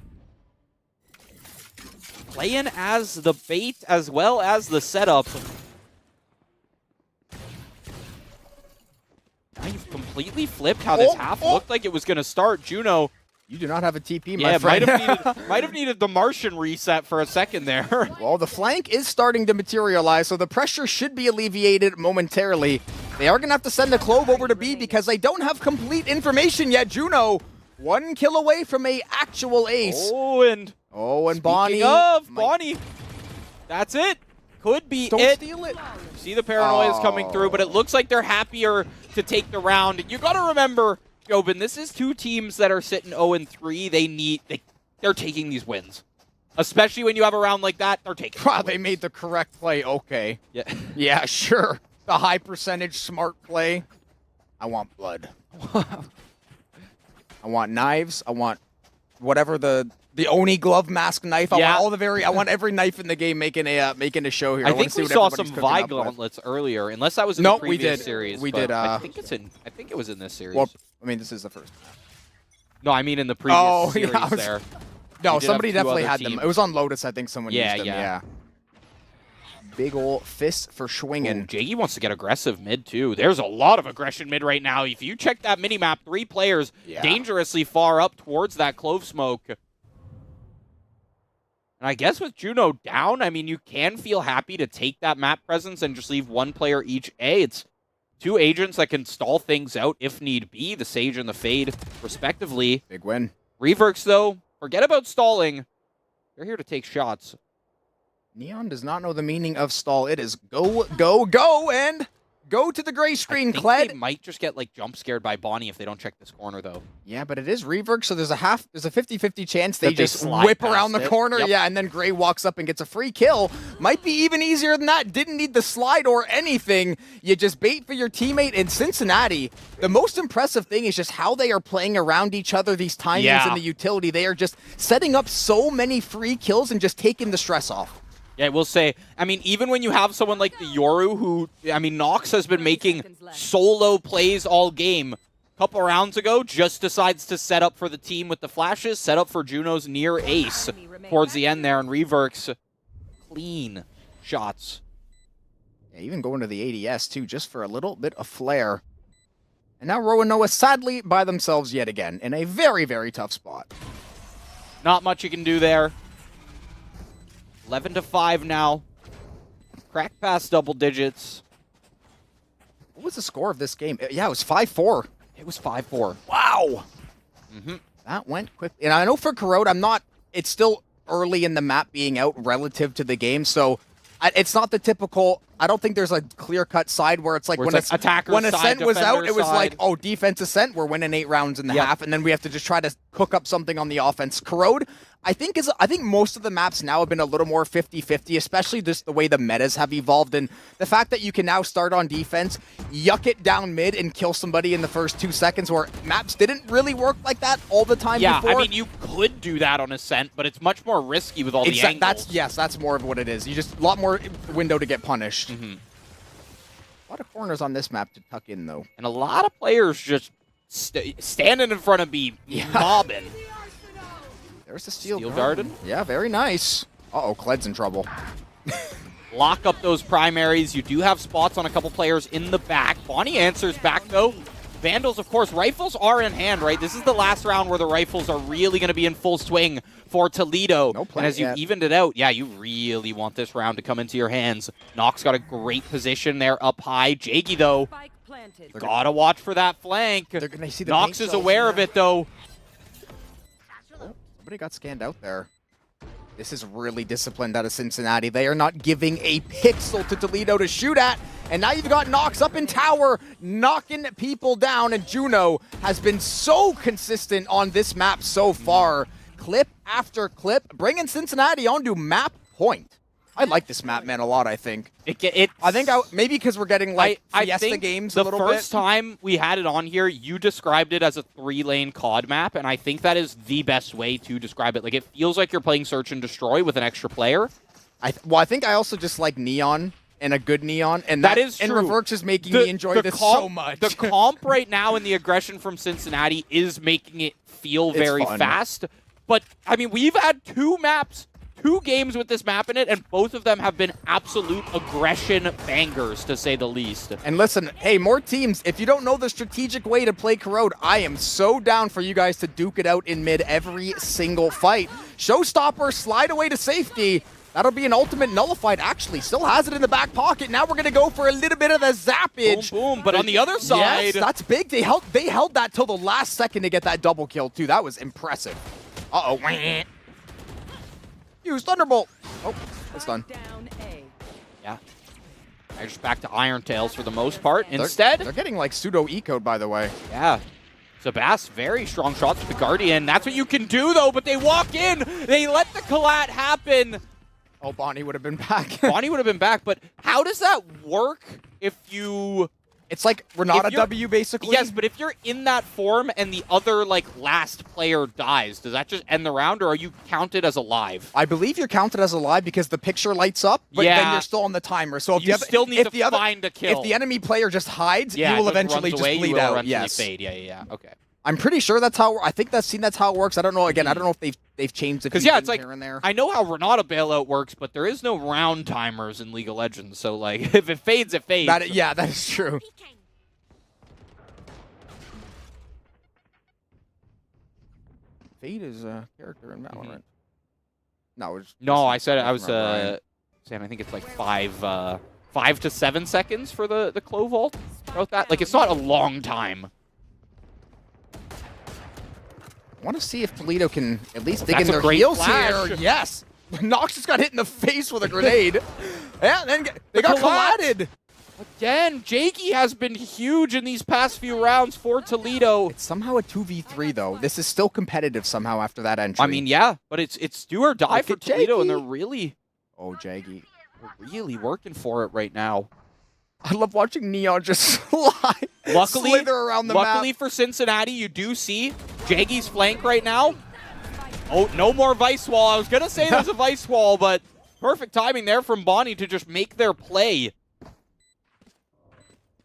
Playing as the bait as well as the setup. Now you've completely flipped how this half looked like it was going to start. Juno.
You do not have a TP, my friend.
might have needed the Martian reset for a second there.
Well, the flank is starting to materialize, so the pressure should be alleviated momentarily. They are going to have to send the Clove over to B because they don't have complete information yet. Juno, 1 kill away from a actual ace.
Oh, and
Bonnie.
Bonnie. That's it. Could be
Don't
it.
steal it.
See the paranoia is coming through, but it looks like they're happier to take the round. You got to remember, Jobin, this is 2 teams that are sitting 0-3. They're taking these wins. Especially when you have a round like that, they're taking
Wow, they made the correct play. Okay.
Yeah.
Yeah, sure. The high percentage smart play. I want blood. I want knives. I want whatever the Oni glove mask knife. I want every knife in the game making a show here.
I think we saw some Vi gauntlets earlier, unless that was in the previous series.
We did.
I think it was in this series.
Well, I mean, this is the first.
No, I mean in the previous series there.
No, somebody definitely had them. It was on Lotus, I think someone used them. Yeah. Big ol' fist for swinging.
Jaggy wants to get aggressive mid, too. There's a lot of aggression mid right now. If you check that mini-map, 3 players dangerously far up towards that Clove smoke. And I guess with Juno down, I mean, you can feel happy to take that map presence and just leave 1 player each A. It's 2 agents that can stall things out if need be, the Sage and the Fade, respectively.
Big win.
Reverx, though, forget about stalling. They're here to take shots.
Neon does not know the meaning of stall. It is go, go, go, and go to the gray screen.
I think
Kled
they might just get like jump scared by Bonnie if they don't check this corner though.
Yeah, but it is Reverg, so there's a 50-50 chance they
That they
just
slide
whip around
past
the
it.
corner.
Yep.
Yeah, and then Gray walks up and gets a free kill. Might be even easier than that. Didn't need the slide or anything. You just bait for your teammate. In Cincinnati, the most impressive thing is just how they are playing around each other, these timings and the utility. They are just setting up so many free kills and just taking the stress off.
Yeah, I will say, I mean, even when you have someone like the Yoru, who, I mean, Nox has been making solo plays all game. Couple rounds ago, just decides to set up for the team with the flashes, set up for Juno's near ace towards the end there, and Reverk's clean shots.
Yeah, even going to the ADS too, just for a little bit of flair. And now Rowan Noah sadly by themselves yet again in a very, very tough spot.
Not much you can do there. 11-5 now. Crack past double digits.
What was the score of this game? Yeah, it was 5-4.
It was 5-4.
Wow. That went quick. And I know for Corrode, it's still early in the map being out relative to the game, so it's not the typical. I don't think there's a clear-cut side where it's like when
attacker
when
side,
Ascent was out,
defender
it was
side.
like, oh, defense Ascent, we're winning 8 rounds in the half, and then we have to just try to cook up something on the offense. Corrode, I think most of the maps now have been a little more 50-50, especially just the way the metas have evolved, and the fact that you can now start on defense, yuck it down mid, and kill somebody in the first 2 seconds, where maps didn't really work like that all the time before.
Yeah, I mean, you could do that on Ascent, but it's much more risky with all the angles.
That's more of what it is. You just a lot more window to get punished. A lot of corners on this map to tuck in, though.
And a lot of players just standing in front of me, mobbing.
There's the Steel
Garden.
Yeah, very nice. Uh-oh, Kled's in trouble.
Lock up those primaries. You do have spots on a couple players in the back. Bonnie answers back, though. Vandals, of course, rifles are in hand, right? This is the last round where the rifles are really going to be in full swing for Toledo.
No plan
and as you
yet.
evened it out, yeah, you really want this round to come into your hands. Nox got a great position there up high. Jaggy, though,
Spike planted.
gotta watch for that flank.
They're gonna see the
Nox
paint
is
cells
aware
here.
of it, though.
Oh, somebody got scanned out there. This is really disciplined out of Cincinnati. They are not giving a pixel to Toledo to shoot at. And now you've got Nox up in tower, knocking people down. And Juno has been so consistent on this map so far. Clip after clip, bringing Cincinnati onto map point. I like this map, man, a lot, I think. I think maybe because we're getting, like, Fiesta games a little bit.
The first time we had it on here, you described it as a 3-lane COD map, and I think that is the best way to describe it. Like, it feels like you're playing Search and Destroy with an extra player.
I think I also just like Neon and a good Neon, and
that is
and
true.
Reverx is making me enjoy this so much.
The comp right now and the aggression from Cincinnati is making it feel very fast. But, I mean, we've had 2 games with this map in it, and both of them have been absolute aggression bangers, to say the least.
And listen, hey, more teams, if you don't know the strategic way to play Corrode, I am so down for you guys to duke it out in mid every single fight. Showstopper, slide away to safety. That'll be an ultimate nullified. Actually, still has it in the back pocket. Now we're going to go for a little bit of the zappage.
Boom, boom. But on the other side...
Yes, that's big. They held that till the last second to get that double kill, too. That was impressive. Uh-oh. Use Thunderbolt. Oh, it's done.
Down A.
Yeah. They're just back to Iron Tails for the most part. Instead...
They're getting, like, pseudo-E-code, by the way.
Yeah. Sebas, very strong shots with the Guardian. That's what you can do, though, but they walk in. They let the collat happen.
Oh, Bonnie would have been back.
Bonnie would have been back, but how does that work if you...
It's like Renata W, basically.
Yes, but if you're in that form and the other, like, last player dies, does that just end the round, or are you counted as alive?
I believe you're counted as alive because the picture lights up, but then you're still on the timer. So if
you still need to find a kill.
If the enemy player just hides, you will eventually just bleed out. Yes.
Fade. Yeah. Okay.
I'm pretty sure that's how. I think that's how it works. I don't know. Again, I don't know if they've changed it.
Because it's like, here and there. I know how Renata bailout works, but there is no round timers in League of Legends. So like, if it fades, it fades.
That is true. Fade is a character in Valorant. No,
I said I was saying I think it's like 5 to 7 seconds for the Clo Vault. About that, like it's not a long time.
I want to see if Toledo can at least dig in
That's
their heels
flash.
here. Yes, Nox just got hit in the face with a grenade. Yeah, then they got collatted.
Again, Jakey has been huge in these past few rounds for Toledo.
It's somehow a 2v3 though. This is still competitive somehow after that entry.
I mean, yeah, but it's do or die for Toledo, and they're
really...
really,
Oh, Jaggy.
working for it right now.
I love watching Neon just slide, slither around the map.
Luckily for Cincinnati, you do see Jaggy's flank right now. Oh, no more Vice Wall. I was going to say there's a Vice Wall, but perfect timing there from Bonnie to just make their play.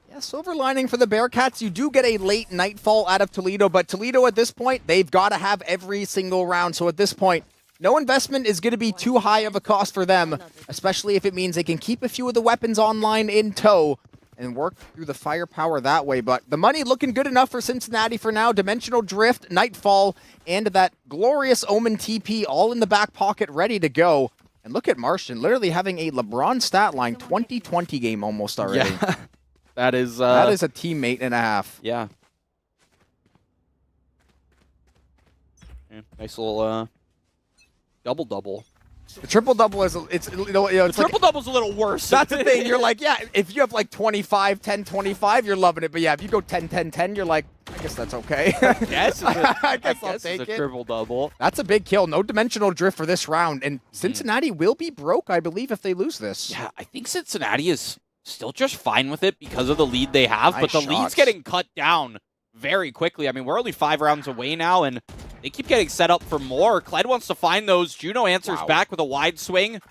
Yeah, silver lining for the Bearcats. You do get a late nightfall out of Toledo, but Toledo at this point, they've got to have every single round. So at this point, no investment is going to be too high of a cost for them, especially if it means they can keep a few of the weapons online in tow and work through the firepower that way. But the money looking good enough for Cincinnati for now. Dimensional Drift, Nightfall, and that glorious Omen TP all in the back pocket ready to go. And look at Martian literally having a LeBron stat line 2020 game almost already.
Yeah. That is
a teammate and a half.
Yeah. Nice little double-double.
The triple-double is, it's
Triple-double's a little worse.
That's the thing. You're like, yeah, if you have like 25, 10, 25, you're loving it. But yeah, if you go 10, 10, 10, you're like, I guess that's okay.
I guess
I'll take
it's a
it.
triple-double.
That's a big kill. No dimensional drift for this round. And Cincinnati will be broke, I believe, if they lose this.
Yeah, I think Cincinnati is still just fine with it because of the lead they have, but the
Nice
lead's
shots.
getting cut down very quickly. I mean, we're only 5 rounds away now, and they keep getting set up for more. Kled wants to find those. Juno answers back with a wide swing.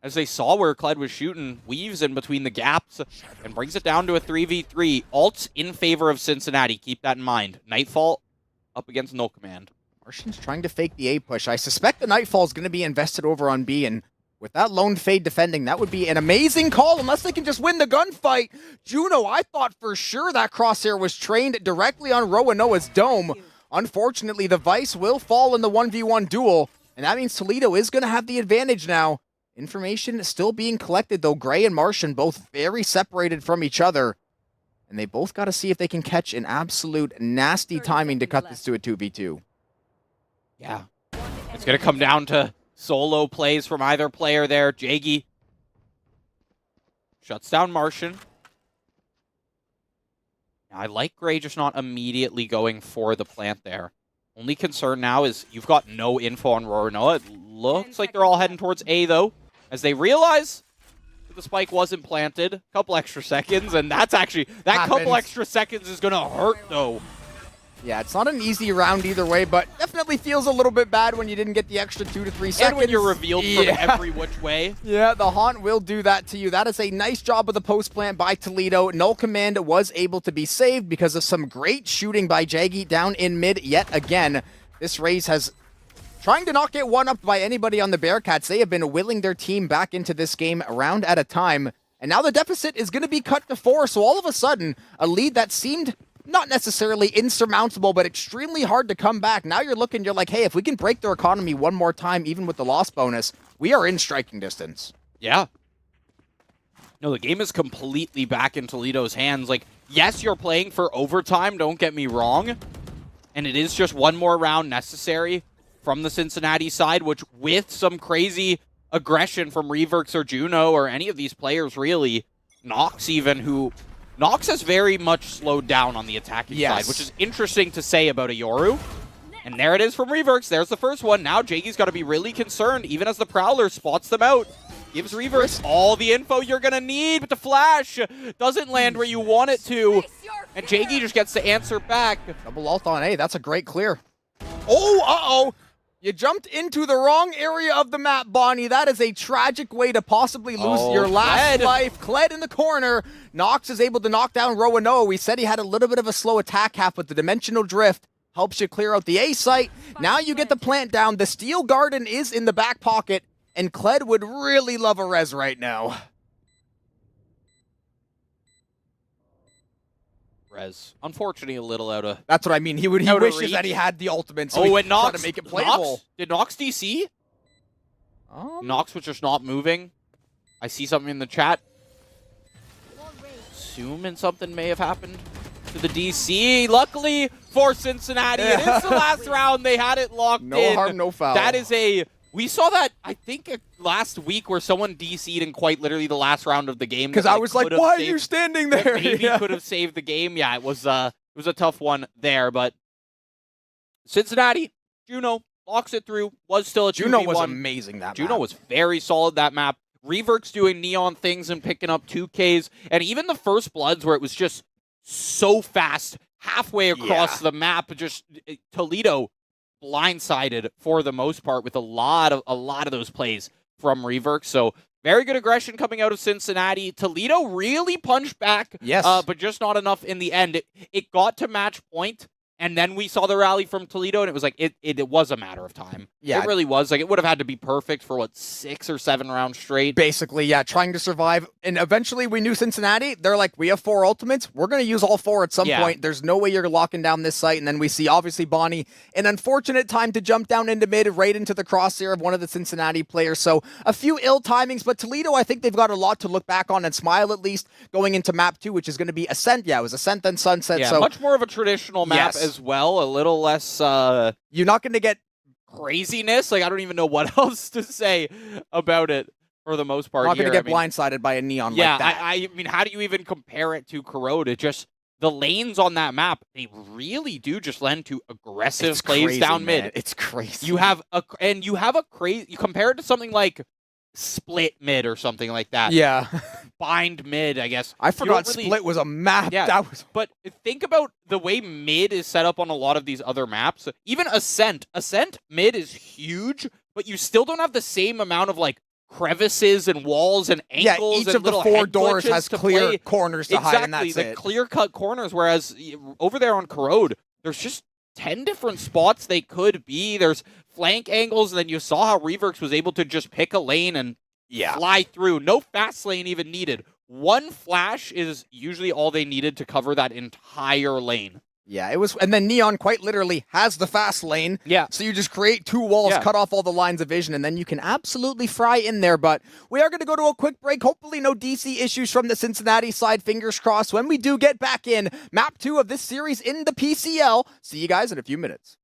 As they saw where Kled was shooting, weaves in between the gaps and brings it down to a 3v3. Ults in favor of Cincinnati. Keep that in mind. Nightfall up against No Command.
Martian's trying to fake the A push. I suspect the Nightfall is going to be invested over on B, and with that lone fade defending, that would be an amazing call unless they can just win the gunfight. Juno, I thought for sure that crosshair was trained directly on Roanoa's dome. Unfortunately, the Vice will fall in the 1v1 duel, and that means Toledo is going to have the advantage now. Information still being collected, though. Gray and Martian both very separated from each other, and they both got to see if they can catch an absolute nasty timing to cut this to a 2v2.
Yeah. It's going to come down to solo plays from either player there. Jaggy shuts down Martian. Now, I like Gray just not immediately going for the plant there. Only concern now is you've got no info on Roanoa. It looks like they're all heading towards A, though, as they realize that the spike wasn't planted. A couple extra seconds, and that's actually, that couple extra seconds is going to hurt, though.
Yeah, it's not an easy round either way, but definitely feels a little bit bad when you didn't get the extra 2 to 3 seconds.
And when you're revealed from every which way.
Yeah, the Haunt will do that to you. That is a nice job of the post plant by Toledo. Null Command was able to be saved because of some great shooting by Jaggy down in mid yet again. This Raze has trying to not get one-upped by anybody on the Bearcats. They have been willing their team back into this game a round at a time. And now the deficit is going to be cut to 4, so all of a sudden, a lead that seemed not necessarily insurmountable, but extremely hard to come back. Now you're looking, you're like, hey, if we can break their economy one more time, even with the loss bonus, we are in striking distance.
Yeah. No, the game is completely back in Toledo's hands. Like, yes, you're playing for overtime, don't get me wrong. And it is just one more round necessary from the Cincinnati side, which with some crazy aggression from Reverx or Juno or any of these players, really, Nox even, who Nox has very much slowed down on the attacking side, which is interesting to say about a Yoru. And there it is from Reverx. There's the first one. Now Jaggy's got to be really concerned, even as the Prowler spots them out. Gives Reverx all the info you're going to need, but the flash doesn't land where you want it to. And Jaggy just gets to answer back.
Double ult on A. That's a great clear. Oh, uh-oh. You jumped into the wrong area of the map, Bonnie. That is a tragic way to possibly lose your last life. Kled in the corner. Nox is able to knock down Roanoa. We said he had a little bit of a slow attack half, but the dimensional drift helps you clear out the A site. Now you get the plant down. The Steel Garden is in the back pocket, and Kled would really love a res right now.
Res. Unfortunately, a little out of...
That's what I mean. He wishes that he had the ultimate, so he
Nox,
try to make it playable.
Did Nox DC? Nox was just not moving. I see something in the chat. Assuming something may have happened to the DC. Luckily for Cincinnati, it is the last round. They had it locked in.
No harm, no foul.
That is a We saw that, I think, last week where someone DC'd in quite literally the last round of the game.
Because I was like, why are you standing there?
Maybe could have saved the game. Yeah, it was a tough one there. But Cincinnati, Juno locks it through. Was still a 2v1.
Juno was amazing that
Juno
map.
was very solid that map. Reverk's doing neon things and picking up 2Ks. And even the first Bloods where it was just so fast, halfway across the map, just Toledo blindsided for the most part with a lot of those plays from Reverk. So very good aggression coming out of Cincinnati. Toledo really punched back, but just not enough in the end. It got to match point, and then we saw the rally from Toledo, and it was like it was a matter of time.
Yeah,
it really was. Like, it would have had to be perfect for 6 or 7 rounds straight.
Basically, yeah, trying to survive. And eventually we knew Cincinnati, they're like, we have 4 ultimates. We're going to use all 4 at some point. There's no way you're locking down this site. And then we see, obviously, Bonnie, an unfortunate time to jump down into mid, right into the crosshair of one of the Cincinnati players. So a few ill timings, but Toledo, I think they've got a lot to look back on and smile at least going into map 2, which is going to be Ascent. Yeah, it was Ascent then Sunset.
Yeah,
so
much more of a traditional map as well. A little less...
You're not going to get
craziness. Like, I don't even know what else to say about it for the most part.
Not going to get blindsided by a neon like that.
I mean, how do you even compare it to Corrode? It just, the lanes on that map, they really do just lend to aggressive plays down mid.
It's crazy.
You have a crazy, you compare it to something like Split mid or something like that.
Yeah.
Bind mid, I guess.
I forgot Split was a map.
Yeah, but think about the way mid is set up on a lot of these other maps. Even Ascent. Ascent mid is huge, but you still don't have the same amount of crevices and walls and angles.
Each
and
of the 4 doors has clear corners to hide, and that's
the clear-cut corners, whereas over there on Corrode, there's just 10 different spots they could be. There's flank angles, and then you saw how Reverks was able to just pick a lane and fly through. No fast lane even needed. 1 flash is usually all they needed to cover that entire lane.
Yeah, it was, and then Neon quite literally has the fast lane.
Yeah.
So you just create 2 walls, cut off all the lines of vision, and then you can absolutely fry in there. But we are going to go to a quick break. Hopefully no DC issues from the Cincinnati side. Fingers crossed. When we do get back in map 2 of this series in the PCL. See you guys in a few minutes.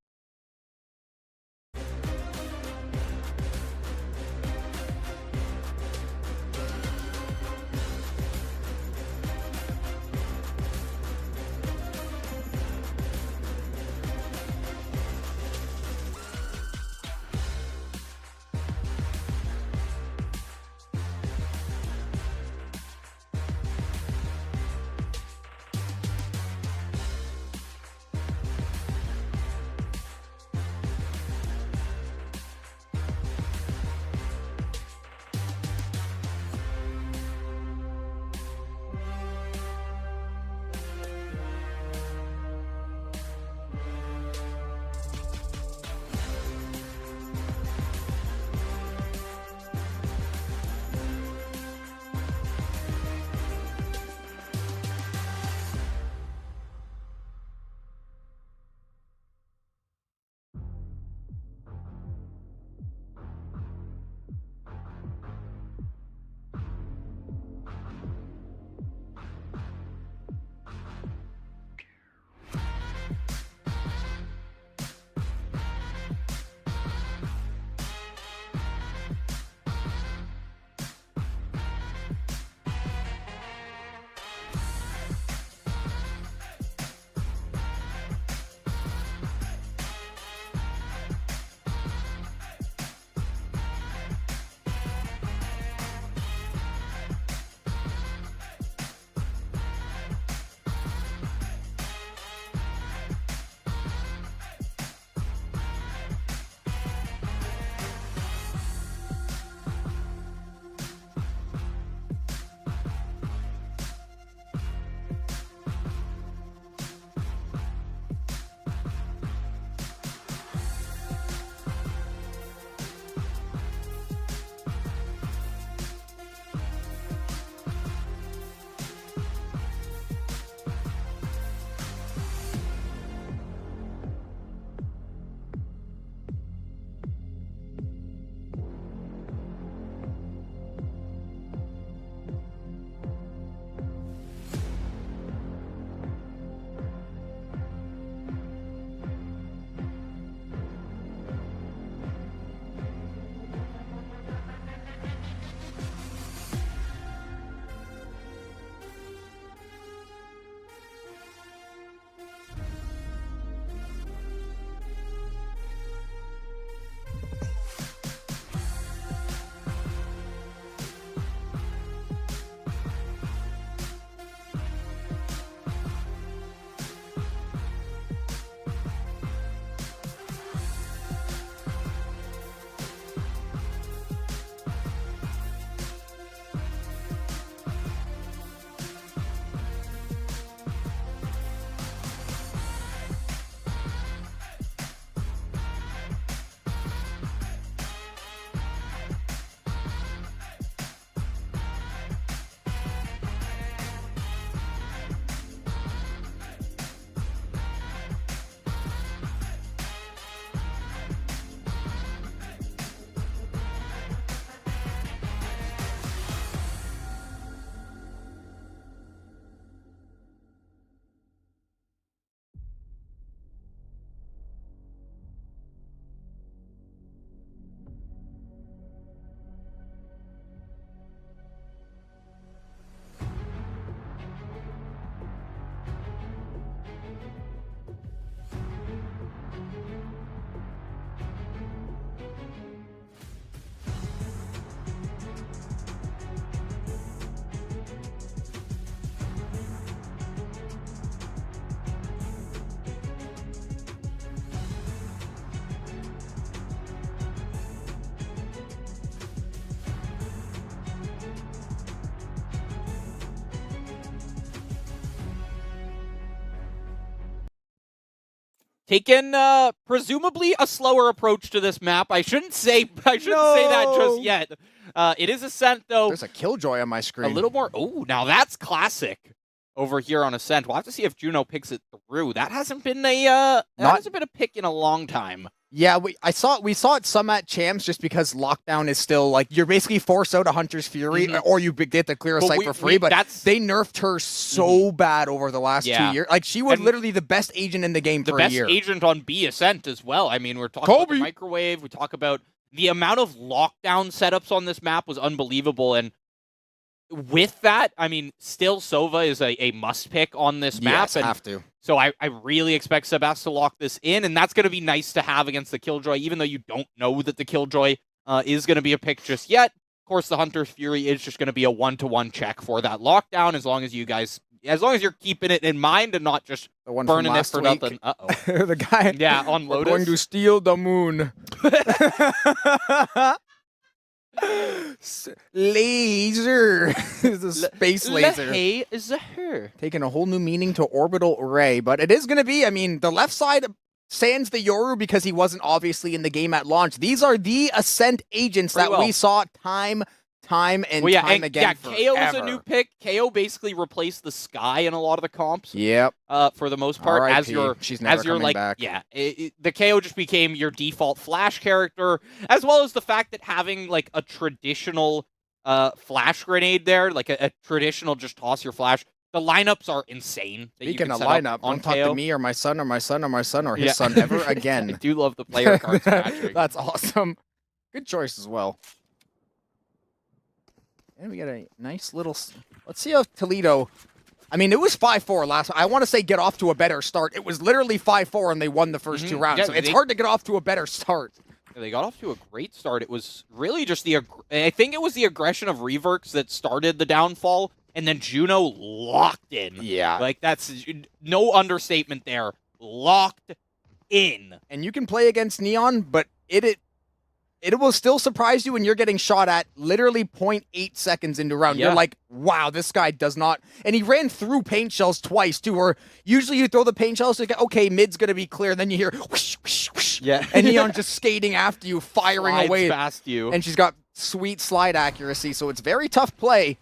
taken presumably a slower approach to this map. I shouldn't say that just yet. It is Ascent though.
There's a Killjoy on my screen.
A little more. Oh, now that's classic over here on Ascent. We'll have to see if Juno picks it through. That hasn't been a pick in a long time.
Yeah, we saw it some at Champs just because lockdown is still like you're basically forced out a Hunter's Fury or you get to clear a site for free. But they nerfed her so bad over the last 2 years. Like she was literally the best agent in the game for a year.
The best agent on B Ascent as well. I mean, we're talking about the microwave. We talk about the amount of lockdown setups on this map was unbelievable. And with that, I mean, still Sova is a must pick on this map.
Yes, have to.
So I really expect Sebas to lock this in, and that's going to be nice to have against the Killjoy, even though you don't know that the Killjoy is going to be a pick just yet. Of course, the Hunter's Fury is just going to be a 1-to-1 check for that lockdown, as long as you're keeping it in mind and not just burning it for nothing. Uh-oh.
The guy
on Lotus.
We're going to steal the moon. Laser is a space laser. Taking a whole new meaning to orbital array, but it is going to be, I mean, the left side sans the Yoru because he wasn't obviously in the game at launch. These are the Ascent agents that we saw time and time again.
KO is a new pick. KO basically replaced the Sky in a lot of the comps.
Yep.
For the most part,
She's never coming back.
Yeah, the KO just became your default flash character, as well as the fact that having like a traditional flash grenade there, like a traditional just toss your flash. The lineups are insane.
Speaking of lineup, don't talk to me or my son or my son or my son or his son ever again.
I do love the player card scratching.
That's awesome. Good choice as well. And we got a nice little... Let's see how Toledo... I mean, it was 5-4 last... I want to say get off to a better start. It was literally 5-4 and they won the first 2 rounds. So it's hard to get off to a better start.
They got off to a great start. It was really just I think it was the aggression of Reverx that started the downfall, and then Juno locked in.
Yeah.
Like, that's no understatement there. Locked in.
And you can play against Neon, but it will still surprise you when you're getting shot at literally 0.8 seconds into a round. You're like, wow, this guy does not... And he ran through paint shells twice, too, where usually you throw the paint shells, so you go, okay, mid's going to be clear, and then you hear whoosh, whoosh, whoosh, and Neon just skating after you, firing away.
Past you.
And she's got sweet slide accuracy, so it's very tough play.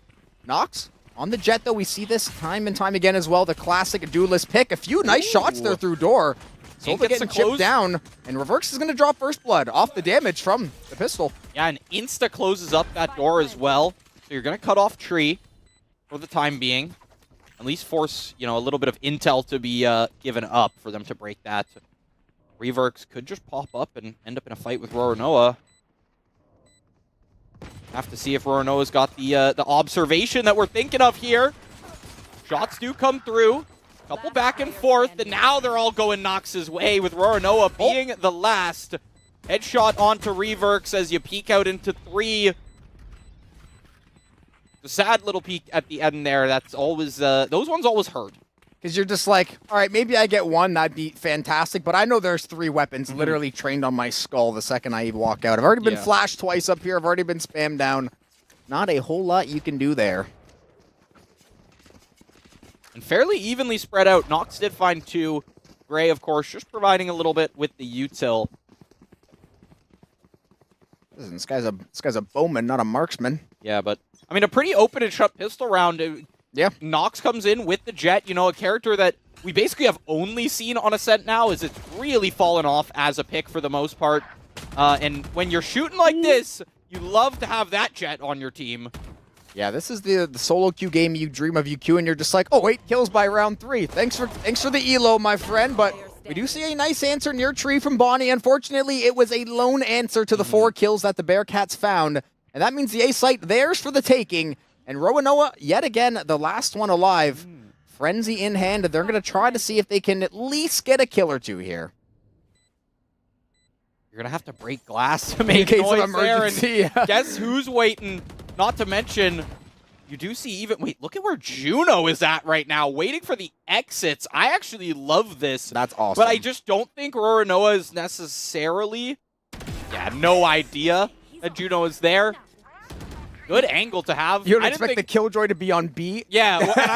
Nox on the Jet, though, we see this time and time again as well. The classic duelist pick. A few nice shots there through door. Sova getting chipped down, and Reverx is going to drop first blood off the damage from the pistol.
Yeah, and insta closes up that door as well. So you're going to cut off tree for the time being. At least force, a little bit of intel to be given up for them to break that. Reverx could just pop up and end up in a fight with Roronoa. Have to see if Roronoa's got the observation that we're thinking of here. Shots do come through. Couple back and forth, and now they're all going Nox's way, with Roronoa being the last. Headshot onto Reverx as you peek out into 3. The sad little peek at the end there. That's always those ones always hurt.
Because you're just like, all right, maybe I get one, that'd be fantastic, but I know there's 3 weapons literally trained on my skull the second I walk out. I've already been flashed twice up here. I've already been spammed down. Not a whole lot you can do there.
And fairly evenly spread out. Nox did find 2. Gray, of course, just providing a little bit with the util.
Listen, this guy's a bowman, not a marksman.
Yeah, but, I mean, a pretty open and shut pistol round.
Yeah.
Nox comes in with the Jet, a character that we basically have only seen on Ascent now, as it's really fallen off as a pick for the most part. And when you're shooting like this, you love to have that Jet on your team.
Yeah, this is the solo queue game you dream of UQ, and you're just like, oh, 8 kills by round 3. Thanks for the elo, my friend. But we do see a nice answer near tree from Bonnie. Unfortunately, it was a lone answer to the 4 kills that the Bearcats found. And that means the A site, theirs for the taking. And Roronoa, yet again, the last one alive. Frenzy in hand. They're going to try to see if they can at least get a kill or 2 here.
You're going to have to break glass to make noise there. And guess who's waiting? Not to mention, you do see even... Wait, look at where Juno is at right now, waiting for the exits. I actually love this.
That's awesome.
But I just don't think Roronoa is necessarily... Yeah, no idea that Juno is there. Good angle to have.
You don't expect the Killjoy to be on B?
Yeah, well, and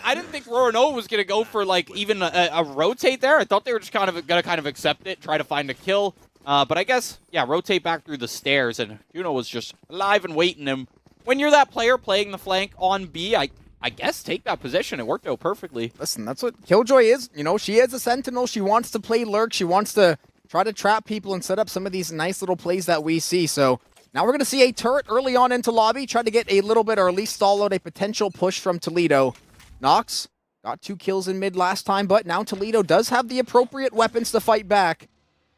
I didn't think Roronoa was gonna go for like even a rotate there. I thought they were just gonna accept it, try to find a kill. But I guess, yeah, rotate back through the stairs, and Juno was just alive and waiting him. When you're that player playing the flank on B, I guess take that position. It worked out perfectly.
Listen, that's what Killjoy is. You know, she is a sentinel. She wants to play lurk. She wants to try to trap people and set up some of these nice little plays that we see. So now we're going to see a turret early on into lobby, try to get a little bit, or at least stall out a potential push from Toledo. Nox got 2 kills in mid last time, but now Toledo does have the appropriate weapons to fight back.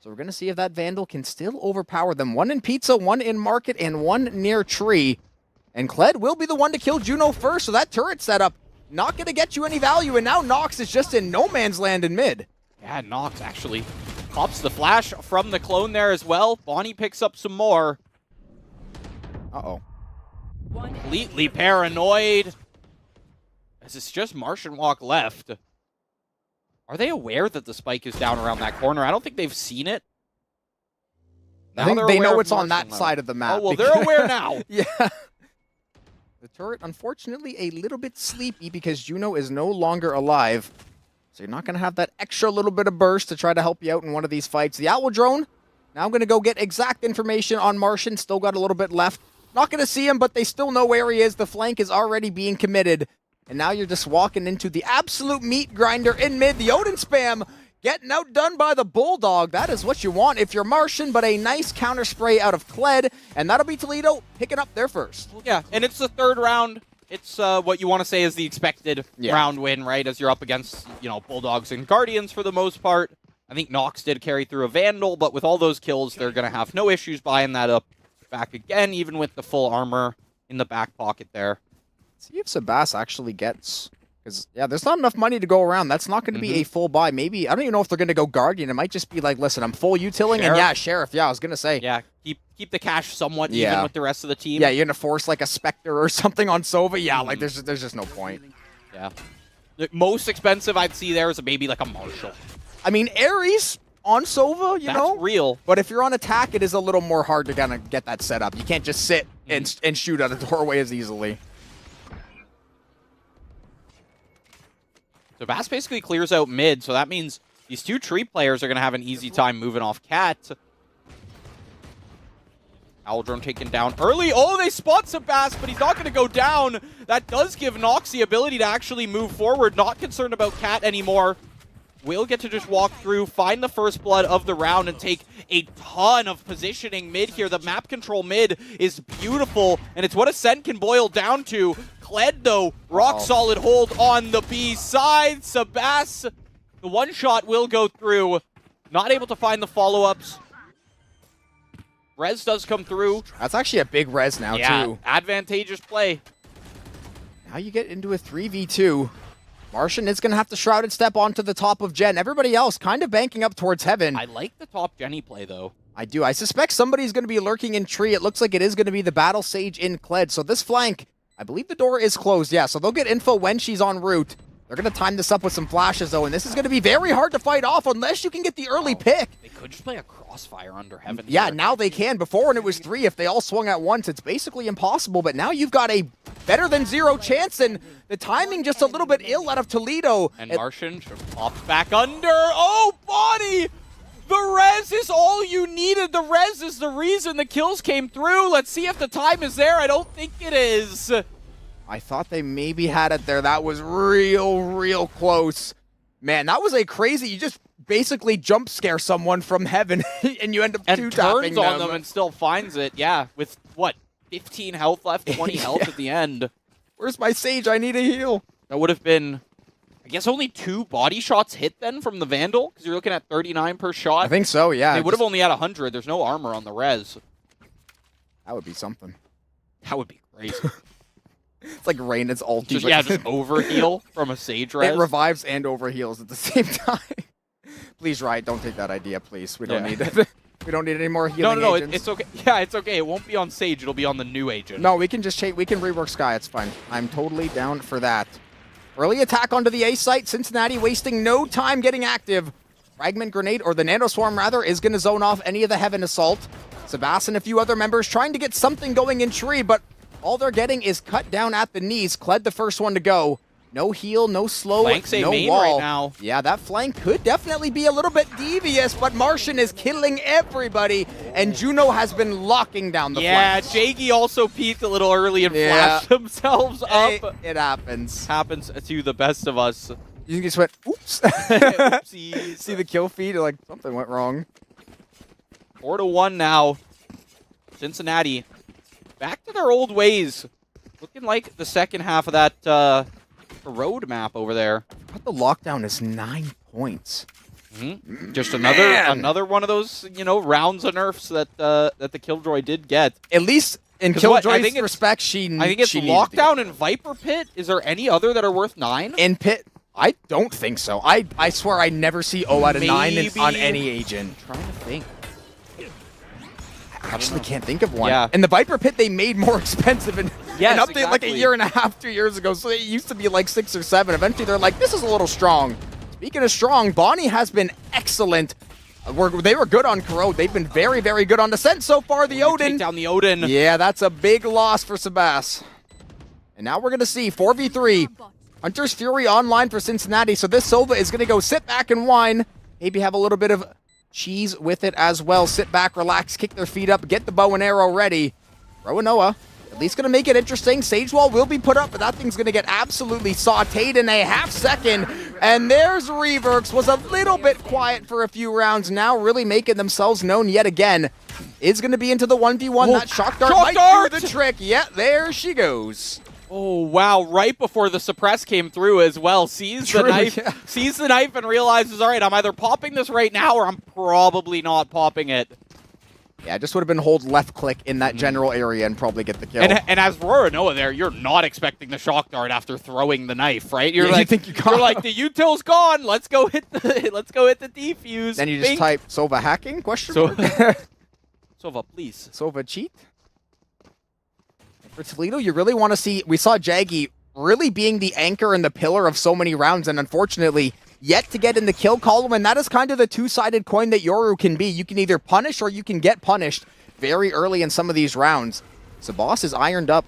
So we're going to see if that Vandal can still overpower them. 1 in Pizza, 1 in Market, and 1 near Tree. And Kled will be the one to kill Juno first, so that turret setup not going to get you any value, and now Nox is just in no man's land in mid.
Yeah, Nox actually pops the flash from the clone there as well. Bonnie picks up some more.
Uh-oh.
Completely paranoid. As it's just Martian Walk left. Are they aware that the spike is down around that corner? I don't think they've seen it.
I think they know it's on that side of the map.
Oh, well, they're aware now.
Yeah. The turret, unfortunately, a little bit sleepy because Juno is no longer alive. So you're not going to have that extra little bit of burst to try to help you out in one of these fights. The Owl Drone, now going to go get exact information on Martian. Still got a little bit left. Not going to see him, but they still know where he is. The flank is already being committed. And now you're just walking into the absolute meat grinder in mid. The Odin spam getting outdone by the Bulldog. That is what you want if you're Martian, but a nice counter spray out of Kled. And that'll be Toledo picking up their first.
Yeah, and it's the 3rd round. It's what you want to say is the expected round win, right? As you're up against, you know, Bulldogs and Guardians for the most part. I think Nox did carry through a Vandal, but with all those kills, they're going to have no issues buying that up back again, even with the full armor in the back pocket there.
See if Sebas actually gets... Because, yeah, there's not enough money to go around. That's not going to be a full buy. Maybe, I don't even know if they're going to go Guardian. It might just be like, listen, I'm full utilling, and yeah, Sheriff. Yeah, I was going to say.
Yeah, keep the cash somewhat even with the rest of the team.
Yeah, you're going to force like a Spectre or something on Sova. Yeah, like there's just no point.
Yeah. The most expensive I'd see there is maybe like a Marshall.
I mean, Ares on Sova, you know?
That's real.
But if you're on attack, it is a little more hard to kind of get that set up. You can't just sit and shoot at a doorway as easily.
So Bass basically clears out mid, so that means these 2 Tree players are going to have an easy time moving off Cat. Owl Drone taken down early. Oh, they spot Sebas, but he's not going to go down. That does give Nox the ability to actually move forward. Not concerned about Cat anymore. Will get to just walk through, find the first blood of the round, and take a ton of positioning mid here. The map control mid is beautiful, and it's what Ascent can boil down to. Kled, though, rock solid hold on the B side. Sebas, the one shot will go through. Not able to find the follow-ups. Res does come through.
That's actually a big res now, too.
Advantageous play.
Now you get into a 3v2. Martian is going to have to Shrouded Step onto the top of Jen. Everybody else kind of banking up towards Heaven.
I like the top Jenny play, though.
I do. I suspect somebody's going to be lurking in Tree. It looks like it is going to be the Battle Sage in Kled. So this flank, I believe the door is closed. Yeah, so they'll get info when she's en route. They're going to time this up with some flashes, though, and this is going to be very hard to fight off unless you can get the early pick.
They could just play a crossfire under Heaven.
Yeah,
here.
now they can. Before, when it was 3, if they all swung at once, it's basically impossible. But now you've got a better than 0 chance, and the timing just a little bit ill out of Toledo.
And Martian pops back under. Oh, Bonnie! The res is all you needed. The res is the reason the kills came through. Let's see if the time is there. I don't think it is.
I thought they maybe had it there. That was real close. Man, that was a crazy... You just basically jump scare someone from Heaven, and you end up two-tapping
turns on them and still finds it. Yeah, with, what, 15 health left, 20 health at the end.
Where's my Sage? I need a heal.
That would have been, I guess, only 2 body shots hit then from the Vandal, because you're looking at 39 per shot.
I think so, yeah.
They would have only had 100. There's no armor on the res.
That would be something.
That would be crazy.
It's like Reynard's ulti.
Just overheal from a Sage res.
It revives and overheals at the same time. Please, Riot, don't take that idea, please. We don't need it. We don't need any more healing agents.
It's okay. Yeah, it's okay. It won't be on Sage. It'll be on the new agent.
No, we can just change. We can rework Skye. It's fine. I'm totally down for that. Early attack onto the A site. Cincinnati wasting no time getting active. Fragment Grenade, or the Nano Swarm rather, is going to zone off any of the Heaven Assault. Sebas and a few other members trying to get something going in Tree, but All they're getting is cut down at the knees. Kled the first one to go. No heal, no slow,
Flank's a
no
main
wall.
right now.
Yeah, that flank could definitely be a little bit devious, but Martian is killing everybody, and Juno has been locking down the flanks.
Jaggy also peeked a little early and flashed themselves up.
It happens.
Happens to the best of us.
You just went, oops.
Oopsies.
See the kill feed? You're like, something went wrong.
4-1 now. Cincinnati back to their old ways. Looking like the second half of that road map over there.
But the lockdown is 9 points.
Just another one of those, rounds of nerfs that the Killjoy did get.
At least in
'Cause
Killjoy's respect,
I think it's Lockdown and Viper Pit. Is there any other that are worth 9?
In Pit, I don't think so. I swear I never see 0 out of 9 on any agent.
I'm trying to think.
I actually can't think of one.
Yeah.
And the Viper Pit they made more expensive and
Yes,
an update like a
exactly.
year and a half, 2 years ago. So it used to be like 6 or 7. Eventually they're like, this is a little strong. Speaking of strong, Bonnie has been excellent. They were good on Corrode. They've been very, very good on Descent so far. The Odin.
Take down the Odin.
Yeah, that's a big loss for Sebas. And now we're going to see 4v3. Hunter's Fury online for Cincinnati. So this Sova is going to go sit back and whine. Maybe have a little bit of cheese with it as well. Sit back, relax, kick their feet up, get the bow and arrow ready. Roanoa, at least going to make it interesting. Sage Wall will be put up, but that thing's going to get absolutely sauteed in a half second. And there's Reverx. Was a little bit quiet for a few rounds. Now really making themselves known yet again. Is going to be into the 1v1. That shock dart might do the trick. Yeah, there she goes.
Oh, wow. Right before the suppress came through as well. Sees the knife and realizes, all right, I'm either popping this right now or I'm probably not popping it.
Yeah, just would have been hold left click in that general area and probably get the kill.
And as Roanoa there, you're not expecting the shock dart after throwing the knife, right? You're
Yeah,
like,
you think
you're like, the util's gone. Let's go hit the defuse.
Then you just type Sova hacking? Question mark?
Sova, please.
Sova cheat? For Toledo, you really want to see... We saw Jaggy really being the anchor and the pillar of so many rounds, and unfortunately, yet to get in the kill column, and that is kind of the two-sided coin that Yoru can be. You can either punish or you can get punished very early in some of these rounds. Sabas is ironed up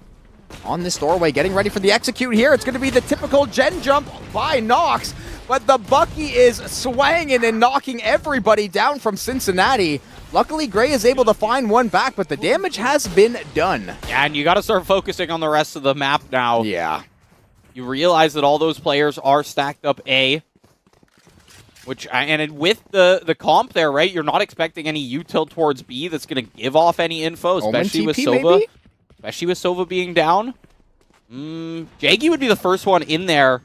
on this doorway, getting ready for the execute here. It's going to be the typical gen jump by Nox, but the Bucky is swanging and knocking everybody down from Cincinnati. Luckily, Gray is able to find one back, but the damage has been done.
Yeah, and you got to start focusing on the rest of the map now.
Yeah.
You realize that all those players are stacked up A. And with the comp there, right, you're not expecting any util towards B that's going to give off any info, especially with Sova.
Maybe?
Especially with Sova being down. Jaggy would be the first one in there.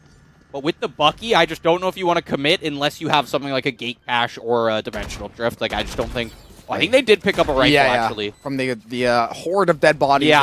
But with the Bucky, I just don't know if you want to commit unless you have something like a gate cache or a dimensional drift. Like, I just don't think... Well, I think they did pick up a rifle, actually.
From the horde of dead bodies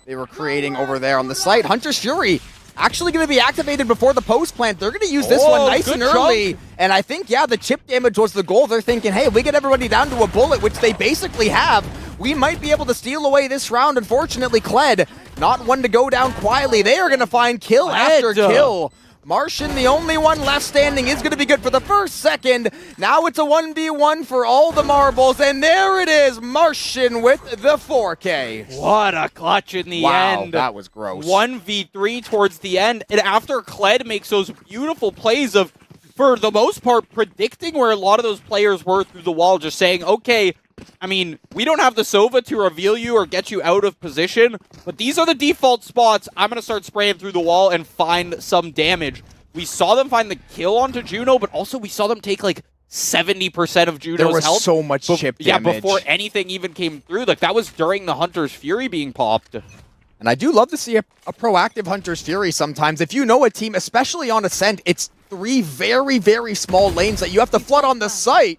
they were creating over there on the site. Hunter's Fury actually going to be activated before the post plant. They're going to use this one nice and early. And I think, yeah, the chip damage was the goal. They're thinking, hey, if we get everybody down to a bullet, which they basically have, we might be able to steal away this round. Unfortunately, Kled, not one to go down quietly. They are going to find kill after kill. Martian, the only one left standing, is going to be good for the first second. Now it's a 1v1 for all the marbles, and there it is, Martian with the 4K.
What a clutch in the end.
Wow, that was gross.
1v3 towards the end, and after Kled makes those beautiful plays of, for the most part, predicting where a lot of those players were through the wall, just saying, okay, I mean, we don't have the Sova to reveal you or get you out of position, but these are the default spots. I'm going to start spraying through the wall and find some damage. We saw them find the kill onto Juno, but also we saw them take like 70% of Juno's health.
There was so much chip damage.
Yeah, before anything even came through. Like, that was during the Hunter's Fury being popped.
And I do love to see a proactive Hunter's Fury sometimes. If you know a team, especially on Ascent, it's 3 very, very small lanes that you have to flood on the site.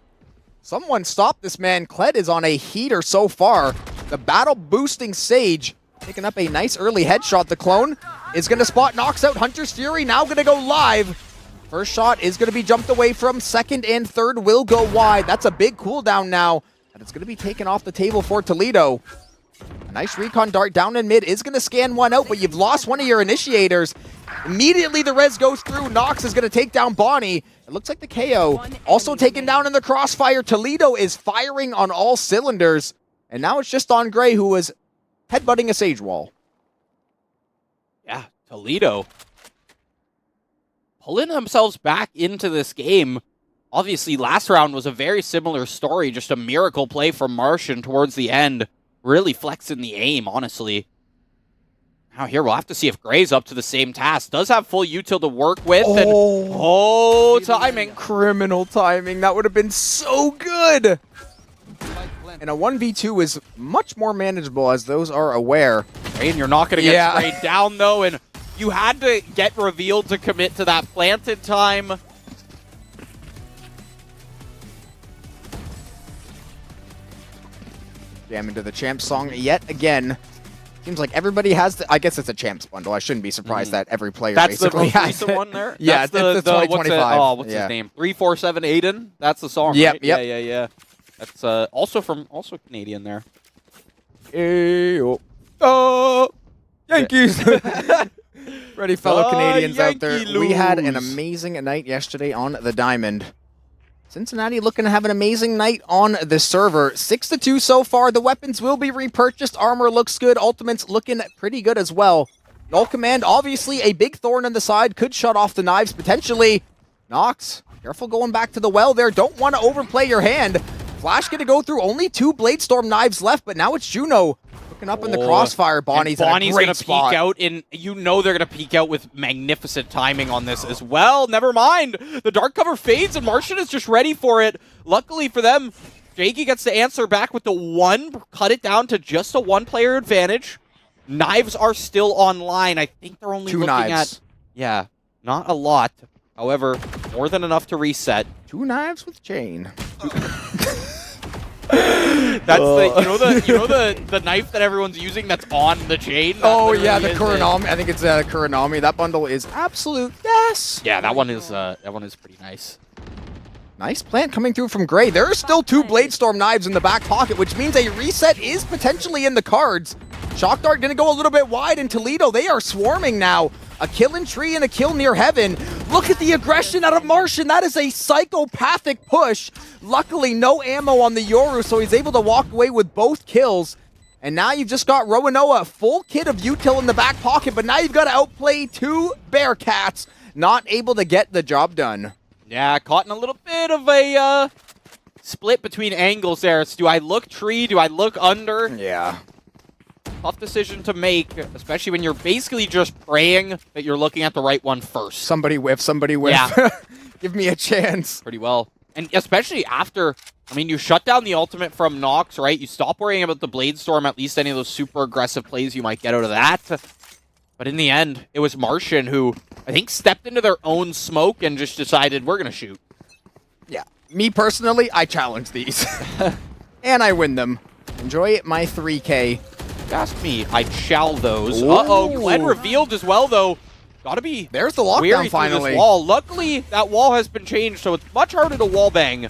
Someone stop this man. Kled is on a heater so far. The battle boosting Sage picking up a nice early headshot. The clone is going to spot, knocks out Hunter's Fury. Now going to go live. First shot is going to be jumped away from. Second and third will go wide. That's a big cooldown now. And it's going to be taken off the table for Toledo. A nice recon dart down in mid is going to scan one out, but you've lost one of your initiators. Immediately the res goes through. Nox is going to take down Bonnie. It looks like the KO also taken down in the crossfire. Toledo is firing on all cylinders. And now it's just on Gray, who was headbutting a Sage Wall.
Yeah, Toledo pulling themselves back into this game. Obviously, last round was a very similar story, just a miracle play from Martian towards the end. Really flexing the aim, honestly. Now here, we'll have to see if Gray's up to the same task. Does have full util to work with.
Oh,
Timing.
Criminal timing. That would have been so good. And a 1v2 is much more manageable, as those are aware.
And you're not going to get sprayed down, though, and you had to get revealed to commit to that planted time.
Jam into the Champs song yet again. Seems like everybody has I guess it's a Champs bundle. I shouldn't be surprised that every player
That's the
basically
most
has
recent
it.
one there?
Yeah,
that's the
2025.
What's his name? 347 Aiden? That's the song,
Yep,
right?
yep.
Yeah. That's also Canadian there.
Ayo. Oh, Yankees! Ready, fellow Canadians out there.
Yankee
We had an
lose.
amazing night yesterday on the Diamond. Cincinnati looking to have an amazing night on the server. 6-2 so far. The weapons will be repurchased. Armor looks good. Ultimate's looking pretty good as well. Null Command, obviously a big thorn on the side. Could shut off the knives potentially. Nox, careful going back to the well there. Don't want to overplay your hand. Flash going to go through only 2 Bladestorm knives left, but now it's Juno looking up in the crossfire. Bonnie's in a great
gonna
spot.
peek out, and you know they're going to peek out with magnificent timing on this as well. Never mind. The dark cover fades, and Martian is just ready for it. Luckily for them, Jakey gets to answer back with the 1, cut it down to just a 1-player advantage. Knives are still online. I think they're only
2
looking
knives.
at... Yeah, not a lot. However, more than enough to reset.
2 knives with chain.
That's the knife that everyone's using that's on the chain. That
Oh yeah, the
literally is it.
Kuronami. I think it's the Kuronami. That bundle is absolute yes.
Yeah, that one is pretty nice.
Nice plant coming through from Gray. There are still 2 Bladestorm knives in the back pocket, which means a reset is potentially in the cards. Shock Dart going to go a little bit wide in Toledo. They are swarming now. A kill in tree and a kill near heaven. Look at the aggression out of Martian. That is a psychopathic push. Luckily, no ammo on the Yoru, so he's able to walk away with both kills. And now you've just got Roanoa, full kit of util in the back pocket, but now you've got to outplay 2 Bearcats, not able to get the job done.
Yeah, caught in a little bit of a split between angles there. It's, do I look tree? Do I look under?
Yeah.
Tough decision to make, especially when you're basically just praying that you're looking at the right one first.
Somebody whiff, somebody whiff.
Yeah.
Give me a chance.
Pretty well. And especially after, I mean, you shut down the ultimate from Nox, right? You stop worrying about the Bladestorm, at least any of those super aggressive plays you might get out of that. But in the end, it was Martian who, I think, stepped into their own smoke and just decided, we're going to shoot.
Yeah. Me personally, I challenge these. And I win them. Enjoy my 3K.
Ask me, I shall those.
Ooh.
Uh-oh, Glenn revealed as well, though. Gotta be
There's the
wary
lockdown
through
finally.
this wall. Luckily, that wall has been changed, so it's much harder to wall bang.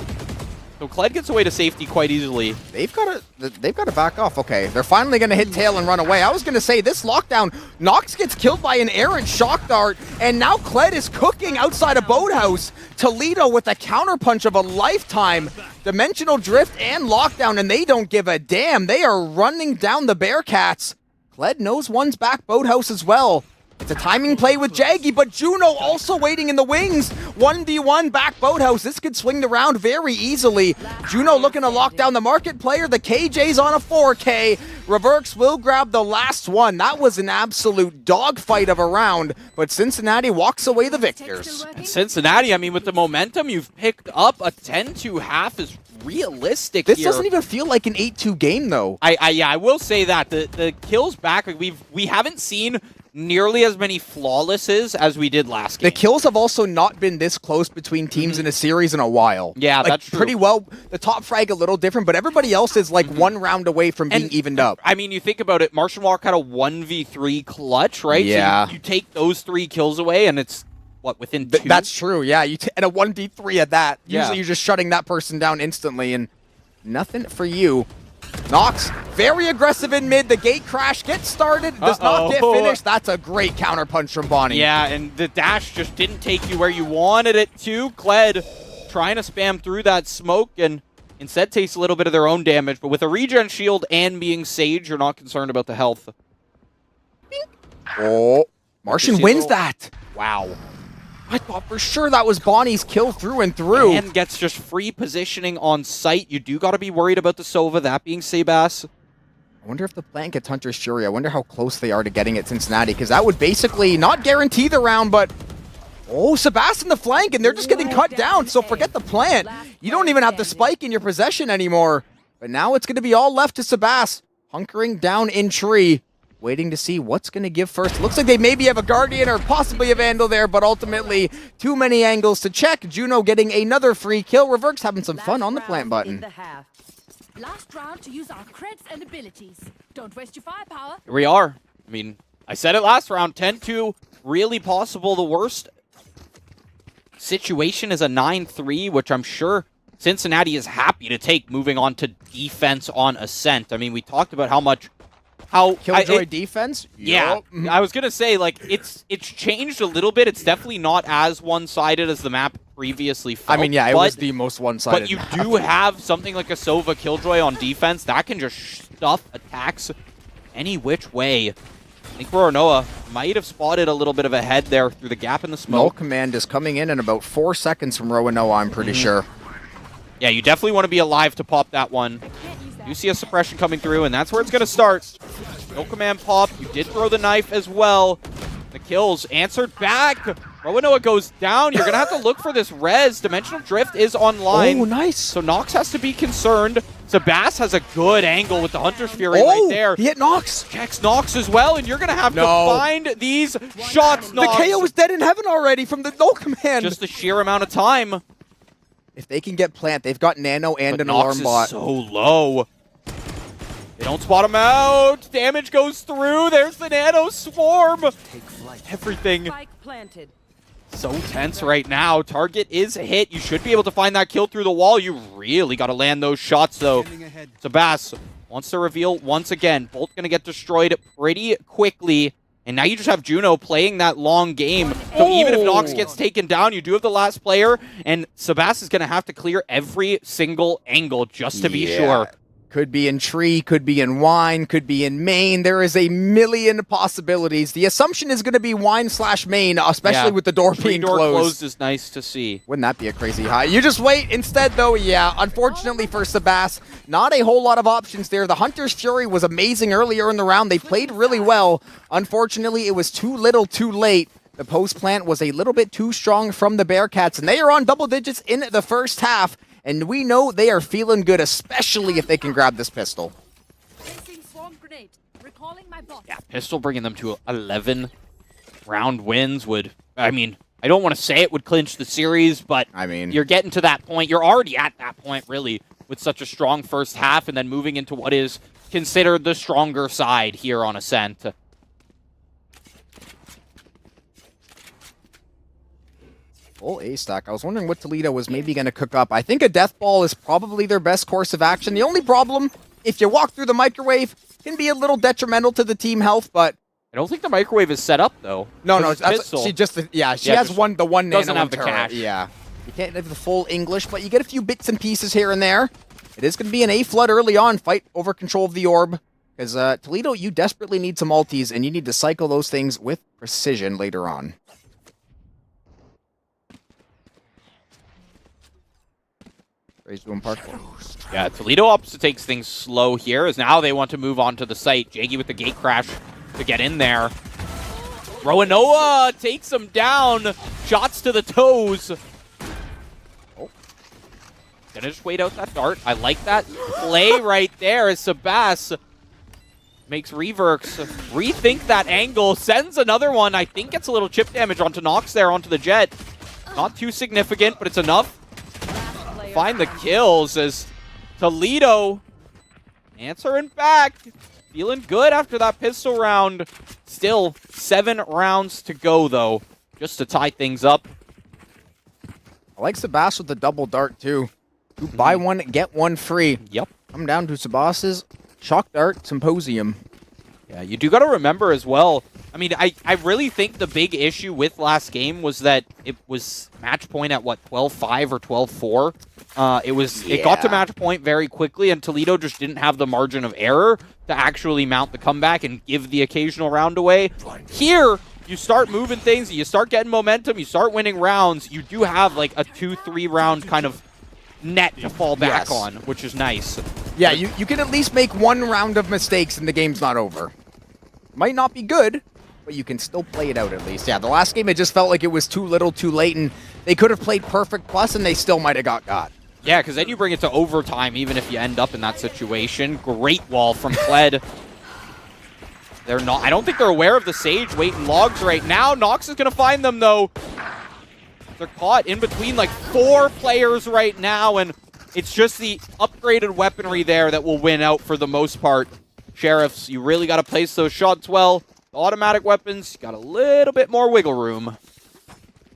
So Kled gets away to safety quite easily.
They've got to back off. Okay, they're finally going to hit tail and run away. I was going to say, this lockdown, Nox gets killed by an errant shock dart, and now Kled is cooking outside a boathouse. Toledo with a counterpunch of a lifetime. Dimensional drift and lockdown, and they don't give a damn. They are running down the Bearcats. Kled knows one's back boathouse as well. It's a timing play with Jaggy, but Juno also waiting in the wings. 1v1 back boathouse. This could swing the round very easily. Juno looking to lock down the market player. The KJ's on a 4K. Reverx will grab the last one. That was an absolute dogfight of a round, but Cincinnati walks away the victors.
And Cincinnati, I mean, with the momentum you've picked up, a 10-2 half is realistic
This
here.
doesn't even feel like an 8-2 game, though.
I will say that. The kills back, like, we haven't seen nearly as many flawlesses as we did last game.
The kills have also not been this close between teams in a series in a while.
Yeah,
like,
that's true.
pretty well. The top frag a little different, but everybody else is like one round away from being evened up.
I mean, you think about it, Martian Walk had a 1v3 clutch, right?
Yeah.
So you take those 3 kills away, and it's, what, within 2?
That's true, yeah. And a 1v3 at that.
Yeah.
Usually you're just shutting that person down instantly, and nothing for you. Nox, very aggressive in mid. The gate crash gets started, does not get finished. That's a great counterpunch from Bonnie.
Yeah, and the dash just didn't take you where you wanted it to. Kled trying to spam through that smoke and instead takes a little bit of their own damage. But with a regen shield and being Sage, you're not concerned about the health.
Oh, Martian wins that. Wow. I thought for sure that was Bonnie's kill through and through.
And gets just free positioning on site. You do got to be worried about the Sova, that being Sebas.
I wonder if the plant gets Hunter's Fury. I wonder how close they are to getting it Cincinnati, because that would basically not guarantee the round, but... Oh, Sebastian the flank, and they're just getting cut down, so forget the plant. You don't even have the spike in your possession anymore. But now it's going to be all left to Sebas, hunkering down in tree, waiting to see what's going to give first. Looks like they maybe have a Guardian or possibly a Vandal there, but ultimately, too many angles to check. Juno getting another free kill. Reverk's having some fun on the plant button.
Last round to use our creds and abilities. Don't waste your firepower.
Here we are. I mean, I said it last round, 10-2, really possible. The worst situation is a 9-3, which I'm sure Cincinnati is happy to take, moving on to defense on Ascent. I mean, we talked about how
Killjoy defense?
Yeah,
Yep.
I was gonna say, like, it's changed a little bit. It's definitely not as one-sided as the map previously felt.
I mean, yeah, it was the most one-sided.
But you do have something like a Sova Killjoy on defense that can just stuff attacks any which way. I think Roronoa might have spotted a little bit of a head there through the gap in the
Null
smoke.
Command is coming in about 4 seconds from Roronoa, I'm pretty sure.
Yeah, you definitely want to be alive to pop that one. You see a suppression coming through, and that's where it's going to start. No command pop. You did throw the knife as well. The kills answered back. Roronoa goes down. You're going to have to look for this res. Dimensional Drift is online.
Oh, nice.
So Nox has to be concerned. Sebas has a good angle with the Hunter's Fury right there.
He hit Nox.
Checks Nox as well, and you're going to have to find these shots, Nox.
The KO was dead in heaven already from the Null Command.
Just the sheer amount of time.
If they can get plant, they've got Nano and
But
an
Nox
alarm bot.
is so low. They don't spot him out. Damage goes through. There's the Nano Swarm. Everything
Spike planted.
so tense right now. Target is hit. You should be able to find that kill through the wall. You really got to land those shots, though. Sebas wants to reveal once again. Bolt going to get destroyed pretty quickly. And now you just have Juno playing that long game. So even if Nox gets taken down, you do have the last player. And Sebas is going to have to clear every single angle just to be sure.
Could be in tree, could be in wine, could be in main. There is a million possibilities. The assumption is going to be wine/main, especially with the door being
door
closed.
closed is nice to see.
Wouldn't that be a crazy high? You just wait. Instead, though, yeah, unfortunately for Sebas, not a whole lot of options there. The Hunter's Fury was amazing earlier in the round. They played really well. Unfortunately, it was too little too late. The post plant was a little bit too strong from the Bearcats, and they are on double digits in the first half. And we know they are feeling good, especially if they can grab this pistol.
Yeah, pistol bringing them to 11 round wins would, I mean, I don't want to say it would clinch the series, but
I mean,
you're getting to that point. You're already at that point, really, with such a strong first half and then moving into what is considered the stronger side here on Ascent.
Full A stack. I was wondering what Toledo was maybe going to cook up. I think a death ball is probably their best course of action. The only problem, if you walk through the microwave, can be a little detrimental to the team health, but
I don't think the microwave is set up, though.
no, she just, she has the one
doesn't
nano
have the
turret.
cash.
Yeah, you can't have the full English, but you get a few bits and pieces here and there. It is going to be an A flood early on, fight over control of the orb, because Toledo, you desperately need some ultis, and you need to cycle those things with precision later on. Doing parkour.
Yeah, Toledo opts to take things slow here, as now they want to move on to the site. Jaggy with the gate crash to get in there. Roronoa takes him down. Shots to the toes. Oh. Gonna just wait out that dart. I like that play right there as Sebas makes Reverks rethink that angle, sends another one. I think gets a little chip damage onto Nox there, onto the jet. Not too significant, but it's enough. Find the kills as Toledo answering back. Feeling good after that pistol round. Still 7 rounds to go, though, just to tie things up.
I like Sebas with the double dart, too. You buy one, get one free.
Yep.
Come down to Sebas's Chalk Dart Symposium.
Yeah, you do got to remember as well. I mean, I really think the big issue with last game was that it was match point at, what, 12-5 or 12-4? It got to match point very quickly, and Toledo just didn't have the margin of error to actually mount the comeback and give the occasional round away. Here, you start moving things, you start getting momentum, you start winning rounds, you do have like a 2-3 round kind of net to fall back on, which is nice.
Yeah, you can at least make one round of mistakes and the game's not over. Might not be good, but you can still play it out at least. Yeah, the last game, it just felt like it was too little too late, and they could have played perfect plus, and they still might have got.
Yeah, because then you bring it to overtime, even if you end up in that situation. Great wall from Kled. They're not. I don't think they're aware of the Sage waiting logs right now. Nox is going to find them, though. They're caught in between like 4 players right now, and it's just the upgraded weaponry there that will win out for the most part. Sheriffs, you really got to place those shots well. The automatic weapons, got a little bit more wiggle room.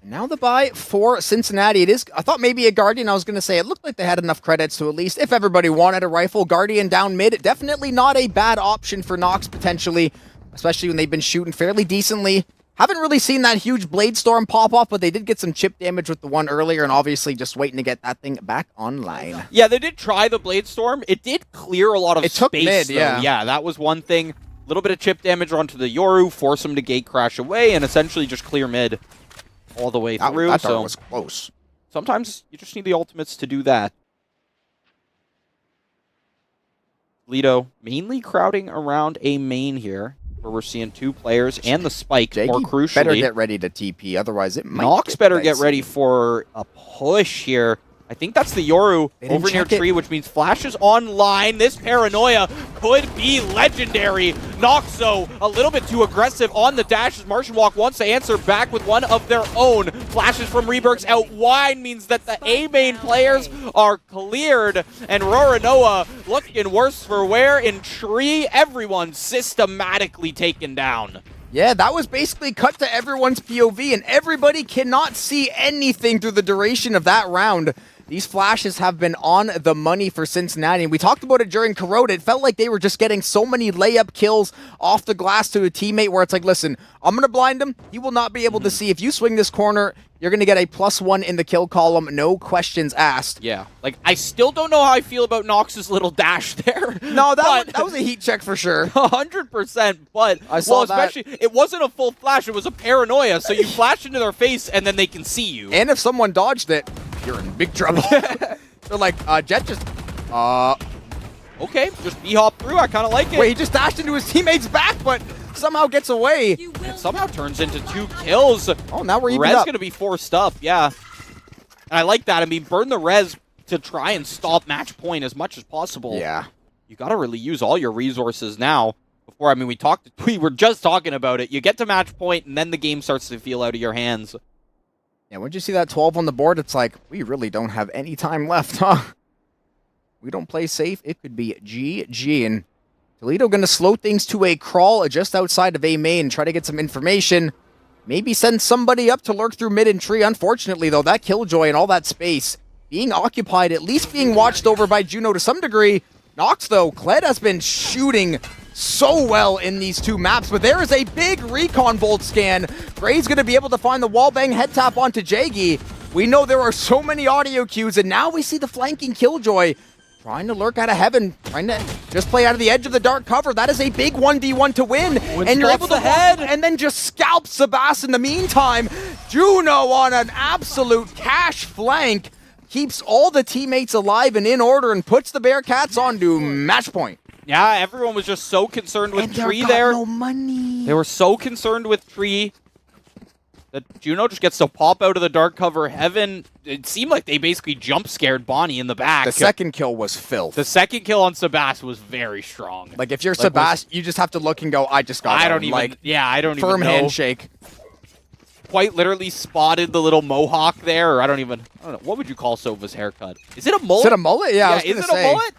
Now the buy for Cincinnati. It is, I thought maybe a Guardian. I was going to say it looked like they had enough credits to at least, if everybody wanted a rifle, Guardian down mid. Definitely not a bad option for Nox potentially, especially when they've been shooting fairly decently. Haven't really seen that huge Blade Storm pop off, but they did get some chip damage with the one earlier, and obviously just waiting to get that thing back online.
Yeah, they did try the Blade Storm. It did clear a lot of space.
It took mid,
though.
yeah.
Yeah, that was one thing. A little bit of chip damage onto the Yoru, force him to gate crash away, and essentially just clear mid all the way through.
I thought it was close.
Sometimes you just need the ultimates to do that. Lido mainly crowding around a main here, where we're seeing 2 players and the spike,
Jaggy
more crucially.
better get ready to TP, otherwise it might
Nox better get
dicey.
ready for a push here. I think that's the Yoru over near tree, which means Flash is online. This paranoia could be legendary. Nox, though, a little bit too aggressive on the dash as Martian Walk wants to answer back with one of their own. Flashes from Rebergs out wide means that the A main players are cleared, and Roranoa looking worse for wear in tree. Everyone systematically taken down.
Yeah, that was basically cut to everyone's POV, and everybody cannot see anything through the duration of that round. These flashes have been on the money for Cincinnati, and we talked about it during Corrode. It felt like they were just getting so many layup kills off the glass to a teammate where it's like, listen, I'm going to blind him. He will not be able to see. If you swing this corner, you're going to get a +1 in the kill column, no questions asked.
Yeah, like, I still don't know how I feel about Nox's little dash there.
No, that was a heat check for sure.
100%, but,
I saw
especially, it wasn't a full flash, it was a paranoia, so you flash into their face, and then they can see you.
And if someone dodged it, you're in big trouble. They're like, Jet just,
Okay, just B-hop through, I kind of like it.
wait, he just dashed into his teammate's back, but somehow gets away.
It somehow turns into 2 kills.
Oh, now we're even
Res
up.
going to be forced up, yeah. And I like that. I mean, burn the res to try and stop match point as much as possible.
Yeah.
You got to really use all your resources now. Before, I mean, we were just talking about it. You get to match point, and then the game starts to feel out of your hands.
Yeah, once you see that 12 on the board, it's like, we really don't have any time left, huh? We don't play safe. It could be GG, and Toledo going to slow things to a crawl just outside of A main, try to get some information. Maybe send somebody up to lurk through mid and tree. Unfortunately, though, that Killjoy and all that space being occupied, at least being watched over by Juno to some degree. Nox, though, Kled has been shooting so well in these 2 maps, but there is a big recon bolt scan. Gray's going to be able to find the wallbang head tap onto Jaggy. We know there are so many audio cues, and now we see the flanking Killjoy trying to lurk out of heaven, trying to just play out of the edge of the dark cover. That is a big 1v1 to win, and you're able to
head
and then just scalp Sebas in the meantime. Juno on an absolute cash flank keeps all the teammates alive and in order and puts the Bearcats onto match point.
Yeah, everyone was just so concerned with
And
Tree
got
there.
No money.
They were so concerned with Tree that Juno just gets to pop out of the dark cover heaven. It seemed like they basically jump scared Bonnie in the back.
The second kill was filth.
The second kill on Sebas was very strong.
Like if you're Sebas, you just have to look and go, I just got
I don't even,
like
I don't even
firm
know.
handshake.
Quite literally spotted the little mohawk there, or I don't know. What would you call Sova's haircut? Is it a mullet?
Is it a mullet? Yeah, I was
is
gonna
it
say.
a mullet?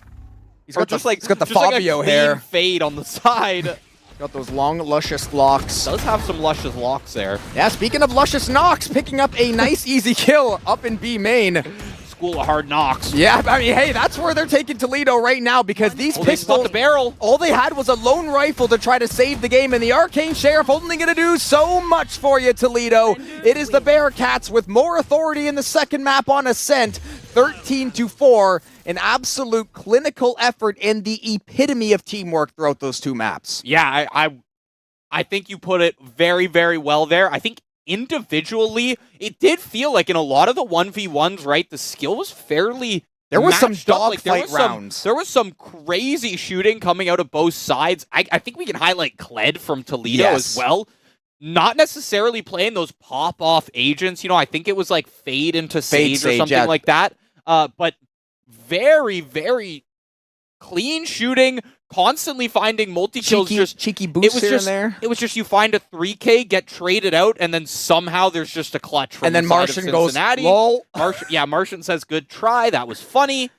He's
Or
got
just
the,
like
he's got the
just like a
Fabio
clean
hair.
fade on the side.
Got those long, luscious locks.
Does have some luscious locks there.
Yeah, speaking of luscious Nox, picking up a nice, easy kill up in B main.
School of hard knocks.
Yeah, I mean, hey, that's where they're taking Toledo right now because these
They spot
pistols,
the barrel.
all they had was a lone rifle to try to save the game, and the Arcane Sheriff only going to do so much for you, Toledo. It is the Bearcats with more authority in the second map on Ascent, 13-4, an absolute clinical effort and the epitome of teamwork throughout those 2 maps.
Yeah, I think you put it very, very well there. I think individually, it did feel like in a lot of the 1v1s, right, the skill was fairly
There was some
matched up.
dogfight rounds.
There was some crazy shooting coming out of both sides. I think we can highlight Kled from Toledo as well. Not necessarily playing those pop-off agents. You know, I think it was like Fade into Sage or something like that. But very, very clean shooting, constantly finding multi-kills.
Cheeky boost here and there.
It was just you find a 3K, get traded out, and then somehow there's just a clutch from
and then
the side
Martian
of
goes,
Cincinnati.
lol.
Martian says, good try. That was funny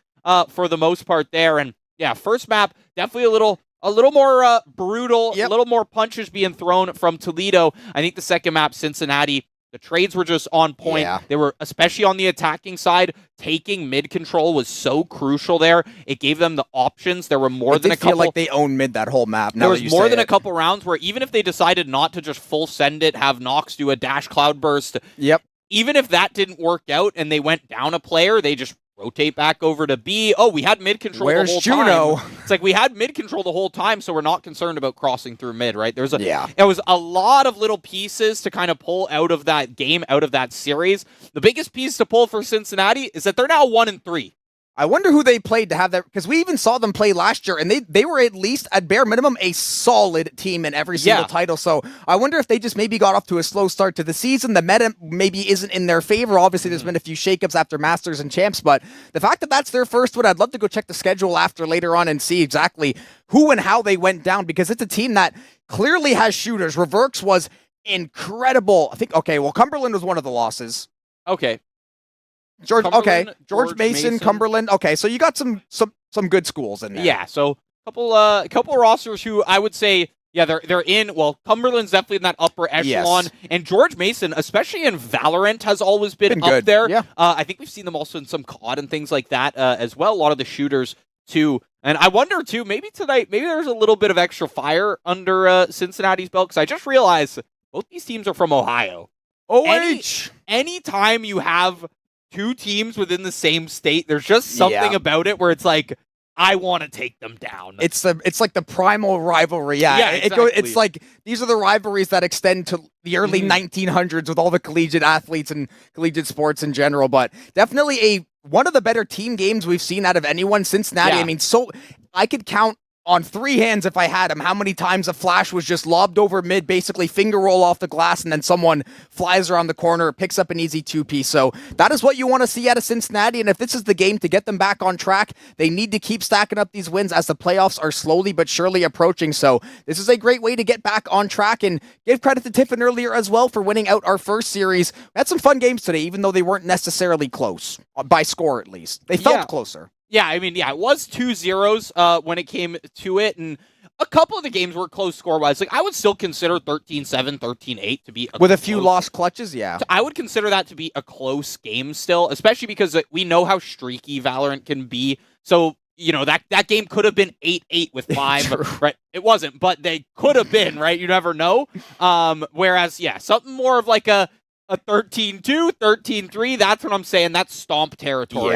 for the most part there. And yeah, first map, definitely a little more brutal, a little more punches being thrown from Toledo. I think the second map, Cincinnati, the trades were just on point.
Yeah.
They were, especially on the attacking side, taking mid control was so crucial there. It gave them the options. There were more than a couple.
Feel like they owned mid that whole map.
There was more than a couple rounds where even if they decided not to just full send it, have Nox do a dash cloud burst.
Yep.
Even if that didn't work out and they went down a player, they just rotate back over to B. Oh, we had mid control the whole time. It's like we had mid control the whole time, so we're not concerned about crossing through mid, right? There was a lot of little pieces to kind of pull out of that game, out of that series. The biggest piece to pull for Cincinnati is that they're now 1-3.
I wonder who they played to have that, because we even saw them play last year, and they were at least, at bare minimum, a solid team in every single title. So I wonder if they just maybe got off to a slow start to the season. The meta maybe isn't in their favor. Obviously, there's been a few shakeups after Masters and Champs, but the fact that that's their first one, I'd love to go check the schedule after later on and see exactly who and how they went down, because it's a team that clearly has shooters. Reverx was incredible. I think, okay, well, Cumberland was one of the losses.
Okay.
George Mason, Cumberland. Okay, so you got some good schools in there.
Yeah, so a couple rosters who I would say, yeah, they're in. Well, Cumberland's definitely in that upper echelon, and George Mason, especially in VALORANT, has always been up
good
there.
Yeah.
I think we've seen them also in some COD and things like that as well. A lot of the shooters too, and I wonder too. Maybe tonight, maybe there's a little bit of extra fire under Cincinnati's belt, because I just realized both these teams are from Ohio. Anytime you have two teams within the same state, there's just something about it where it's like, I want to take them down.
It's like the primal rivalry. Yeah,
exactly.
It's like these are the rivalries that extend to the early 1900s with all the collegiate athletes and collegiate sports in general. But definitely one of the better team games we've seen out of anyone. Cincinnati.
Yeah.
I mean, so I could count on 3 hands if I had him how many times a flash was just lobbed over mid, basically finger roll off the glass, and then someone flies around the corner, picks up an easy 2-piece. So that is what you want to see out of Cincinnati, and if this is the game to get them back on track, they need to keep stacking up these wins as the playoffs are slowly but surely approaching. So this is a great way to get back on track, and give credit to Tiffin earlier as well for winning out our first series. We had some fun games today, even though they weren't necessarily close, by score at least. They felt closer.
Yeah, I mean, it was 2-0 when it came to it, and a couple of the games were close score-wise. Like, I would still consider 13-7, 13-8 to be
with a few lost clutches, yeah.
I would consider that to be a close game still, especially because we know how streaky VALORANT can be. So, you know, that game could have been 8-8 with 5, right? It wasn't, but they could have been, right? You never know. Whereas, yeah, something more of like a 13-2, 13-3, that's what I'm saying. That's stomp territory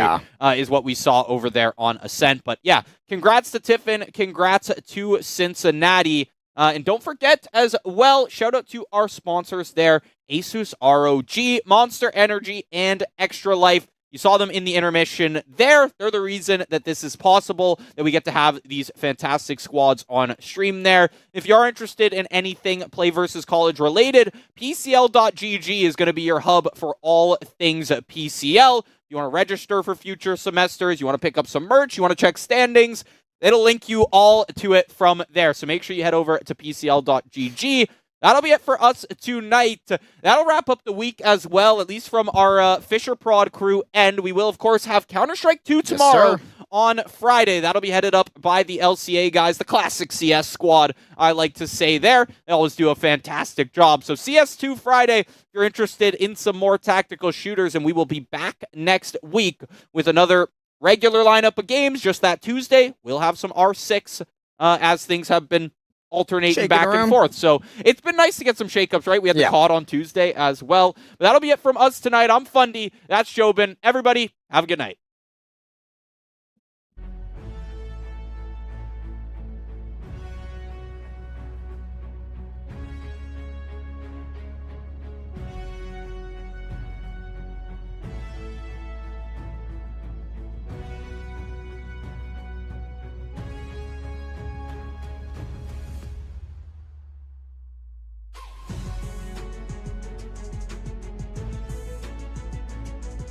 is what we saw over there on Ascent. But yeah, congrats to Tiffin. Congrats to Cincinnati. And don't forget as well, shout out to our sponsors there, Asus ROG, Monster Energy, and Extra Life. You saw them in the intermission there. They're the reason that this is possible, that we get to have these fantastic squads on stream there. If you are interested in anything PlayVS College related, PCL.GG is going to be your hub for all things PCL. You want to register for future semesters, you want to pick up some merch, you want to check standings, it'll link you all to it from there. So make sure you head over to PCL.GG. That'll be it for us tonight. That'll wrap up the week as well, at least from our Fisher Prod crew. And we will, of course, have Counter-Strike 2 tomorrow on Friday. That'll be headed up by the LCA guys, the classic CS squad, I like to say there. They always do a fantastic job. So CS2 Friday, if you're interested in some more tactical shooters, and we will be back next week with another regular lineup of games. Just that Tuesday, we'll have some R6 as things have been alternating back and forth. So it's been nice to get some shakeups, right? We had the COD on Tuesday as well. But that'll be it from us tonight. I'm Fundy. That's Jobin. Everybody, have a good night.